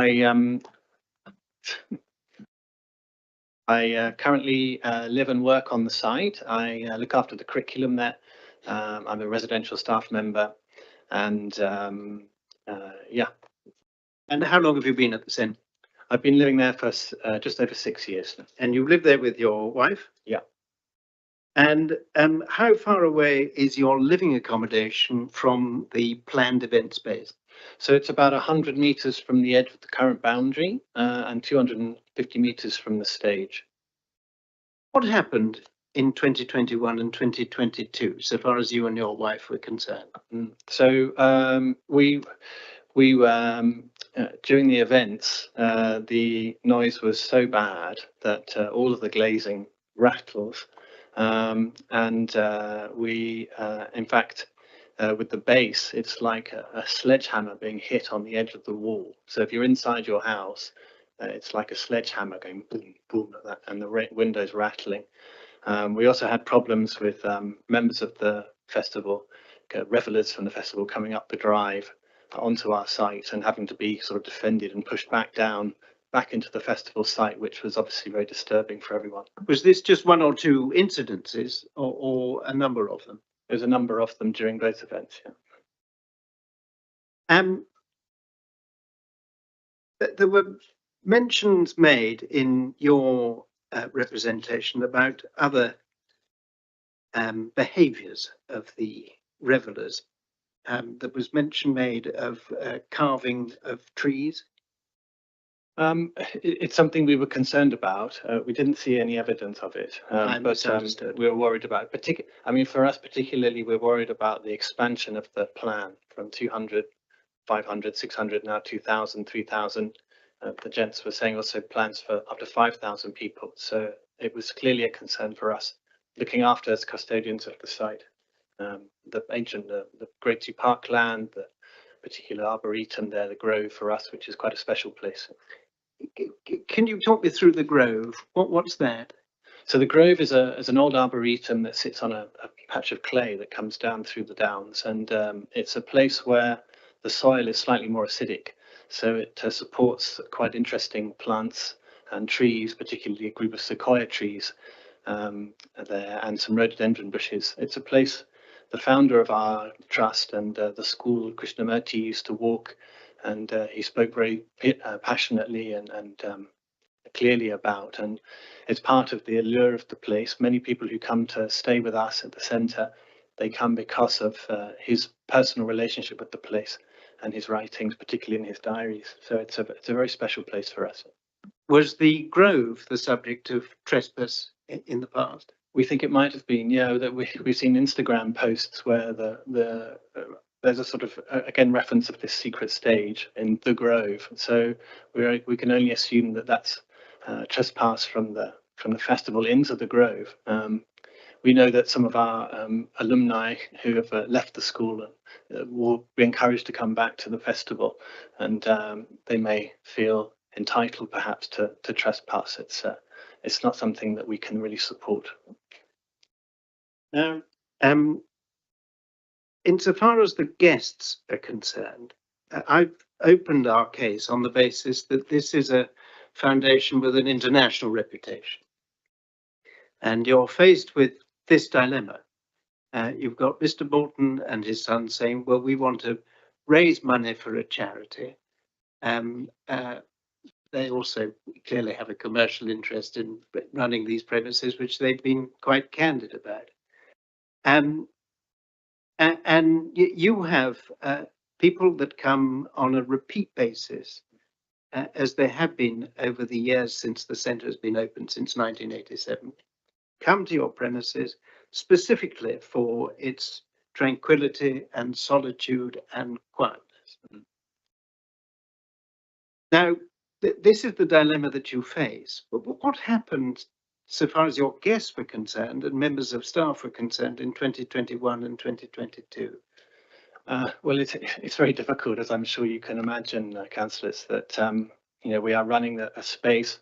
I currently live and work on the site. I look after the curriculum there. I'm a residential staff member, and yeah. And how long have you been at the centre? I've been living there for just over 6 years. And you live there with your wife? Yeah. And how far away is your living accommodation from the planned event space? So it's about 100 meters from the edge of the current boundary and 250 meters from the stage. What happened in 2021 and 2022, so far as you and your wife were concerned? So we during the events, the noise was so bad that all of the glazing rattles, and we, in fact, with the base, it's like a sledgehammer being hit on the edge of the wall. So if you're inside your house, it's like a sledgehammer going boom, boom, like that, and the windows rattling. We also had problems with members of the festival, revelers from the festival coming up the drive onto our site and having to be sort of defended and pushed back into the festival site, which was obviously very disturbing for everyone. Was this just one or two incidences or a number of them? There's a number of them during both events, yeah. There were mentions made in your representation about other behaviours of the revellers. There was mention made of carving of trees. It's something we were concerned about. We didn't see any evidence of it, but we were worried about it. I mean, for us particularly, we're worried about the expansion of the plan from 200, 500, 600, now 2,000, 3,000. The gents were saying also plans for up to 5,000 people. So it was clearly a concern for us, looking after as custodians of the site. The ancient, the Great Two Park land, the particular arboretum there, the Grove for us, which is quite a special place. Can you talk me through the Grove? What's that? So the Grove is an old arboretum that sits on a patch of clay that comes down through the downs, and it's a place where the soil is slightly more acidic, so it supports quite interesting plants and trees, particularly a group of sequoia trees there, and some rhododendron bushes. It's a place the founder of our trust and the school, Krishnamurti, used to walk, and he spoke very passionately and clearly about, and it's part of the allure of the place. Many people who come to stay with us at the centre, they come because of his personal relationship with the place and his writings, particularly in his diaries. So it's a very special place for us. Was the Grove the subject of trespass in the past? We think it might have been, yeah. That we've seen Instagram posts where there's a sort of again reference of this secret stage in the Grove. So we can only assume that that's trespass from the festival into the Grove. We know that some of our alumni who have left the school will be encouraged to come back to the festival, and they may feel entitled perhaps to trespass. It's not something that we can really support. Now, insofar as the guests are concerned, I've opened our case on the basis that this is a foundation with an international reputation. And you're faced with this dilemma. You've got Mr. Bolton and his son saying, well, we want to raise money for a charity. They also clearly have a commercial interest in running these premises, which they've been quite candid about. And you have people that come on a repeat basis, as there have been over the years since the centre has been open since 1987, come to your premises specifically for its tranquility and solitude and quietness. Now, this is the dilemma that you face. But what happened so far as your guests were concerned and members of staff were concerned in 2021 and 2022? Well, it's very difficult, as I'm sure you can imagine, councillors, that we are running a space.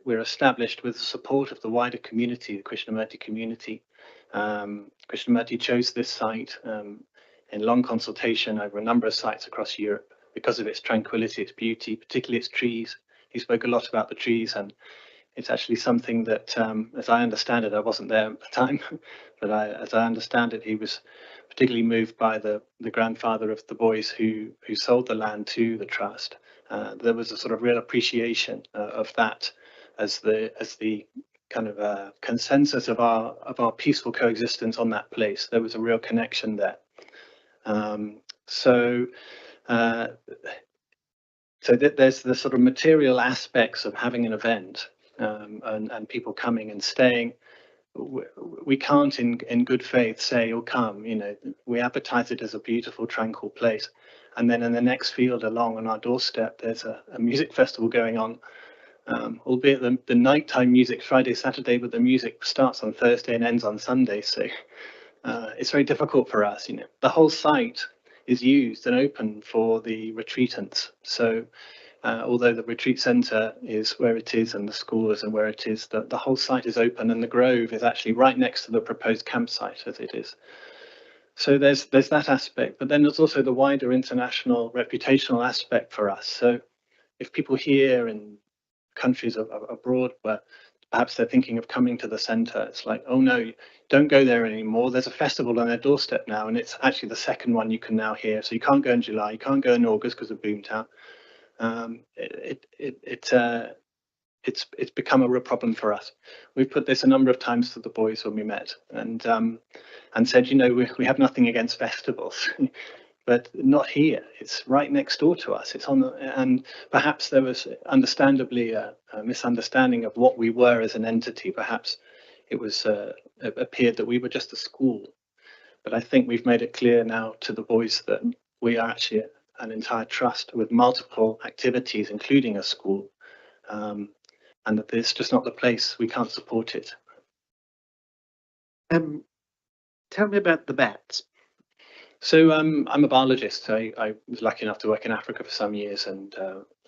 We're established with the support of the wider community, the Krishnamurti community. Krishnamurti chose this site in long consultation over a number of sites across Europe because of its tranquility, its beauty, particularly its trees. He spoke a lot about the trees, and it's actually something that, as I understand it, I wasn't there at the time, but as I understand it, he was particularly moved by the grandfather of the boys who sold the land to the trust. There was a sort of real appreciation of that as the kind of consensus of our peaceful coexistence on that place. There was a real connection there. So there's the sort of material aspects of having an event and people coming and staying. We can't in good faith say, oh, come, we advertise it as a beautiful, tranquil place. And then in the next field along on our doorstep, there's a music festival going on. Albeit the nighttime music Friday, Saturday, but the music starts on Thursday and ends on Sunday. So it's very difficult for us. The whole site is used and open for the retreatants. So although the retreat centre is where it is and the school is and where it is, the whole site is open, and the grove is actually right next to the proposed campsite as it is. So there's that aspect, but then there's also the wider international reputational aspect for us. So if people here in countries abroad where perhaps they're thinking of coming to the centre, it's like, oh no, don't go there anymore. There's a festival on their doorstep now, and it's actually the second one you can now hear. So you can't go in July, you can't go in August because of Boomtown. It's become a real problem for us. We've put this a number of times to the boys when we met, and said, we have nothing against festivals. But not here. It's right next door to us. It's on and perhaps there was understandably a misunderstanding of what we were as an entity. Perhaps it appeared that we were just a school. But I think we've made it clear now to the boys that we are actually an entire trust with multiple activities, including a school, and that it's just not the place. We can't support it. Tell me about the bats. So I'm a biologist. I was lucky enough to work in Africa for some years, and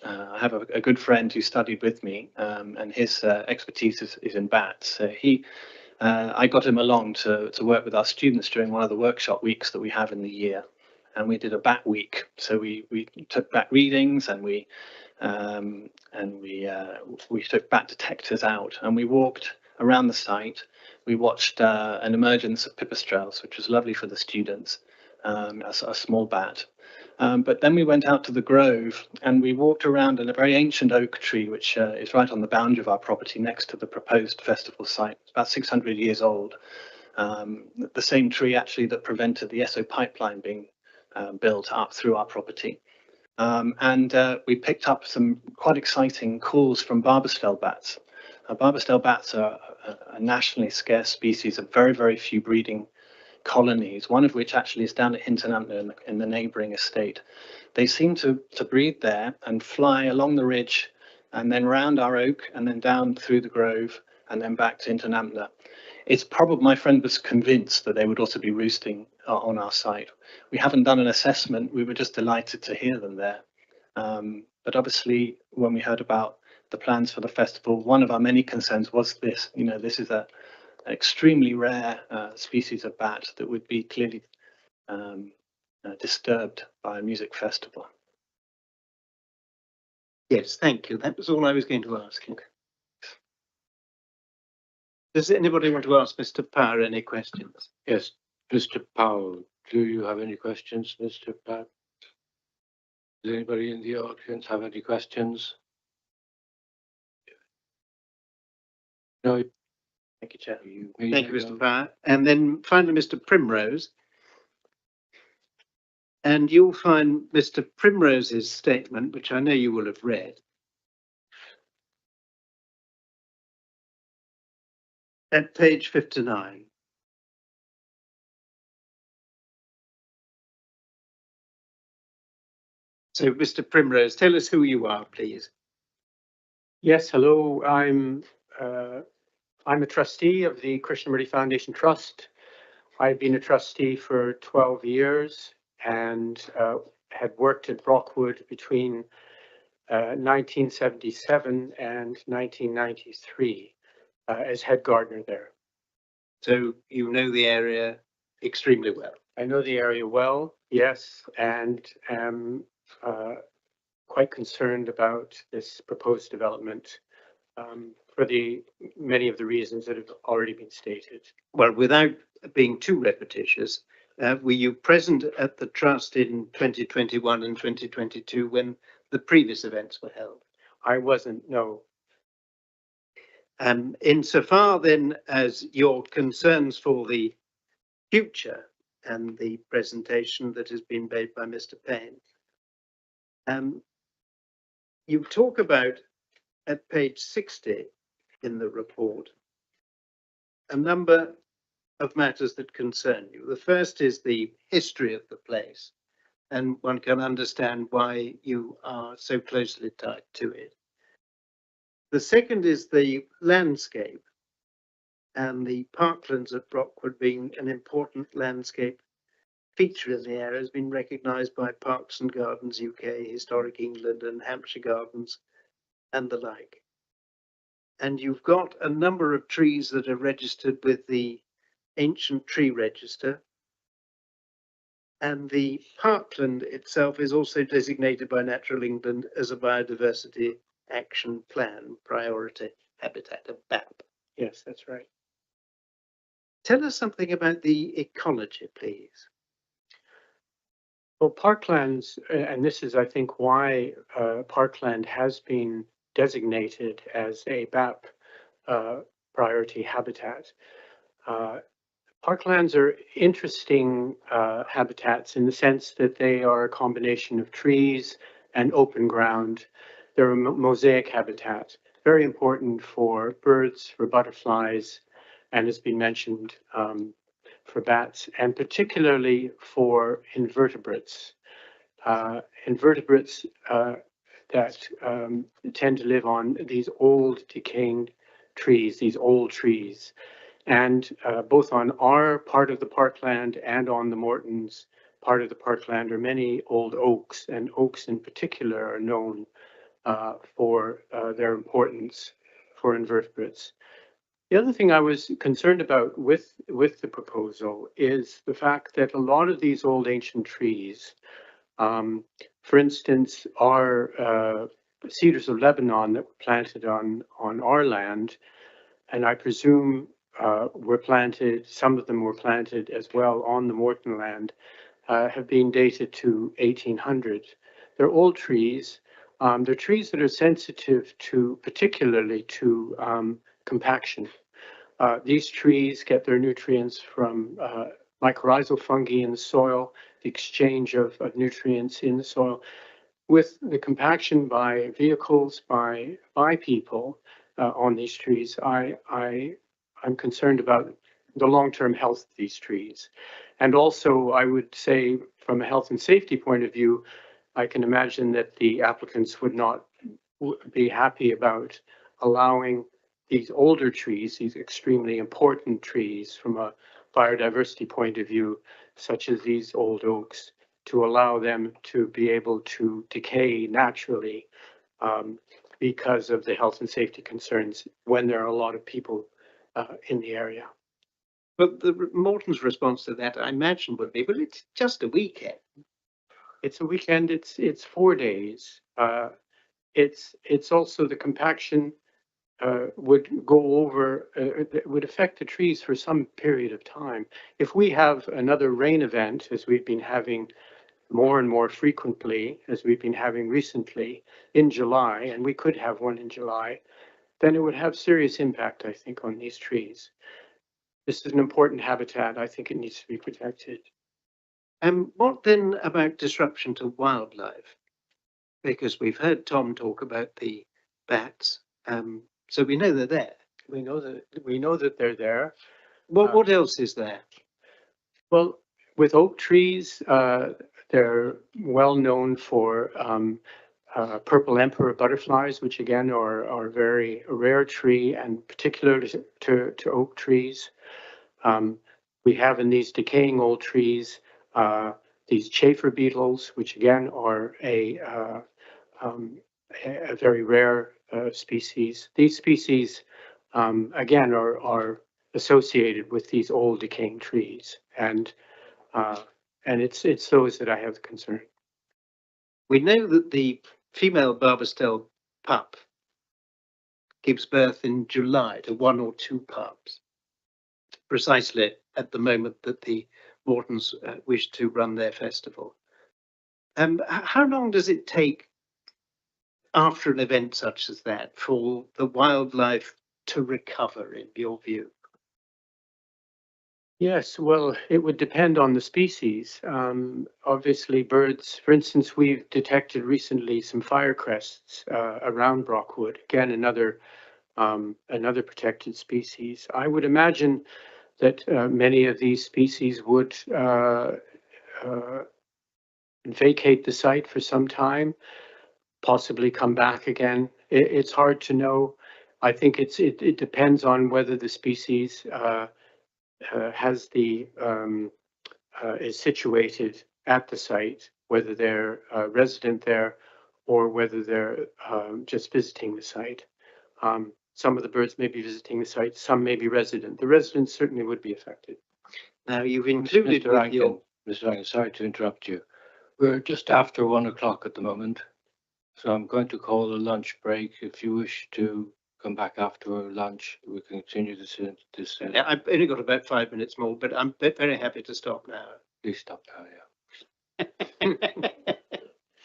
I have a good friend who studied with me, and his expertise is in bats. So I got him along to work with our students during one of the workshop weeks that we have in the year, and we did a bat week. So we took bat readings, and we took bat detectors out, and we walked around the site. We watched an emergence of pipistrelles, which was lovely for the students. A small bat. But then we went out to the grove and we walked around in a very ancient oak tree, which is right on the boundary of our property next to the proposed festival site. It's about 600 years old. The same tree actually that prevented the Esso pipeline being built up through our property. And we picked up some quite exciting calls from barbastelle bats. Barbastelle bats are a nationally scarce species of very, very few breeding colonies, one of which actually is down at Hinton Ampner in the neighbouring estate. They seem to breed there and fly along the ridge and then round our oak and then down through the grove and then back to Hinton Ampner. It's probably, my friend was convinced that they would also be roosting on our site. We haven't done an assessment. We were just delighted to hear them there. But obviously, when we heard about the plans for the festival, one of our many concerns was this. This is an extremely rare species of bat that would be clearly disturbed by a music festival. Yes, thank you. That was all I was going to ask you. Does anybody want to ask Mr. Power any questions? Yes, Mr. Powell, do you have any questions, Mr. Powell? Does anybody in the audience have any questions? No. Thank you, Chair. You Thank you, Mr. Power. And then finally, Mr. Primrose. And you'll find Mr. Primrose's statement, which I know you will have read, at page 59. So, Mr. Primrose, tell us who you are, please. Yes, hello. I'm a trustee of the Krishnamurti Foundation Trust. I've been a trustee for 12 years and had worked at Brockwood between 1977 and 1993 as head gardener there. So you know the area extremely well. I know the area well, yes, and am quite concerned about this proposed development for many of the reasons that have already been stated. Well, without being too repetitious, were you present at the trust in 2021 and 2022 when the previous events were held? I wasn't, no. Insofar then as your concerns for the future and the presentation that has been made by Mr. Payne, you talk about at page 60 in the report a number of matters that concern you. The first is the history of the place and one can understand why you are so closely tied to it. The second is the landscape, and the parklands at Brockwood being an important landscape feature in the area has been recognised by Parks and Gardens UK, Historic England and Hampshire Gardens and the like. And you've got a number of trees that are registered with the Ancient Tree Register. And the parkland itself is also designated by Natural England as a biodiversity action plan priority habitat, a BAP. Yes, that's right. Tell us something about the ecology, please. Well, parklands, and this is, I think, why parkland has been designated as a BAP priority habitat. Parklands are interesting habitats in the sense that they are a combination of trees and open ground. They're a mosaic habitat, very important for birds, for butterflies, and has been mentioned for bats, and particularly for invertebrates. Invertebrates that tend to live on these old decaying trees, these old trees. And both on our part of the parkland and on the Morton's part of the parkland are many old oaks, and oaks in particular are known for their importance for invertebrates. The other thing I was concerned about with the proposal is the fact that a lot of these old ancient trees, for instance, our cedars of Lebanon that were planted on our land, and I presume were planted, some of them were planted as well on the Morton land, have been dated to 1800. They're old trees. They're trees that are sensitive to, particularly to compaction. These trees get their nutrients from mycorrhizal fungi in the soil, the exchange of nutrients in the soil. With the compaction by vehicles, by people on these trees, I'm concerned about the long-term health of these trees. And also, I would say, from a health and safety point of view, I can imagine that the applicants would not be happy about allowing these older trees, these extremely important trees from a biodiversity point of view, such as these old oaks, to allow them to be able to decay naturally because of the health and safety concerns when there are a lot of people in the area. But the Morton's response to that, I imagine, would be, well, it's just a weekend. It's a weekend. It's 4 days. It's also the compaction would go over, would affect the trees for some period of time. If we have another rain event, as we've been having more and more frequently, as we've been having recently in July, and we could have one in July, then it would have serious impact, I think, on these trees. This is an important habitat. I think it needs to be protected. What then about disruption to wildlife? Because we've heard Tom talk about the bats, so we know they're there. We know that they're there. What else is there? Well, with oak trees, they're well known for purple emperor butterflies, which again are a very rare tree, and particularly to oak trees. We have in these decaying old trees these chafer beetles, which again are a very rare species. These species, again, are associated with these old decaying trees, and it's those that I have concern. We know that the female Barbastelle pup gives birth in July to 1 or 2 pups, precisely at the moment that the Mortons wish to run their festival. How long does it take after an event such as that for the wildlife to recover, in your view? Yes, well, it would depend on the species. Obviously, birds, for instance, we've detected recently some firecrests around Brockwood, again, another protected species. I would imagine that many of these species would vacate the site for some time, possibly come back again. It's hard to know. I think it depends on whether the species has the is situated at the site, whether they're resident there or whether they're just visiting the site. Some of the birds may be visiting the site, some may be resident. The residents certainly would be affected. Now, you've included Mr. with your, Mr. Rankin, sorry to interrupt you. We're just after 1 o'clock at the moment, so I'm going to call a lunch break. If you wish to come back after lunch, we can continue this. I've only got about 5 minutes more, but I'm very happy to stop now. Please stop now, yeah.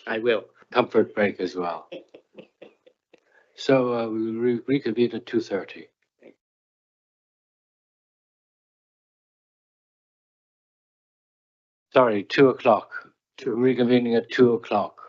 I will. Comfort break as well. So we'll reconvene at 2:30. Sorry, 2 o'clock. Reconvening at 2 o'clock.